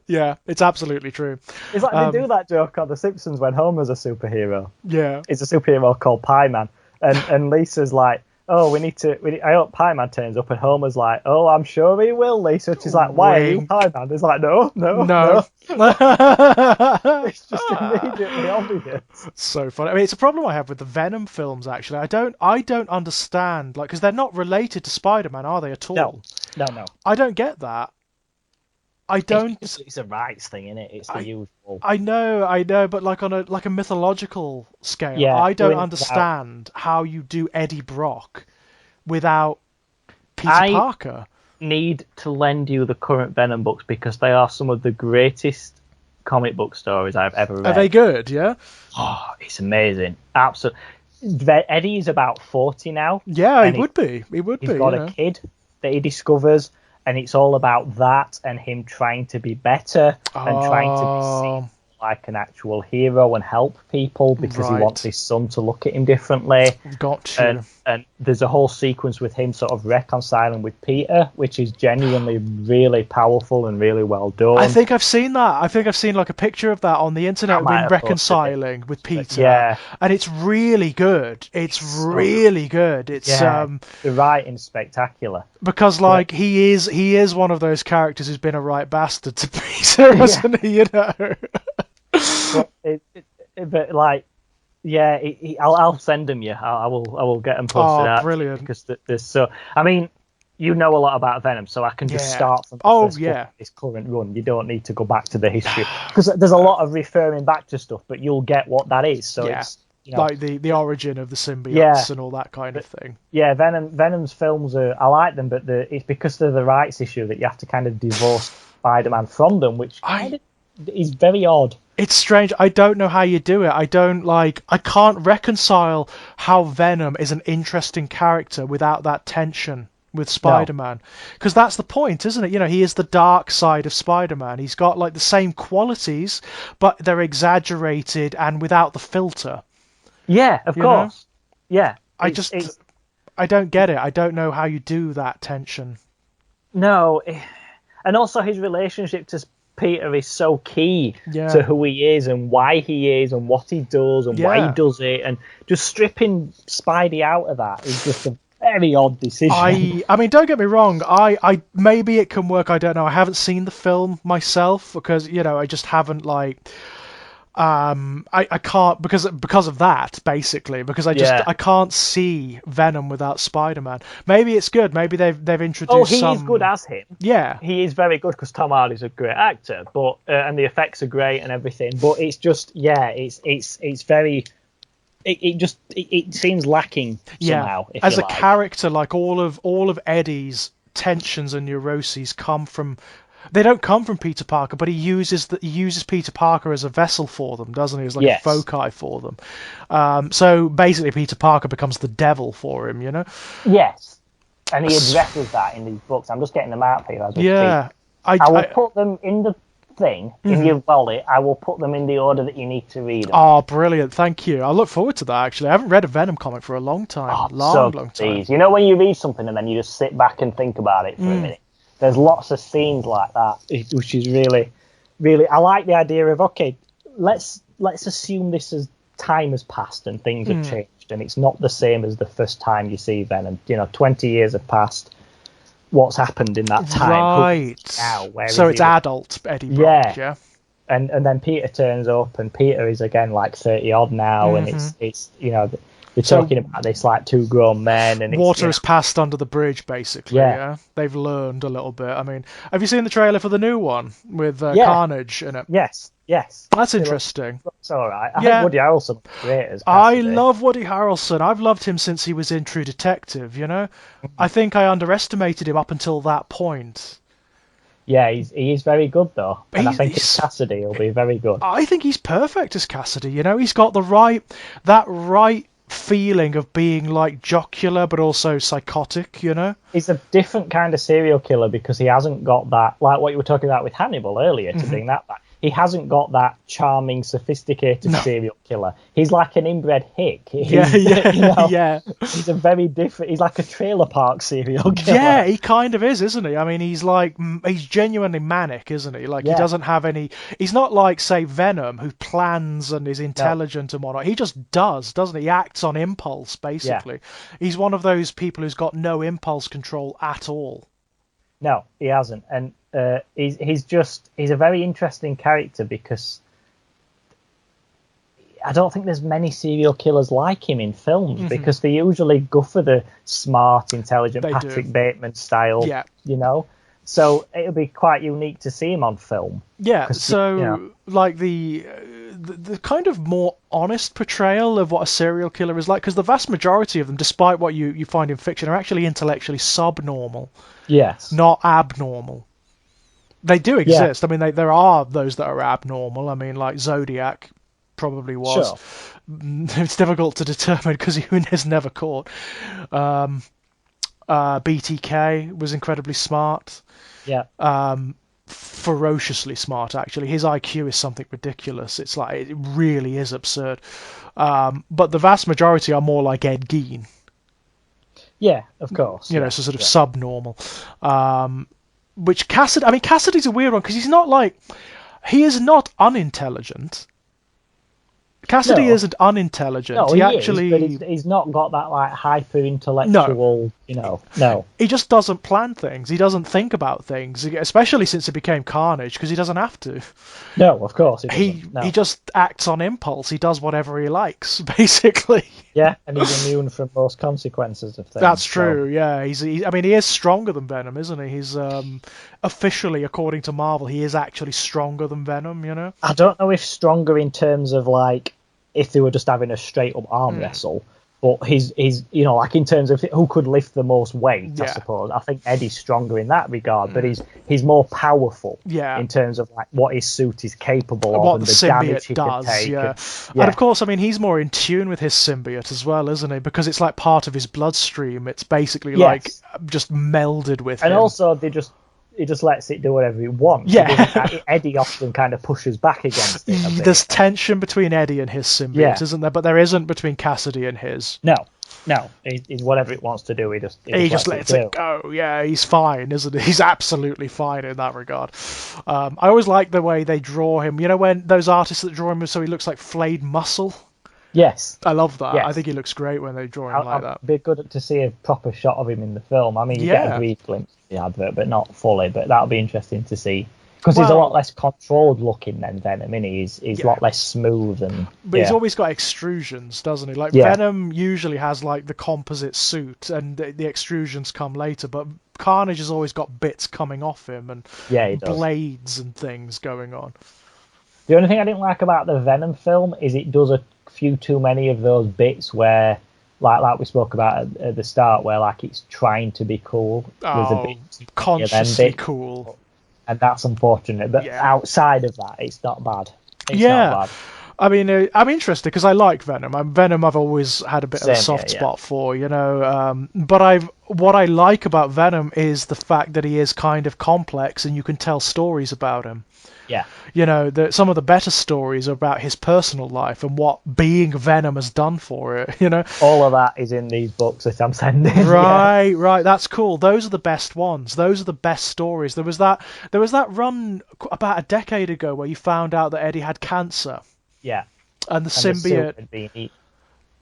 Yeah, it's absolutely true. It's like they do that joke on The Simpsons when Homer's a superhero. Yeah. It's a superhero called Pie Man. And Lisa's like, oh, I hope Pie-Man turns up, and Homer's like, oh, I'm sure he will, Lisa. And she's like, why are you Pie-Man? He's like, no. It's just immediately obvious. So funny. I mean, it's a problem I have with the Venom films, actually. I don't understand, like, because they're not related to Spider-Man, are they, at all? No. I don't get that. I don't. It's a rights thing, isn't it? It's the usual. I know, but like on a mythological scale, I don't understand how you do Eddie Brock without Peter Parker. Need to lend you the current Venom books because they are some of the greatest comic book stories I've ever read. Are they good? Yeah. Oh, it's amazing. Absolutely. Eddie's about 40 now. Yeah, he would be. He's got a kid that he discovers. And it's all about that and him trying to be better and trying to be seen like an actual hero and help people because he wants his son to look at him differently. Gotcha. And there's a whole sequence with him sort of reconciling with Peter, which is genuinely really powerful and really well done. I think I've seen that. I think I've seen like a picture of that on the internet of him reconciling with Peter. Yeah. And it's really good. It's really good. It's the writing's spectacular. Because like he is one of those characters who's been a right bastard to Peter, hasn't he? You know. But like, I'll send them you. I will get them posted out. Brilliant! Because there's so. I mean, you know a lot about Venom, so I can just start from this current run. You don't need to go back to the history because there's a lot of referring back to stuff, but you'll get what that is. So it's like the origin of the symbiotes and all that kind of thing. Yeah, Venom's films I like them, but it's because they're the rights issue that you have to kind of divorce Spider-Man from them, which is very odd. It's strange. I don't know how you do it. I can't reconcile how Venom is an interesting character without that tension with Spider-Man. Because that's the point, isn't it? You know, he is the dark side of Spider-Man. He's got like the same qualities, but they're exaggerated and without the filter. Yeah, of course. Know? Yeah. I don't get it. I don't know how you do that tension. No. And also his relationship to Peter is so key to who he is and why he is and what he does and why he does it, and just stripping Spidey out of that is just a very odd decision. I mean, don't get me wrong. I maybe it can work. I don't know. I haven't seen the film myself because I just haven't I can't because of that basically because I can't see Venom without Spider-Man. Maybe it's good. Maybe they've introduced. Oh, he is good as him. Yeah, he is very good because Tom Hardy's a great actor, but and the effects are great and everything. But it's just it's very. It seems lacking somehow. Yeah, as a character, like all of Eddie's tensions and neuroses come from. They don't come from Peter Parker, but he uses Peter Parker as a vessel for them, doesn't he? As like a foci for them. So basically, Peter Parker becomes the devil for him, you know? Yes, and he addresses that in these books. I'm just getting them out for you as we speak. I will put them in the thing in your wallet. I will put them in the order that you need to read them. Oh, brilliant! Thank you. I look forward to that. Actually, I haven't read a Venom comic for a long time. Long time. You know when you read something and then you just sit back and think about it for a minute. There's lots of scenes like that, which is really, really. I like the idea of let's assume this as time has passed and things have changed, and it's not the same as the first time you see Venom. 20 years have passed. What's happened in that time? Right. Now, so it's adult Eddie Brock, yeah. And then Peter turns up, and Peter is again like 30 odd now, and it's they're talking about this like two grown men, and water has passed under the bridge, basically. Yeah, they've learned a little bit. I mean, have you seen the trailer for the new one with Carnage in it? Yes. That's interesting. It's all right. I think Woody Harrelson is great as Cassidy. I love Woody Harrelson. I've loved him since he was in True Detective. I think I underestimated him up until that point. Yeah, he is very good though, and I think Cassidy will be very good. I think he's perfect as Cassidy. He's got that right feeling of being like jocular but also psychotic. He's a different kind of serial killer because he hasn't got that, like what you were talking about with Hannibal earlier, to bring that back. he hasn't got that charming, sophisticated serial killer. He's like an inbred hick. Yeah. He's a very different. He's like a trailer park serial killer. Yeah, he kind of is, isn't he? I mean, he's genuinely manic, isn't he? Like, he doesn't have any. He's not like, say, Venom, who plans and is intelligent and whatnot. He just does, doesn't he? He acts on impulse, basically. Yeah. He's one of those people who's got no impulse control at all. No, he hasn't, and he's a very interesting character because I don't think there's many serial killers like him in films, because they usually go for the smart, intelligent Patrick Bateman style, So it'll be quite unique to see him on film. Yeah, so like the kind of more honest portrayal of what a serial killer is like, because the vast majority of them, despite what you find in fiction, are actually intellectually subnormal. Yes. Not abnormal. They do exist. Yeah. I mean, there are those that are abnormal. I mean, like Zodiac probably was. Sure. It's difficult to determine because he is never caught. BTK was incredibly smart. Yeah. Ferociously smart, actually. His IQ is something ridiculous. It's like, it really is absurd. But the vast majority are more like Ed Gein. Yeah, of course. So sort of subnormal. Which Cassidy's a weird one because he is not unintelligent. Cassidy isn't unintelligent. No, he actually is, but he's not got that like hyper intellectual. No. He just doesn't plan things. He doesn't think about things, especially since it became Carnage, because he doesn't have to. No, of course he just acts on impulse. He does whatever he likes, basically. Yeah, and he's immune from most consequences of things. That's true. Yeah, he is stronger than Venom, isn't he? He's officially, according to Marvel, he is actually stronger than Venom. I don't know if stronger in terms of like if they were just having a straight up arm wrestle, but he's like in terms of who could lift the most weight. I suppose I think Eddie's stronger in that regard, but he's more powerful. Yeah. In terms of like what his suit is capable of and the damage he can take. Yeah. And of course, I mean, he's more in tune with his symbiote as well, isn't he? Because it's like part of his bloodstream. It's basically like just melded with him. And also, he just lets it do whatever it wants. Yeah. Eddie often kind of pushes back against it. There's tension between Eddie and his symbiote, isn't there? But there isn't between Cassidy and his. No. He's whatever it wants to do, he just lets it go. Yeah, he's fine, isn't he? He's absolutely fine in that regard. I always like the way they draw him. You know, when those artists that draw him so he looks like flayed muscle? Yes. I love that. Yes. I think he looks great when they draw him like that. It'd be good to see a proper shot of him in the film. I mean, you get a brief glimpse of the advert, but not fully. But that'll be interesting to see. Because he's a lot less controlled looking than Venom, isn't he? He's a lot less smooth. But he's always got extrusions, doesn't he? Like Venom usually has like the composite suit and the extrusions come later, but Carnage has always got bits coming off him and blades and things going on. The only thing I didn't like about the Venom film is it does a few too many of those bits where like we spoke about at the start where like it's trying to be cool. There's a bit consciously cool. And that's unfortunate, but outside of that, it's not bad. It's not bad. I mean, I'm interested because I like Venom. Venom I've always had a bit of a soft spot for, but what I like about Venom is the fact that he is kind of complex and you can tell stories about him. Yeah. Some of the better stories are about his personal life and what being Venom has done for it, All of that is in these books that I'm sending. Right. That's cool. Those are the best ones. Those are the best stories. There was that run about a decade ago where you found out that Eddie had cancer. Yeah. And the symbiote.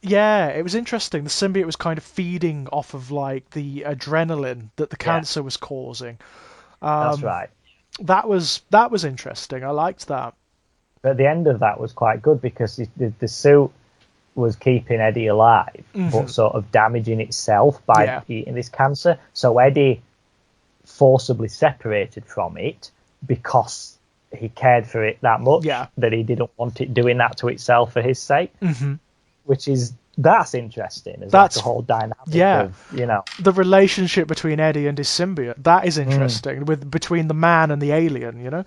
Yeah, it was interesting. The symbiote was kind of feeding off of like the adrenaline that the cancer was causing. That's right. That was interesting. I liked that. But the end of that was quite good because the suit was keeping Eddie alive, but sort of damaging itself by eating this cancer. So Eddie forcibly separated from it because he cared for it that much that he didn't want it doing that to itself for his sake. Which is that's interesting. That's like the whole dynamic. Yeah, of, the relationship between Eddie and his symbiote. That is interesting between the man and the alien.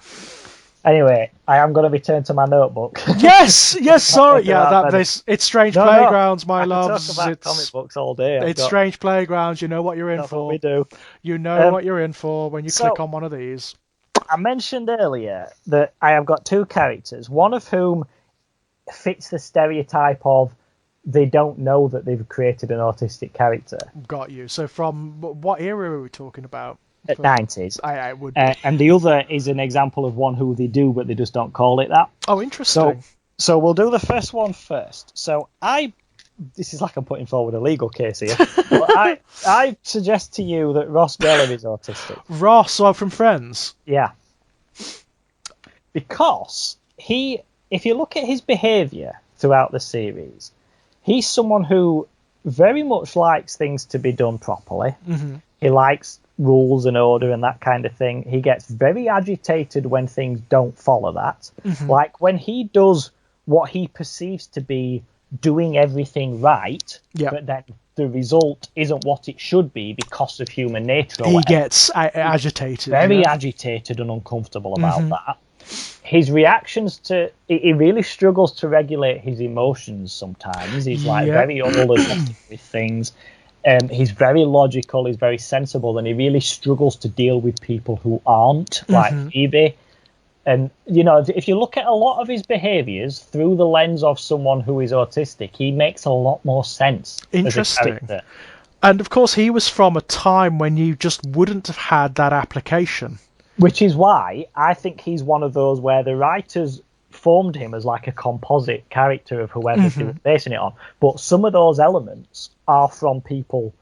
Anyway, I am going to return to my notebook. Yes. Sorry. It's Strange Playgrounds, my loves. Talk about comic books all day. It's Strange Playgrounds. You know what you're in for. What we do. You know what you're in for when you click on one of these. I mentioned earlier that I have got two characters, one of whom fits the stereotype of they don't know that they've created an autistic character. Got you. So from what era are we talking about? At 90s. I would be. And the other is an example of one who they do, but they just don't call it that. Oh, interesting. So we'll do the first one first. So this is like I'm putting forward a legal case here. But I suggest to you that Ross Geller is autistic. Ross, from Friends? Yeah. Because if you look at his behaviour throughout the series, he's someone who very much likes things to be done properly. Mm-hmm. He likes rules and order and that kind of thing. He gets very agitated when things don't follow that. Mm-hmm. Like when he does what he perceives to be doing everything right, but then the result isn't what it should be because of human nature. He gets agitated. Very agitated and uncomfortable about that. His reactions he really struggles to regulate his emotions sometimes. He's like very unrealistic with things. He's very logical, he's very sensible, and he really struggles to deal with people who aren't, like Phoebe. And, if you look at a lot of his behaviours through the lens of someone who is autistic, he makes a lot more sense. Interesting. And, of course, he was from a time when you just wouldn't have had that application. Which is why I think he's one of those where the writers formed him as like a composite character of whoever they were basing it on. But some of those elements are from people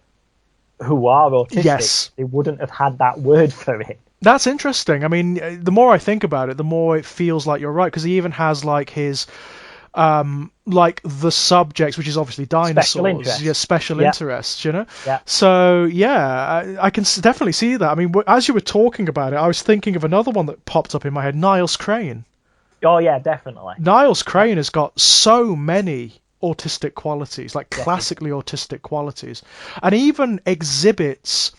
who are autistic. Yes. They wouldn't have had that word for it. That's interesting. I mean, the more I think about it, the more it feels like you're right, because he even has like his like the subjects, which is obviously dinosaurs, special interests, So I can definitely see that. I mean, as you were talking about it, I was thinking of another one that popped up in my head, Niles Crane. Oh yeah, definitely. Niles Crane has got so many autistic qualities, like classically autistic qualities, and he even exhibits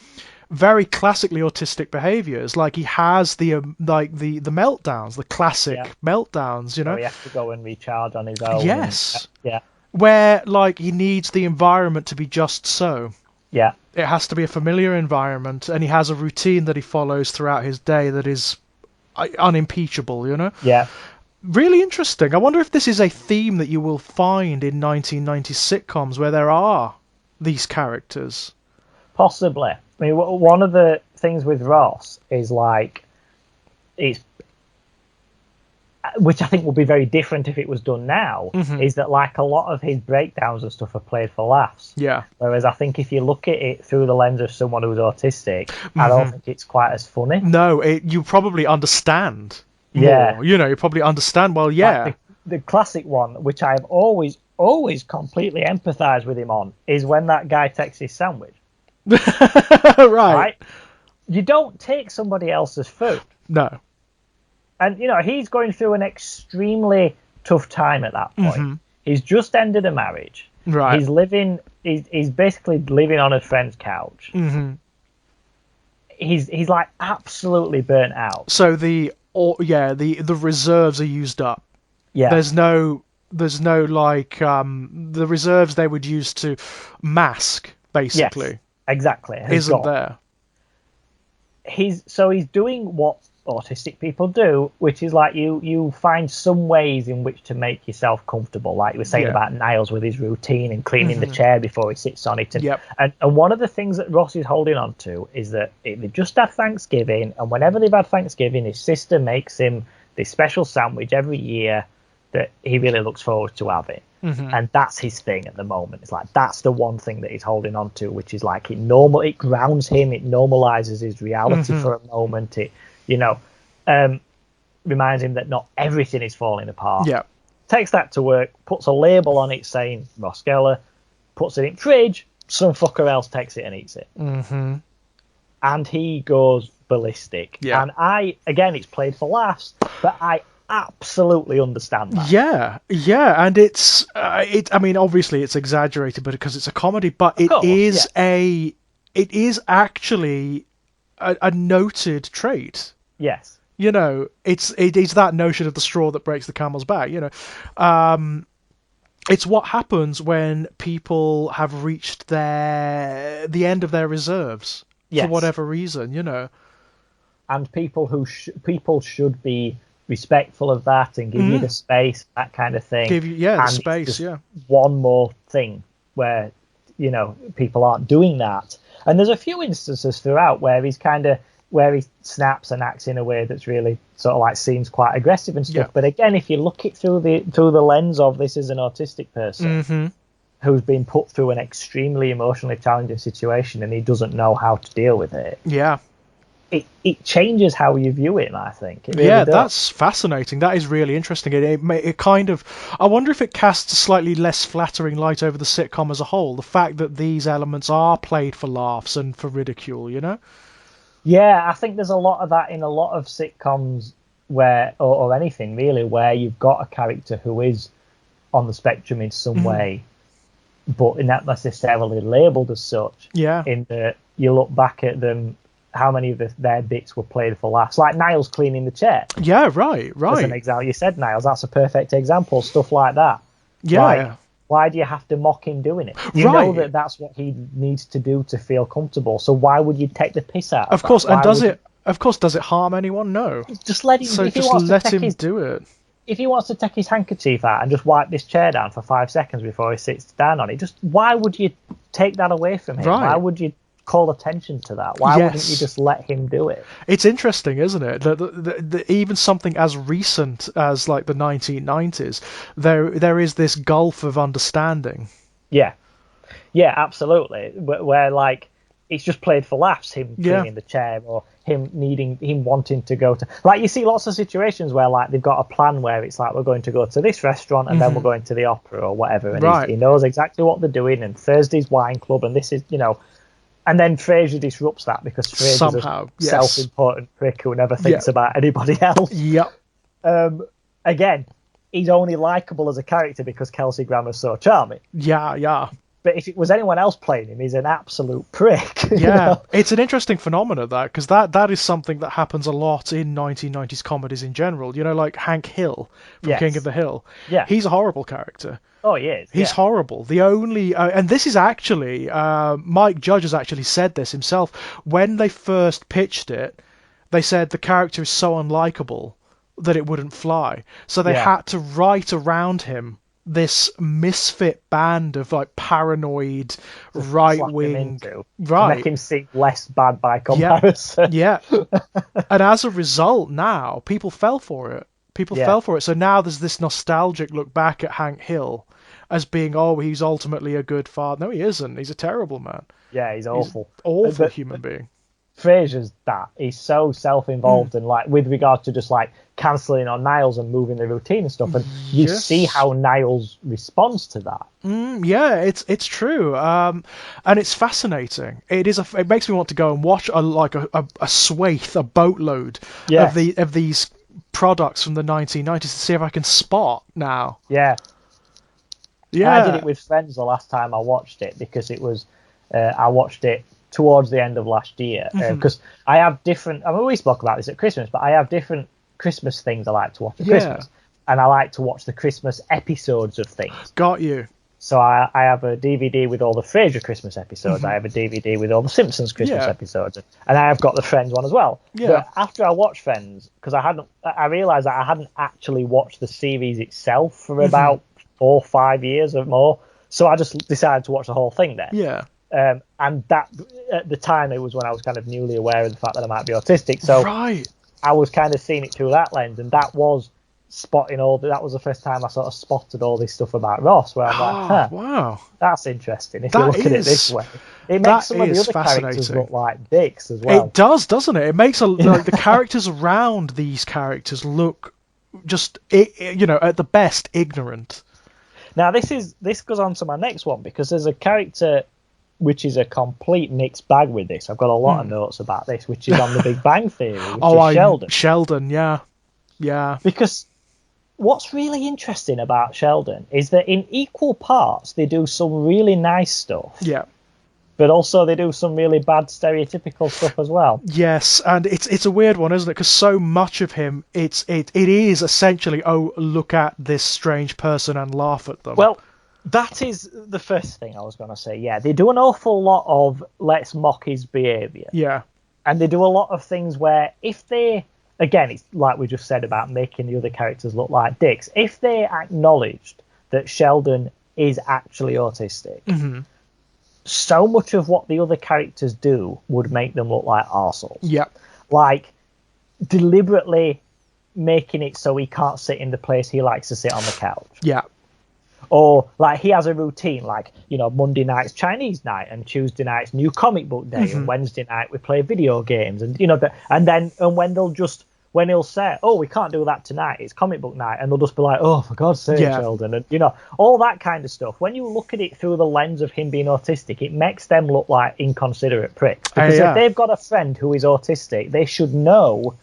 very classically autistic behaviors. Like he has the meltdowns, the classic meltdowns, he has to go and recharge on his own. Yes. Yeah. Where like he needs the environment to be just so. Yeah. It has to be a familiar environment, and he has a routine that he follows throughout his day that is unimpeachable, Yeah. Really interesting. I wonder if this is a theme that you will find in 1990s sitcoms where there are these characters. Possibly. I mean, one of the things with Ross is like, which I think will be very different if it was done now, is that like a lot of his breakdowns and stuff are played for laughs. Yeah. Whereas I think if you look at it through the lens of someone who's autistic, I don't think it's quite as funny. No, you probably understand more. Yeah. You probably understand, well, yeah. Like the classic one, which I've always completely empathised with him on, is when that guy takes his sandwich. Right. You don't take somebody else's food. No. And, he's going through an extremely tough time at that point. He's just ended a marriage. Right. He's basically living on a friend's couch. He's like absolutely burnt out. So the reserves are used up. Yeah. There's no like the reserves they would use to mask, basically. Yes, exactly. Isn't there? He's doing what autistic people do, which is like you find some ways in which to make yourself comfortable, like you were saying about Niles with his routine and cleaning the chair before he sits on it. And one of the things that Ross is holding on to is that they've just had Thanksgiving, and whenever they've had Thanksgiving, his sister makes him this special sandwich every year that he really looks forward to having. And that's his thing at the moment. It's like that's the one thing that he's holding on to, which is like it grounds him, it normalizes his reality for a moment. It reminds him that not everything is falling apart. Yeah. Takes that to work, puts a label on it saying Ross Geller, puts it in fridge, some fucker else takes it and eats it. And he goes ballistic. Yeah. And it's played for laughs, but I absolutely understand that. Yeah, and it's I mean, obviously it's exaggerated, but because it's a comedy, but it is actually a noted trait. Yes. It is that notion of the straw that breaks the camel's back. It's what happens when people have reached the end of their reserves for whatever reason. and people should be respectful of that and give you the space, that kind of thing. Give you the space. One more thing where people aren't doing that, and there's a few instances throughout where he snaps and acts in a way that's really sort of like seems quite aggressive and stuff. But again, if you look it through the lens of this is an autistic person who's been put through an extremely emotionally challenging situation and he doesn't know how to deal with it. Yeah. It changes how you view it, I think. It really does. That's fascinating. That is really interesting. It kind of, I wonder if it casts a slightly less flattering light over the sitcom as a whole. The fact that these elements are played for laughs and for ridicule, Yeah, I think there's a lot of that in a lot of sitcoms where, or anything really, where you've got a character who is on the spectrum in some way, but not necessarily labelled as such. Yeah. In that you look back at them, how many of their bits were played for laughs, like Niles cleaning the chair. Yeah, right. As an example, you said Niles, that's a perfect example. Stuff like that. Yeah. Why do you have to mock him doing it? You know that that's what he needs to do to feel comfortable. So why would you take the piss out of that? Of course, does it harm harm anyone? No. Just let him. So just let him do it. If he wants to take his handkerchief out and just wipe this chair down for 5 seconds before he sits down on it, why would you take that away from him? Right. Why would you call attention to that? Why wouldn't you just let him do it? It's interesting, isn't it? That even something as recent as like the 1990s, there is this gulf of understanding. Yeah, absolutely. Where like it's just played for laughs, him cleaning the chair or him wanting to go to, like, you see lots of situations where like they've got a plan where it's like we're going to go to this restaurant and then we're going to the opera or whatever, and he knows exactly what they're doing, and Thursday's wine club, and this is and then Frasier disrupts that because Frasier's a self-important prick who never thinks about anybody else. Yep. Again, he's only likable as a character because Kelsey Grammer's so charming. Yeah. But if it was anyone else playing him, he's an absolute prick. Yeah, it's an interesting phenomenon, because that is something that happens a lot in 1990s comedies in general. Like Hank Hill from King of the Hill. Yeah. He's a horrible character. Oh, he is. He's horrible. The only, and this is actually, Mike Judge has actually said this himself. When they first pitched it, they said the character is so unlikable that it wouldn't fly. So they had to write around him this misfit band of like paranoid right-wing, to make him seem less bad by comparison. Yeah. And as a result, now people fell for it. Fell for it. So now there's this nostalgic look back at Hank Hill as being, he's ultimately a good father. No, he isn't. He's a terrible man. Yeah, he's awful. Awful human being. Frasier's that. He's so self-involved and like with regard to just like cancelling on Niles and moving the routine and stuff, and you see how Niles responds to that. Yeah, it's true, and it's fascinating. It makes me want to go and watch a swathe, a boatload of these products from the 1990s to see if I can spot now. Yeah. I did it with friends the last time I watched it because it was I watched it towards the end of last year because I have different, we spoke about this at Christmas, but I have different Christmas things I like to watch at Christmas, and I like to watch the Christmas episodes of things. Got you. So I have a DVD with all the Frasier Christmas episodes. I have a DVD with all the Simpsons Christmas episodes, and I have got the Friends one as well. But after I watched Friends, because I realised that I hadn't actually watched the series itself for about 4 or 5 years or more, so I just decided to watch the whole thing then. Yeah. And that, at the time, it was when I was kind of newly aware of the fact that I might be autistic. So I was kind of seeing it through that lens, and that was spotting that was the first time I sort of spotted all this stuff about Ross, where I'm like, wow, that's interesting. If you look at it this way, it makes some of the other characters look like dicks as well. It does, doesn't it? It makes the characters around these characters look just, at the best, ignorant. Now this goes on to my next one, because there's a character which is a complete mixed bag with this. I've got a lot of notes about this, which is on the Big Bang Theory, which is Sheldon. Sheldon, yeah. Because what's really interesting about Sheldon is that in equal parts they do some really nice stuff. Yeah. But also they do some really bad stereotypical stuff as well. Yes, and it's a weird one, isn't it? Because so much of him, it is essentially, look at this strange person and laugh at them. Well, that is the first thing I was going to say. Yeah, they do an awful lot of let's mock his behaviour. Yeah. And they do a lot of things where if they, again, it's like we just said about making the other characters look like dicks. If they acknowledged that Sheldon is actually autistic, so much of what the other characters do would make them look like arseholes. Yeah. Like, deliberately making it so he can't sit in the place he likes to sit on the couch. Yeah. Or, like, he has a routine, like, you know, Monday night's Chinese night, and Tuesday night's new comic book day, and Wednesday night we play video games, and, you know, when he'll say, oh, we can't do that tonight, it's comic book night, and they'll just be like, oh, for God's sake, Sheldon, and, you know, all that kind of stuff. When you look at it through the lens of him being autistic, it makes them look like inconsiderate pricks. Because if they've got a friend who is autistic, they should know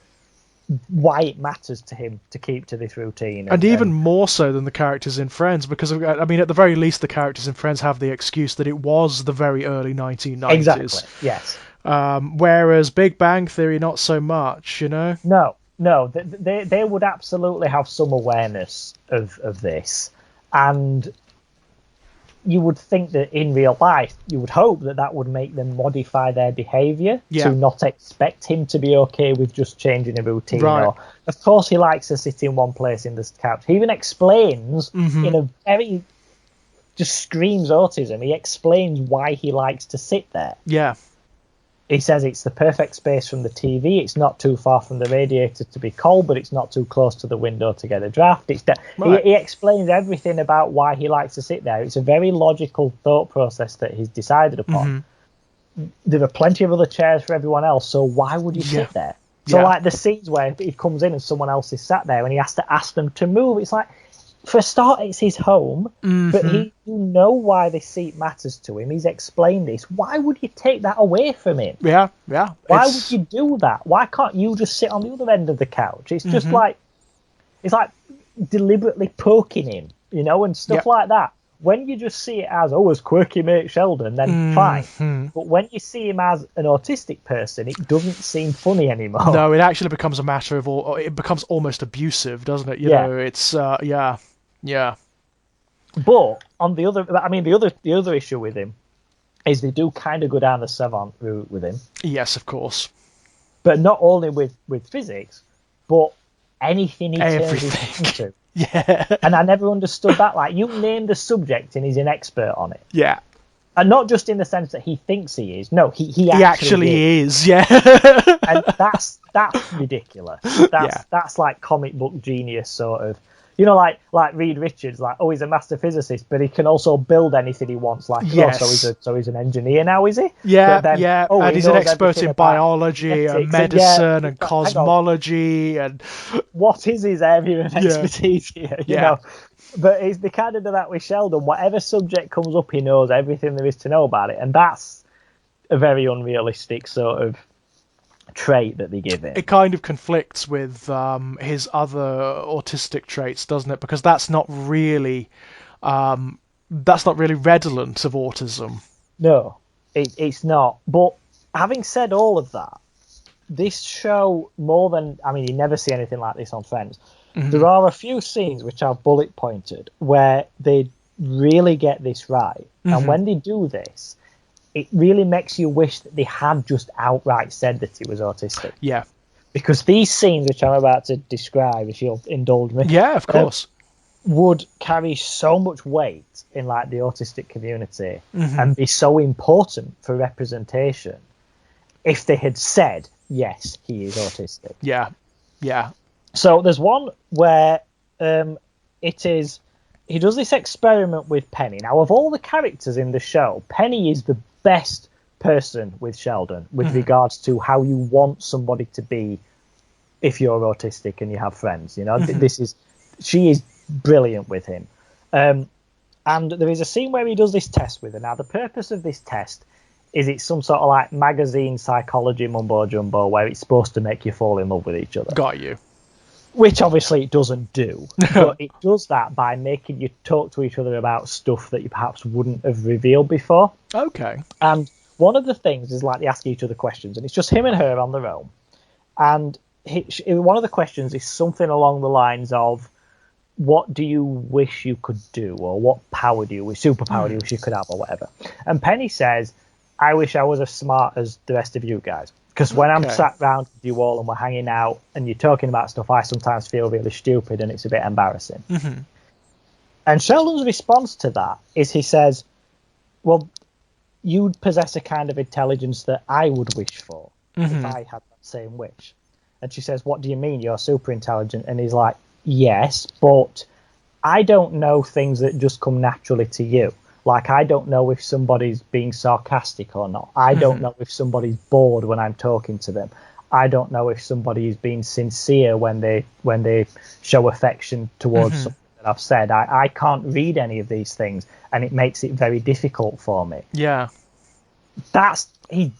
why it matters to him to keep to this routine. And even more so than the characters in Friends, because, I mean, at the very least, the characters in Friends have the excuse that it was the very early 1990s. Exactly, yes. Whereas Big Bang Theory, not so much, you know? No, they would absolutely have some awareness of this. And you would think that in real life, you would hope that would make them modify their behaviour to not expect him to be okay with just changing a routine. Right. Or, of course, he likes to sit in one place in the couch. He even explains in a very, just screams autism. He explains why he likes to sit there. Yeah. He says it's the perfect space from the TV. It's not too far from the radiator to be cold, but it's not too close to the window to get a draft. He explains everything about why he likes to sit there. It's a very logical thought process that he's decided upon. There are plenty of other chairs for everyone else, so why would you sit there? So, like the scenes where he comes in and someone else is sat there and he has to ask them to move, it's like, for a start, it's his home, but you know why this seat matters to him. He's explained this. Why would you take that away from him? Yeah. Why would you do that? Why can't you just sit on the other end of the couch? It's just like, it's like deliberately poking him, you know, and stuff like that. When you just see it as, oh, as quirky mate Sheldon, then fine. But when you see him as an autistic person, it doesn't seem funny anymore. No, it actually becomes a matter of, it becomes almost abusive, doesn't it? You know, it's, Yeah. But on the other, I mean, the other issue with him is they do kind of go down the savant route with him. Yes, of course. But not only with physics, but anything he turns his hand to. Yeah. And I never understood that. Like, you name the subject and he's an expert on it. Yeah. And not just in the sense that he thinks he is. No, he actually is. Yeah. And that's ridiculous. That's like comic book genius sort of. You know, like Reed Richards, like, oh, he's a master physicist, but he can also build anything he wants. Like, so he's an engineer now, is he? Yeah, and he's an expert in biology and medicine and cosmology and. What is his area of expertise here? You know, but they kind of do that with Sheldon. Whatever subject comes up, he knows everything there is to know about it, and that's a very unrealistic sort of trait that they give him. It kind of conflicts with his other autistic traits, doesn't it? Because that's not really redolent of autism. No, it's not. But having said all of that, this show, more than, I mean, you never see anything like this on Friends. There are a few scenes which are bullet pointed where they really get this right. And when they do this, it really makes you wish that they had just outright said that he was autistic. Yeah. Because these scenes, which I'm about to describe, if you'll indulge me. Yeah, of course. Would carry so much weight in, like, the autistic community and be so important for representation if they had said, yes, he is autistic. Yeah. So there's one where he does this experiment with Penny. Now, of all the characters in the show, Penny is the best person with Sheldon with regards to how you want somebody to be if you're autistic and you have friends. You know, she is brilliant with him. And there is a scene where he does this test with her. Now, the purpose of this test is it's some sort of like magazine psychology mumbo jumbo where it's supposed to make you fall in love with each other. Got you. Which obviously it doesn't do, but it does that by making you talk to each other about stuff that you perhaps wouldn't have revealed before. Okay. And one of the things is, like, they ask each other questions, and it's just him and her on their own. And one of the questions is something along the lines of, what do you wish you could do, or what superpower do you wish you could have, or whatever. And Penny says, I wish I was as smart as the rest of you guys. Because when I'm sat round with you all and we're hanging out and you're talking about stuff, I sometimes feel really stupid and it's a bit embarrassing. Mm-hmm. And Sheldon's response to that is he says, well, you possess a kind of intelligence that I would wish for if I had that same wish. And she says, what do you mean? You're super intelligent? And he's like, yes, but I don't know things that just come naturally to you. Like, I don't know if somebody's being sarcastic or not. I don't know if somebody's bored when I'm talking to them. I don't know if somebody is being sincere when they show affection towards something that I've said. I can't read any of these things, and it makes it very difficult for me. Yeah. He's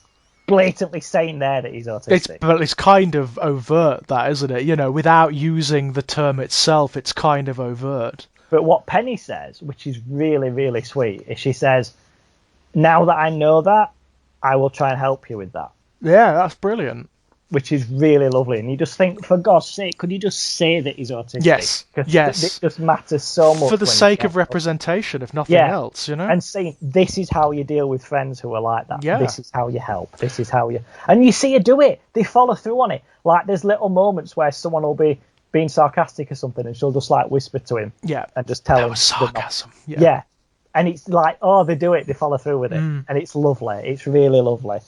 blatantly saying there that he's autistic. It's kind of overt, that, isn't it? You know, without using the term itself, it's kind of overt. But what Penny says, which is really, really sweet, is she says, now that I know that, I will try and help you with that. Yeah, that's brilliant. Which is really lovely. And you just think, for God's sake, could you just say that he's autistic? Yes, yes. It just matters so much. For the sake of representation, if nothing else, you know? And saying, this is how you deal with friends who are like that. Yeah. This is how you help. This is how you... And you see her do it. They follow through on it. Like, there's little moments where someone will be being sarcastic or something, and she'll just, like, whisper to him. Yeah. And just tell him... That was sarcasm. Yeah. And it's like, oh, they do it. They follow through with it. And it's lovely. It's really lovely.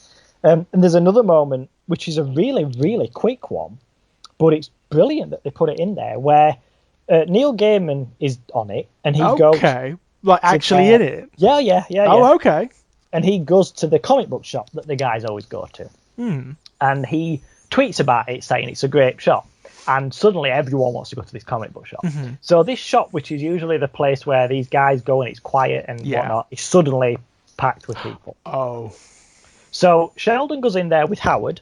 And there's another moment, which is a really, really quick one, but it's brilliant that they put it in there, where Neil Gaiman is on it, and he goes... Okay, like actually in it? Yeah. Oh, okay. And he goes to the comic book shop that the guys always go to. And he tweets about it, saying it's a great shop. And suddenly everyone wants to go to this comic book shop. So this shop, which is usually the place where these guys go and it's quiet and whatnot, is suddenly packed with people. Oh. So Sheldon goes in there with Howard,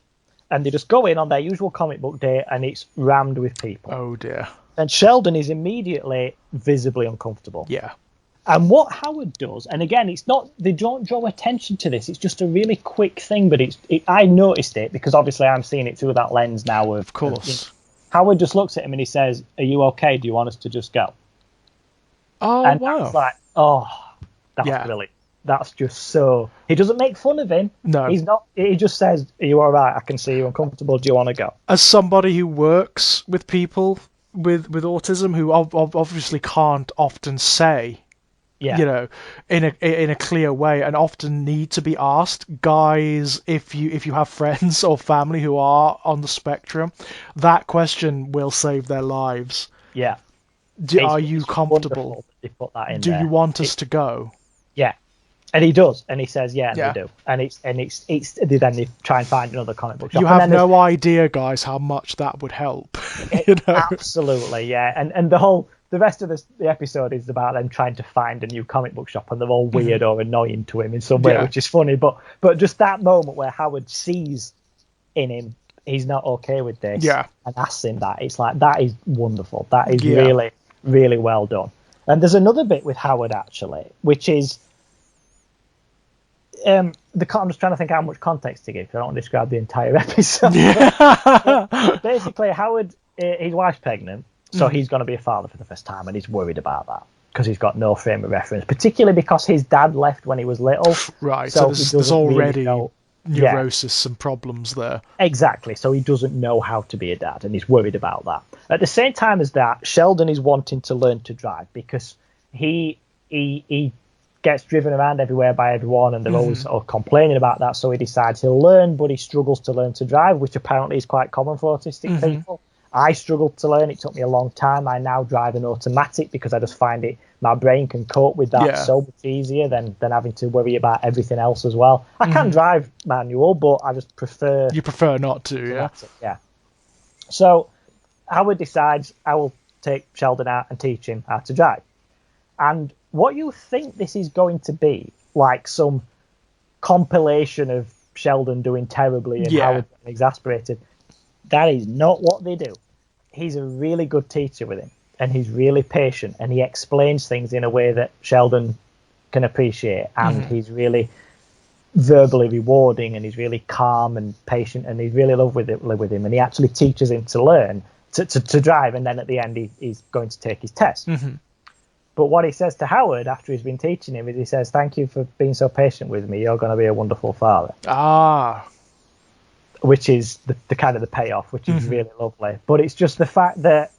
and they just go in on their usual comic book day, and it's rammed with people. Oh, dear. And Sheldon is immediately visibly uncomfortable. Yeah. And what Howard does, and again, it's not, they don't draw attention to this, it's just a really quick thing, but I noticed it because obviously I'm seeing it through that lens now. Of course. Howard just looks at him and he says, are you okay? Do you want us to just go? Oh, and wow. that's like, that's brilliant. That's just so... He doesn't make fun of him. No. He's not... He just says, are you all right? I can see you uncomfortable. Do you want to go? As somebody who works with people with autism, who obviously can't often say, you know, in a clear way, and often need to be asked, guys, if you have friends or family who are on the spectrum, that question will save their lives. Yeah. Are you comfortable? They put that in Do there. you want us to go? Yeah. And he does, and he says, and Yeah. they do. And it's then they try and find another comic book shop. You have no idea, guys, how much that would help. You know? Absolutely, yeah. And the rest of the episode is about them trying to find a new comic book shop, and they're all weird or annoying to him in some way, which is funny. But just that moment where Howard sees in him he's not okay with this, and asks him that, it's like, that is wonderful. That is really, really well done. And there's another bit with Howard actually, which is I'm just trying to think how much context to give, because I don't want to describe the entire episode. Basically, Howard, his wife's pregnant, so he's going to be a father for the first time, and he's worried about that because he's got no frame of reference, particularly because his dad left when he was little. Right, so there's already neurosis and problems there. Exactly, so he doesn't know how to be a dad, and he's worried about that. At the same time as that, Sheldon is wanting to learn to drive because he gets driven around everywhere by everyone, and they're always sort of complaining about that, so he decides he'll learn, but he struggles to learn to drive, which apparently is quite common for autistic people. I struggled to learn. It took me a long time. I now drive an automatic because I just find my brain can cope with that so much easier than having to worry about everything else as well. I can drive manual, but I just prefer... You prefer not to, yeah. So Howard decides, I will take Sheldon out and teach him how to drive. And what you think this is going to be, like some compilation of Sheldon doing terribly and Howard getting exasperated, that is not what they do. He's a really good teacher with him, and he's really patient, and he explains things in a way that Sheldon can appreciate, and he's really verbally rewarding, and he's really calm and patient, and he's really lovely with him, and he actually teaches him to learn to drive, and then at the end he's going to take his test. But what he says to Howard after he's been teaching him is he says, thank you for being so patient with me. You're going to be a wonderful father. which is the kind of the payoff, which is really lovely. But it's just the fact that,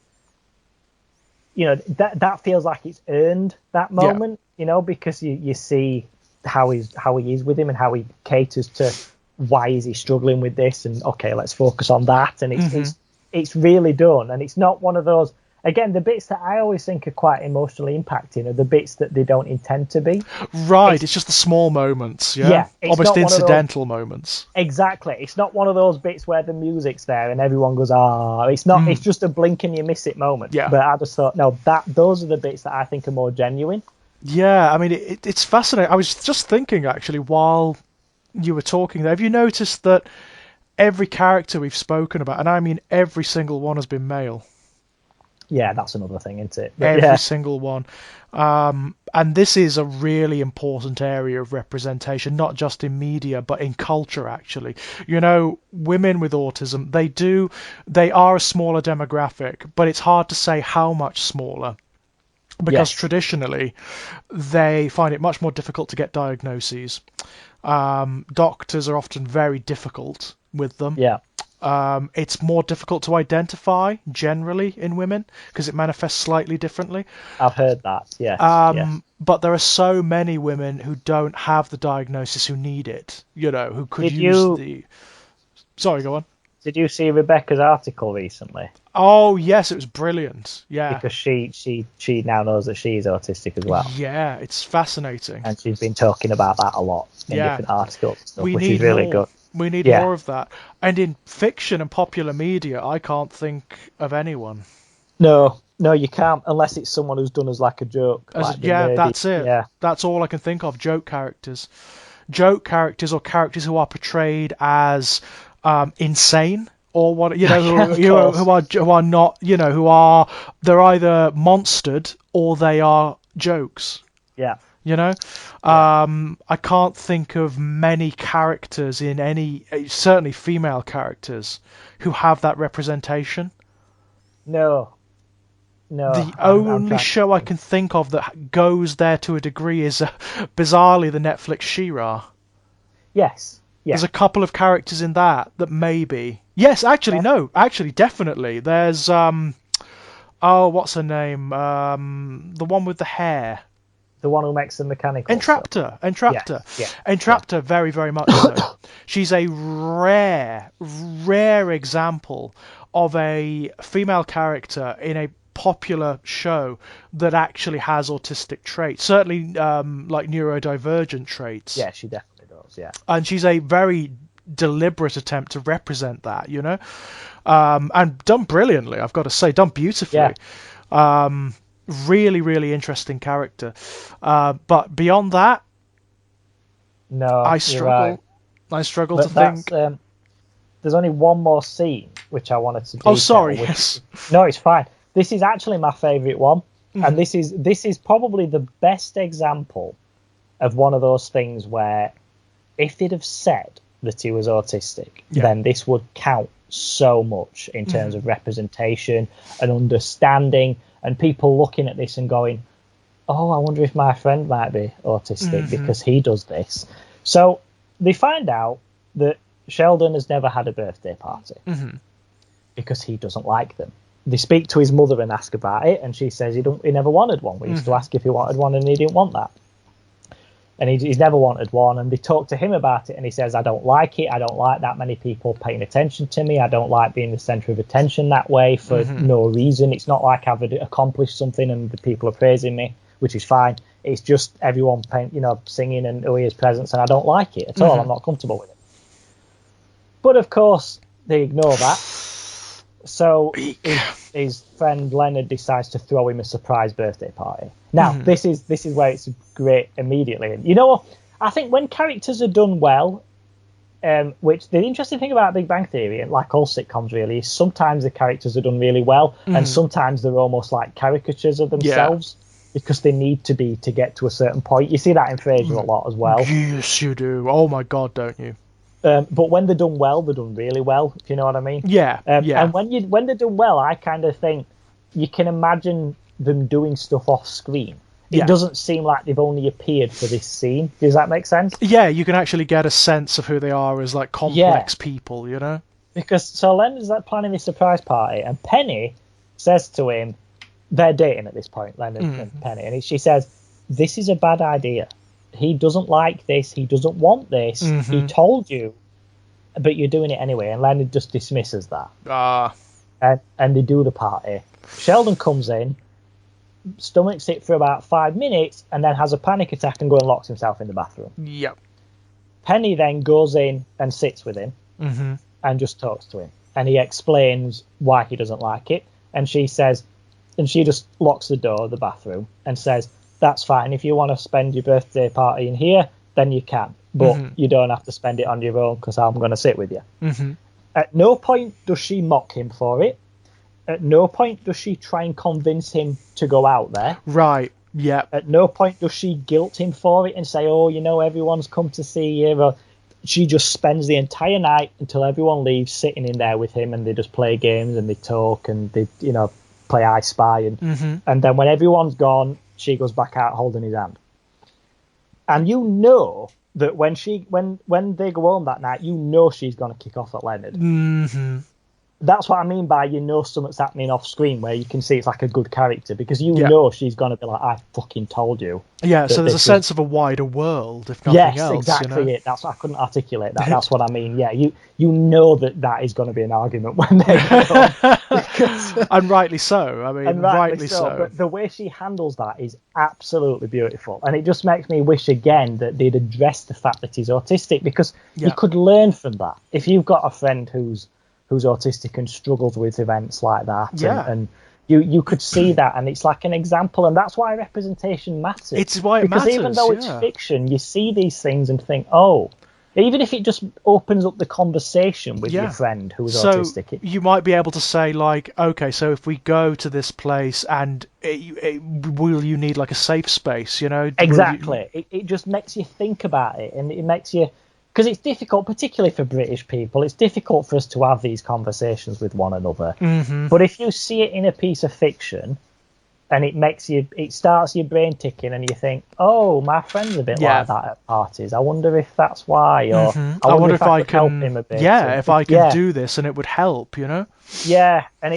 you know, that feels like it's earned that moment, you know, because you see how he is with him and how he caters to why is he struggling with this, and okay, let's focus on that. And it's really done, and it's not one of those. Again, the bits that I always think are quite emotionally impacting are the bits that they don't intend to be. Right, it's just the small moments, almost incidental moments. Exactly. It's not one of those bits where the music's there and everyone goes, ah. It's not. It's just a blink and you miss it moment. Yeah. But I just thought, no, those are the bits that I think are more genuine. Yeah, I mean, it's fascinating. I was just thinking, actually, while you were talking there, have you noticed that every character we've spoken about, and I mean every single one, has been male? Yeah, that's another thing, isn't it? But every single one. And this is a really important area of representation, not just in media, but in culture, actually. You know, women with autism, they are a smaller demographic, but it's hard to say how much smaller. Because traditionally, they find it much more difficult to get diagnoses. Doctors are often very difficult with them. Yeah. It's more difficult to identify generally in women because it manifests slightly differently. I've heard that, yes. But there are so many women who don't have the diagnosis who need it, you know, who could Sorry, go on. Did you see Rebecca's article recently? Oh, yes, it was brilliant. Yeah. Because she now knows that she's autistic as well. Yeah, it's fascinating. And she's been talking about that a lot in different articles and stuff, which is really good. We need more of that. And in fiction and popular media, I can't think of anyone. No, you can't, unless it's someone who's done as like a joke. That's it. Yeah. That's all I can think of, joke characters. Joke characters or characters who are portrayed as insane or what, you know, who are not, you know, they're either monstered or they are jokes. Yeah. You know, I can't think of many characters in any, certainly female characters, who have that representation. No. The only show I can think of that goes there to a degree is, bizarrely, the Netflix She-Ra. Yes. Yeah. There's a couple of characters in that maybe. Yes, actually, no. Actually, definitely. There's, what's her name? The one with the hair. The one who makes the mechanical Entraptor. Yeah. Entraptor, very, very much so. She's a rare example of a female character in a popular show that actually has autistic traits. Certainly, like neurodivergent traits. Yeah, she definitely does, yeah. And she's a very deliberate attempt to represent that, you know? And done brilliantly, I've got to say. Done beautifully. Yeah. Really, really interesting character. But beyond that, no, I struggle. Right. I struggle to think. There's only one more scene which I wanted to do. Oh, sorry. Yes. No, it's fine. This is actually my favourite one, and this is probably the best example of one of those things where, if they'd have said that he was autistic, then this would count so much in terms of representation and understanding. And people looking at this and going, oh, I wonder if my friend might be autistic because he does this. So they find out that Sheldon has never had a birthday party because he doesn't like them. They speak to his mother and ask about it, and she says he never wanted one. We used to ask if he wanted one, and he didn't want that. And he's never wanted one, and they talk to him about it, and he says, I don't like it. I don't like that many people paying attention to me. I don't like being the centre of attention that way for no reason. It's not like I've accomplished something and the people are praising me, which is fine. It's just everyone singing and oh, here's presents, and I don't like it at all. I'm not comfortable with it. But of course, they ignore that. So his friend Leonard decides to throw him a surprise birthday party. Now, this is where it's great immediately. And you know what? I think when characters are done well, which the interesting thing about Big Bang Theory, and like all sitcoms really, is sometimes the characters are done really well, and sometimes they're almost like caricatures of themselves because they need to be to get to a certain point. You see that in Frasier a lot as well. Yes, you do. Oh my God, don't you? But when they're done well, they're done really well, if you know what I mean. Yeah. And when they're done well, I kind of think you can imagine them doing stuff off screen. It doesn't seem like they've only appeared for this scene. Does that make sense? Yeah, you can actually get a sense of who they are as like complex people, you know? Because so Leonard's like planning this surprise party, and Penny says to him, they're dating at this point, Leonard and Penny, and she says, "This is a bad idea. He doesn't like this. He doesn't want this. He told you, but you're doing it anyway." And Leonard just dismisses that. And they do the party. Sheldon comes in, stomachs it for about 5 minutes, and then has a panic attack and goes and locks himself in the bathroom. Yep. Penny then goes in and sits with him and just talks to him. And he explains why he doesn't like it. And she says, and she just locks the door of the bathroom and says, "That's fine. If you want to spend your birthday party in here, then you can. But you don't have to spend it on your own because I'm going to sit with you." At no point does she mock him for it. At no point does she try and convince him to go out there. Right, yeah. At no point does she guilt him for it and say, "Oh, you know, everyone's come to see you." Or she just spends the entire night until everyone leaves sitting in there with him, and they just play games and they talk and they, you know, play I Spy. And then when everyone's gone, she goes back out holding his hand. And you know that when they go home that night, you know she's going to kick off at Leonard. That's what I mean by, you know, something's happening off screen where you can see it's like a good character, because you know she's going to be like, "I fucking told you." Yeah, so there's a sense of a wider world, if nothing else. Yes, exactly, you know? it. That's, I couldn't articulate that. That's what I mean. Yeah, you know that is going to be an argument when they go home. And rightly so. I mean, and rightly so. But the way she handles that is absolutely beautiful. And it just makes me wish again that they'd addressed the fact that he's autistic, because you could learn from that. If you've got a friend who's autistic and struggles with events like that, and you could see that, and it's like an example, and that's why representation matters. It's why it because matters, even though it's fiction, you see these things and think, oh, even if it just opens up the conversation with your friend who's autistic. You might be able to say, like, okay, so if we go to this place, and will you need like a safe space, you know? Exactly. It just makes you think about it, and it makes you... Because it's difficult, particularly for British people, it's difficult for us to have these conversations with one another. But if you see it in a piece of fiction, and it starts your brain ticking, and you think, "Oh, my friend's a bit like that at parties. I wonder if that's why," or "I wonder if I could help him a bit." Yeah, if I could do this and it would help, you know? Yeah, and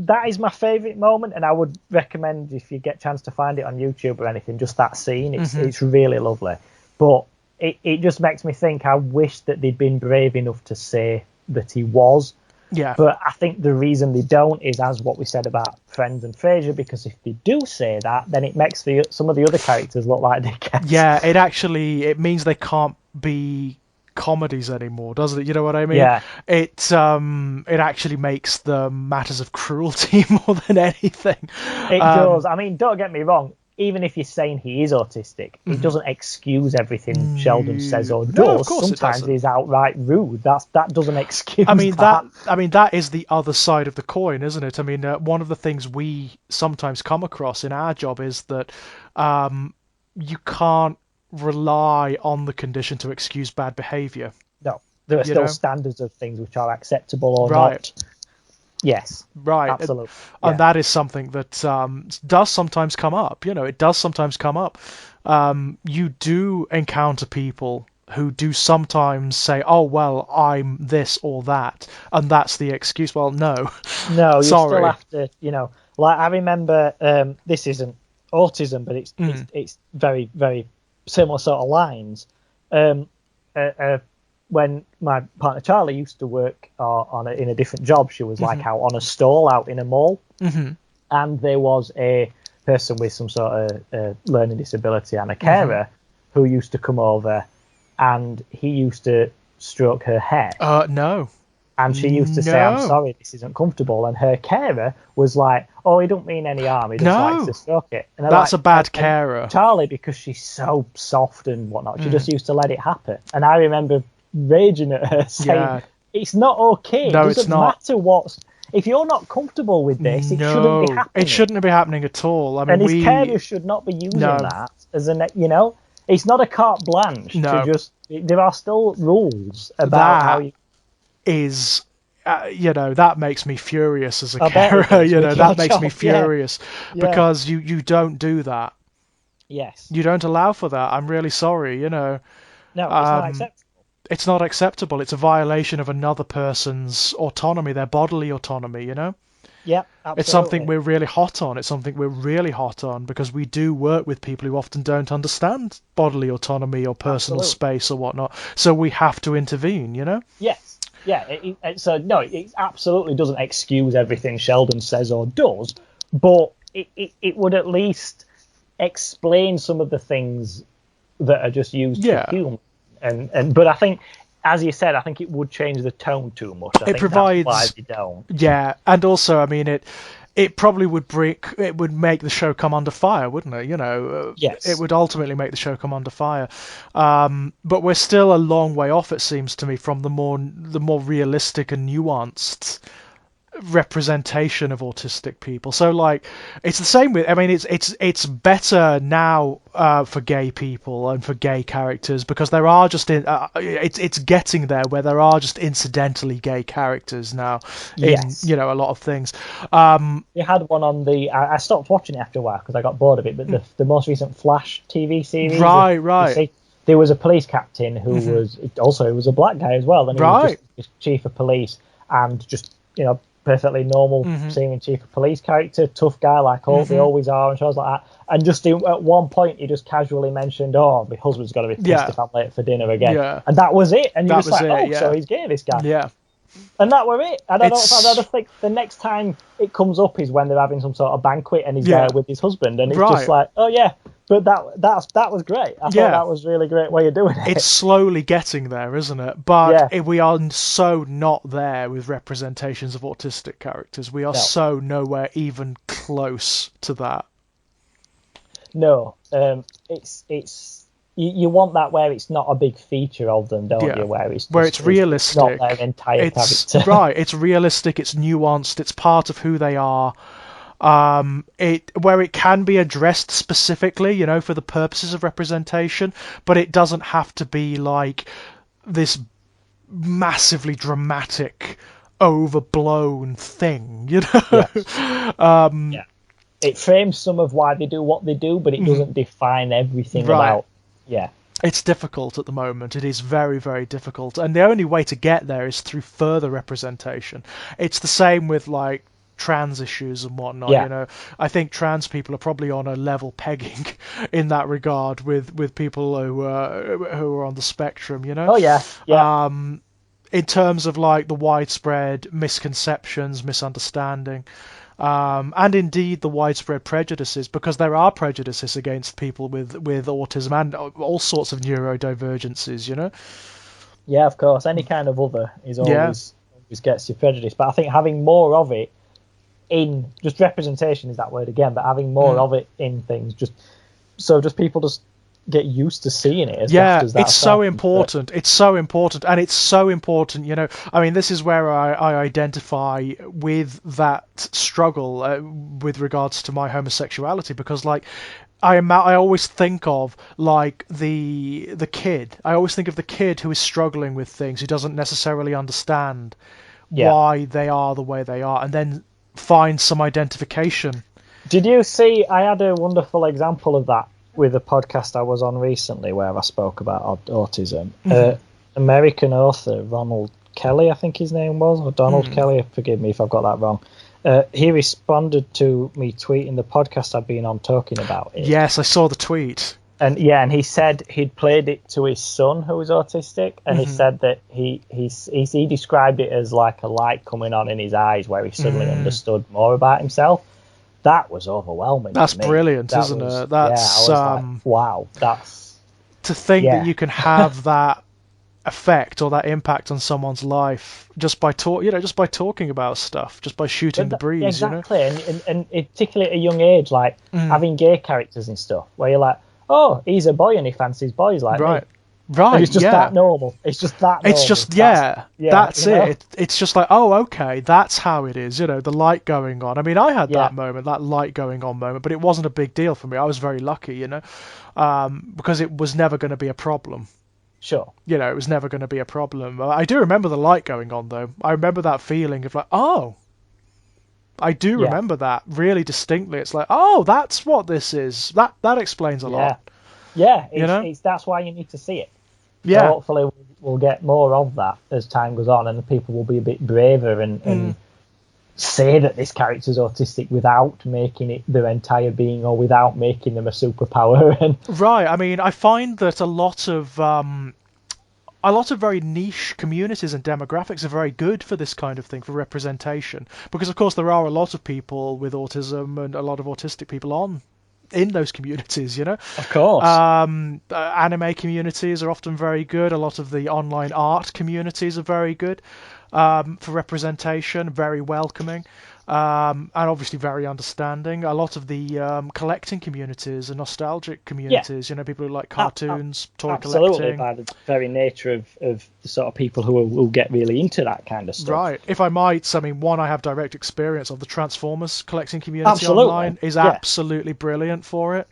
that is my favourite moment, and I would recommend, if you get a chance to find it on YouTube or anything, just that scene. It's really lovely. But it just makes me think, I wish that they'd been brave enough to say that he was. Yeah. But I think the reason they don't is, as what we said about Friends and Frasier, because if they do say that, then it makes some of the other characters look like dickheads. Yeah, it means they can't be comedies anymore, doesn't it? You know what I mean? Yeah. It actually makes them matters of cruelty more than anything. It does. I mean, don't get me wrong. Even if you're saying he is autistic, it doesn't excuse everything Sheldon says or does. No, of course sometimes he's outright rude. That doesn't excuse. that is the other side of the coin, isn't it? I mean, one of the things we sometimes come across in our job is that you can't rely on the condition to excuse bad behaviour. No, there are still standards of things which are acceptable or not. Yes. Right. Absolutely. And that is something that does sometimes come up. You know, it does sometimes come up. You do encounter people who do sometimes say, "Oh, well, I'm this or that," and that's the excuse. Well, no. No, you still have to, you know, like I remember, this isn't autism, but it's very, very similar sort of lines. When my partner Charlie used to work in a different job, she was like out on a stall out in a mall, and there was a person with some sort of learning disability and a carer who used to come over, and he used to stroke her hair. No. And she used to say, "I'm sorry, this isn't comfortable." And her carer was like, "Oh, he don't mean any harm. He just likes to stroke it." And that's like, a bad carer. Charlie, because she's so soft and whatnot, she just used to let it happen. And I remember raging at her, saying, "It's not okay. No, it doesn't matter if you're not comfortable with this, it shouldn't be happening. It shouldn't be happening at all." I mean, and his carer should not be using that as it's not a carte blanche to just. There are still rules about how you. Is that makes me furious as a carer. That makes me furious because you don't do that. Yes. You don't allow for that. I'm really sorry, No, it's not acceptable. It's not acceptable. It's a violation of another person's autonomy, their bodily autonomy, Yeah, absolutely. It's something we're really hot on. It's something we're really hot on because we do work with people who often don't understand bodily autonomy or personal space or whatnot. So we have to intervene, Yes. Yeah. So no, it absolutely doesn't excuse everything Sheldon says or does, but it would at least explain some of the things that are just used for humor. But I think, as you said, I think it would change the tone too much. I think provides, that's why they don't. Yeah, and also, I mean, it probably would make the show come under fire, wouldn't it? Yes. It would ultimately make the show come under fire. But we're still a long way off, it seems to me, from the more realistic and nuanced representation of autistic people. So like it's the same with, I mean, it's better now for gay people and for gay characters because there are just it's getting there where there are just incidentally gay characters now in a lot of things. You had one on I stopped watching it after a while because I got bored of it, but the most recent Flash TV series, right, there was a police captain who was a black guy as well, and he was just chief of police and just perfectly normal seeming chief of police character, tough guy like they always are and shows like that. And just at one point he just casually mentioned, "Oh, my husband's got to be pissed if I'm late for dinner again." Yeah. And that was it. And you just like, so he's gay, this guy. Yeah. And that were it. And I don't think the next time it comes up is when they're having some sort of banquet and he's there with his husband, and it's just like, oh yeah. But that was great. I thought that was really great way of doing it. It's slowly getting there, isn't it? But we are so not there with representations of autistic characters. We are so nowhere even close to that. No, it's you want that where it's not a big feature of them, don't you? Where it's realistic, it's not their entire character. Right, it's realistic, it's nuanced, it's part of who they are. Where it can be addressed specifically, for the purposes of representation, but it doesn't have to be like this massively dramatic, overblown thing, It frames some of why they do what they do, but it doesn't define everything about. Yeah. It's difficult at the moment. It is very, very difficult. And the only way to get there is through further representation. It's the same with like trans issues and whatnot. I think trans people are probably on a level pegging in that regard with people who are on the spectrum. Oh yeah. In terms of like the widespread misconceptions, misunderstanding, and indeed the widespread prejudices, because there are prejudices against people with autism and all sorts of neurodivergences. Yeah, of course. Any kind of other is always gets you prejudice. But I think having more of it in just representation is that word again, but having more of it in things just people just get used to seeing it. It's so important. It's so important, and it's so important. I mean, this is where I identify with that struggle with regards to my homosexuality, because like I always think of like the kid. I always think of the kid who is struggling with things, who doesn't necessarily understand why they are the way they are, and then find some identification. Did you see? I had a wonderful example of that with a podcast I was on recently where I spoke about autism. American author Ronald Kelly, I think his name was, or Donald Kelly, forgive me if I've got that wrong. He responded to me tweeting the podcast I'd been on talking about it. Yes, I saw the tweet. And he said he'd played it to his son who was autistic, and he said that he described it as like a light coming on in his eyes where he suddenly understood more about himself. That was overwhelming. That's brilliant, isn't it? That's like, wow. That's to think that you can have that effect or that impact on someone's life just by talking about stuff, just by shooting the breeze. Exactly, and particularly at a young age, like having gay characters and stuff, where you're like, oh, he's a boy and he fancies boys like me. Right, and it's just that normal. It's just that normal. It's just, that's it. It's just like, oh, okay, that's how it is, the light going on. I mean, I had that moment, that light going on moment, but it wasn't a big deal for me. I was very lucky, because it was never going to be a problem. Sure. It was never going to be a problem. I do remember the light going on, though. I remember that feeling of like, oh, I do remember that really distinctly. It's like, oh, that's what this is. That explains a lot. Yeah, that's why you need to see it. Yeah. So hopefully we'll get more of that as time goes on, and the people will be a bit braver and say that this character's autistic without making it their entire being or without making them a superpower. Right. I mean, I find that a lot of very niche communities and demographics are very good for this kind of thing, for representation, because of course there are a lot of people with autism and a lot of autistic people in those communities, you know. Of course. Anime communities are often very good. A lot of the online art communities are very good for representation, very welcoming, and obviously very understanding. A lot of the collecting communities and nostalgic communities, you know, people who like cartoons, toy collecting. By the very nature of the sort of people who will get really into that kind of stuff. Right. If I might, I mean, one I have direct experience of, the Transformers collecting community online is absolutely brilliant for it.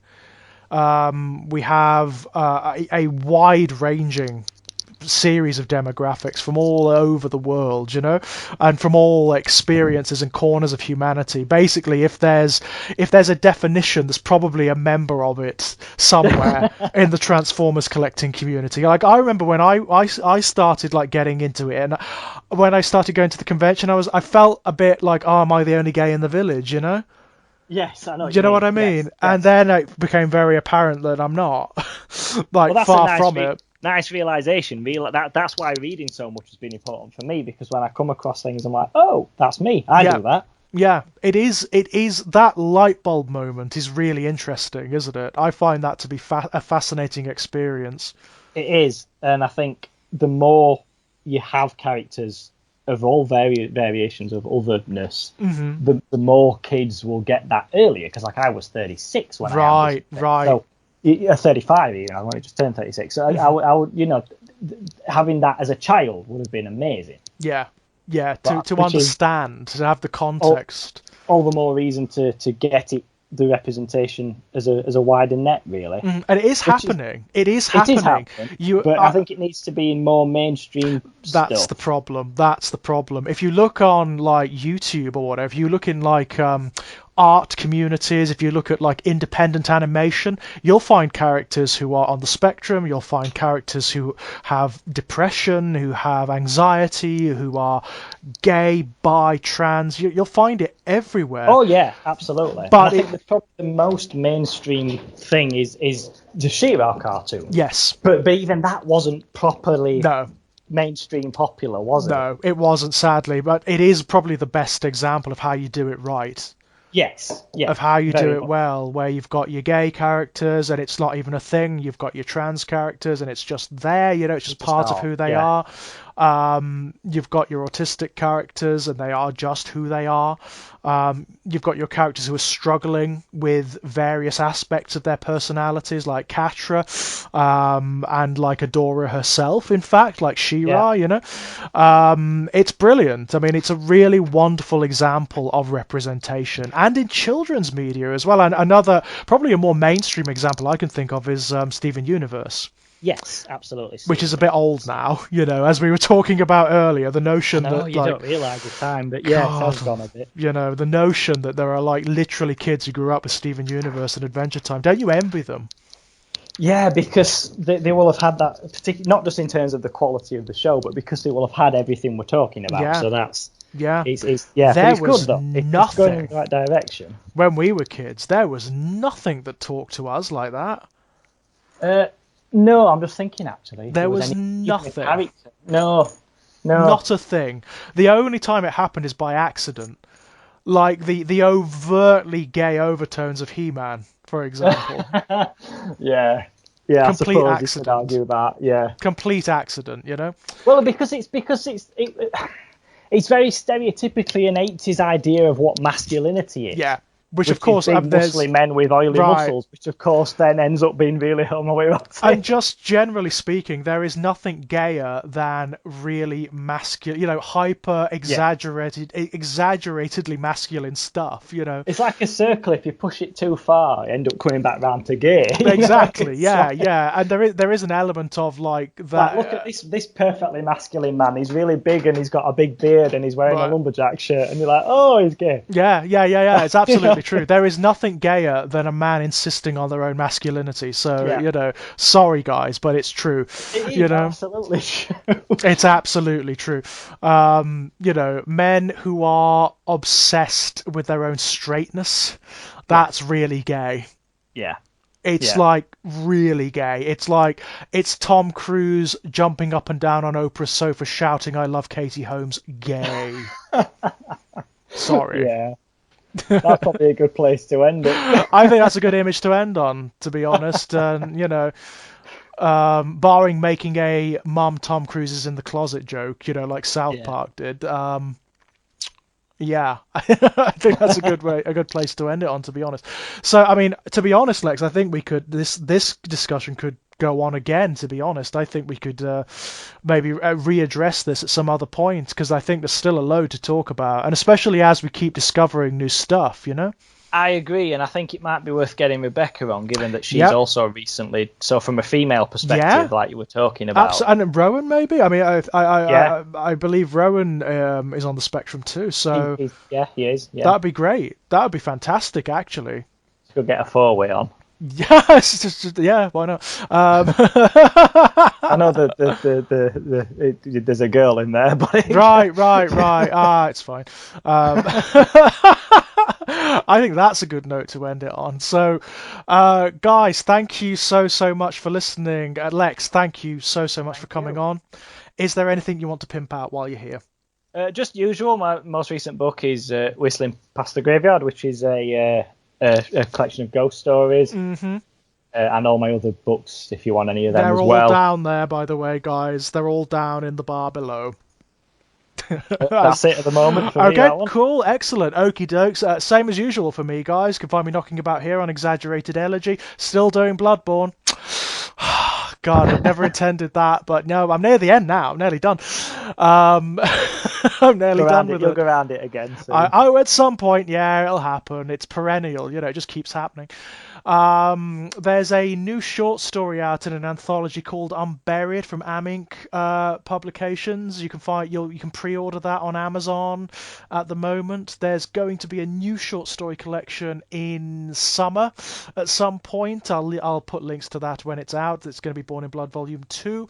We have a wide-ranging series of demographics from all over the world, you know, and from all experiences and corners of humanity. Basically, if there's a definition, there's probably a member of it somewhere in the Transformers collecting community. Like, I remember when I started like getting into it, and when I started going to the convention, I felt a bit like, oh, am I the only gay in the village, you know? Yes, I know. Do you know what I mean? Yes. And then it became very apparent that I'm not. Far from it. Nice realization. That's why reading so much has been important for me, because when I come across things, I'm like, oh, that's me. I do that. Yeah, it is. That light bulb moment is really interesting, isn't it? I find that to be a fascinating experience. It is, and I think the more you have characters of all variations of otherness, the more kids will get that earlier. Because like I was 36 when I was right. So, 35 even. I only just turned 36. So I would, you know, having that as a child would have been amazing. Yeah. To understand, to have the context. All the more reason to get it, the representation as a wider net, really. And it is happening. It is happening. But I think it needs to be in more mainstream stuff. That's the problem. If you look on like YouTube or whatever, if you look in like art communities, if you look at like independent animation, you'll find characters who are on the spectrum, you'll find characters who have depression, who have anxiety, who are gay, bi, trans. You'll find it everywhere. Oh yeah, absolutely. But I think probably the most mainstream thing is the She-Ra cartoon. Yes. But even that wasn't properly mainstream popular, was it? No, it wasn't, sadly, but it is probably the best example of how you do it right. Yes. Of how you do it well, where you've got your gay characters and it's not even a thing. You've got your trans characters and it's just there, you know, it's just part of who they are. You've got your autistic characters and they are just who they are. You've got your characters who are struggling with various aspects of their personalities, like Katra, and like Adora herself, in fact, like She-Ra, you know. It's brilliant. I mean, it's a really wonderful example of representation, and in children's media as well. And another, probably a more mainstream example I can think of is Steven Universe. Yes, absolutely. Which is a bit old now, you know, as we were talking about earlier, the notion that you don't realise the time, but yeah, it has gone a bit. You know, the notion that there are like literally kids who grew up with Steven Universe and Adventure Time. Don't you envy them? Yeah, because they will have had that, not just in terms of the quality of the show, but because they will have had everything we're talking about. Yeah. So that's There was good, though. Nothing it's going in the right direction. When we were kids, there was nothing that talked to us like that. No, I'm just thinking actually. There was nothing. No. Not a thing. The only time it happened is by accident. Like the overtly gay overtones of He-Man, for example. Yeah. Complete accident. You could argue that. Yeah. Complete accident, you know. Well, because it's very stereotypically an 80s idea of what masculinity is. Yeah. Which of course, big muscly men with oily muscles, which of course then ends up being really homoerotic. And just generally speaking, there is nothing gayer than really masculine, exaggeratedly masculine stuff. It's like a circle. If you push it too far, you end up coming back round to gay. Exactly. Yeah. And there is an element of like that. Like, look at this perfectly masculine man. He's really big and he's got a big beard and he's wearing a lumberjack shirt, and you're like, oh, he's gay. Yeah. It's absolutely true. There is nothing gayer than a man insisting on their own masculinity. So, sorry guys, but it's true. It is absolutely true. It's absolutely true. Men who are obsessed with their own straightness, that's really gay. Yeah. It's like really gay. It's Tom Cruise jumping up and down on Oprah's sofa shouting, "I love Katie Holmes." Gay. Sorry. Yeah. That's probably a good place to end it. I think that's a good image to end on, to be honest. And barring making a "Mum, Tom Cruise is in the closet" joke, like South Park did. I think that's a good place to end it on, to be honest. So, I mean, to be honest, Lex, I think we could this discussion could go on again. To be honest, I think we could maybe readdress this at some other point, because I think there's still a load to talk about, and especially as we keep discovering new stuff. I agree, and I think it might be worth getting Rebecca on, given that she's also recently, so from a female perspective, like you were talking about. And Rowan, maybe? I mean, I believe Rowan is on the spectrum too, so... He is. Yeah. That'd be great. That would be fantastic, actually. Could get a four-way on. Yes, why not? I know that there's a girl in there, but... Right. It's fine. I think that's a good note to end it on. So, guys, thank you so much for listening. Lex, thank you so much for coming on. Is there anything you want to pimp out while you're here? Just usual. My most recent book is Whistling Past the Graveyard, which is a collection of ghost stories. Mm-hmm. And all my other books, if you want any of them as well. They're all down there, by the way, guys. They're all down in the bar below. That's it at the moment for me. Okay, cool, excellent. Okie dokes. Same as usual for me, guys. You can find me knocking about here on Exaggerated Elegy. Still doing Bloodborne. God, I never intended that, but no, I'm near the end now. I'm nearly done. I'm nearly done with it. You'll go around it again soon. At some point, it'll happen. It's perennial, it just keeps happening. There's a new short story out in an anthology called Unburied from Amink Publications. You can pre-order that on Amazon at the moment. There's going to be a new short story collection in summer at some point. I'll put links to that when it's out. It's going to be Born in Blood Volume 2.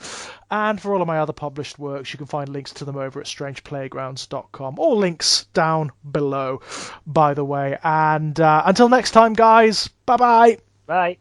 And for all of my other published works, you can find links to them over at strangeplaygrounds.com. All links down below, by the way. And until next time, guys, bye-bye. Bye.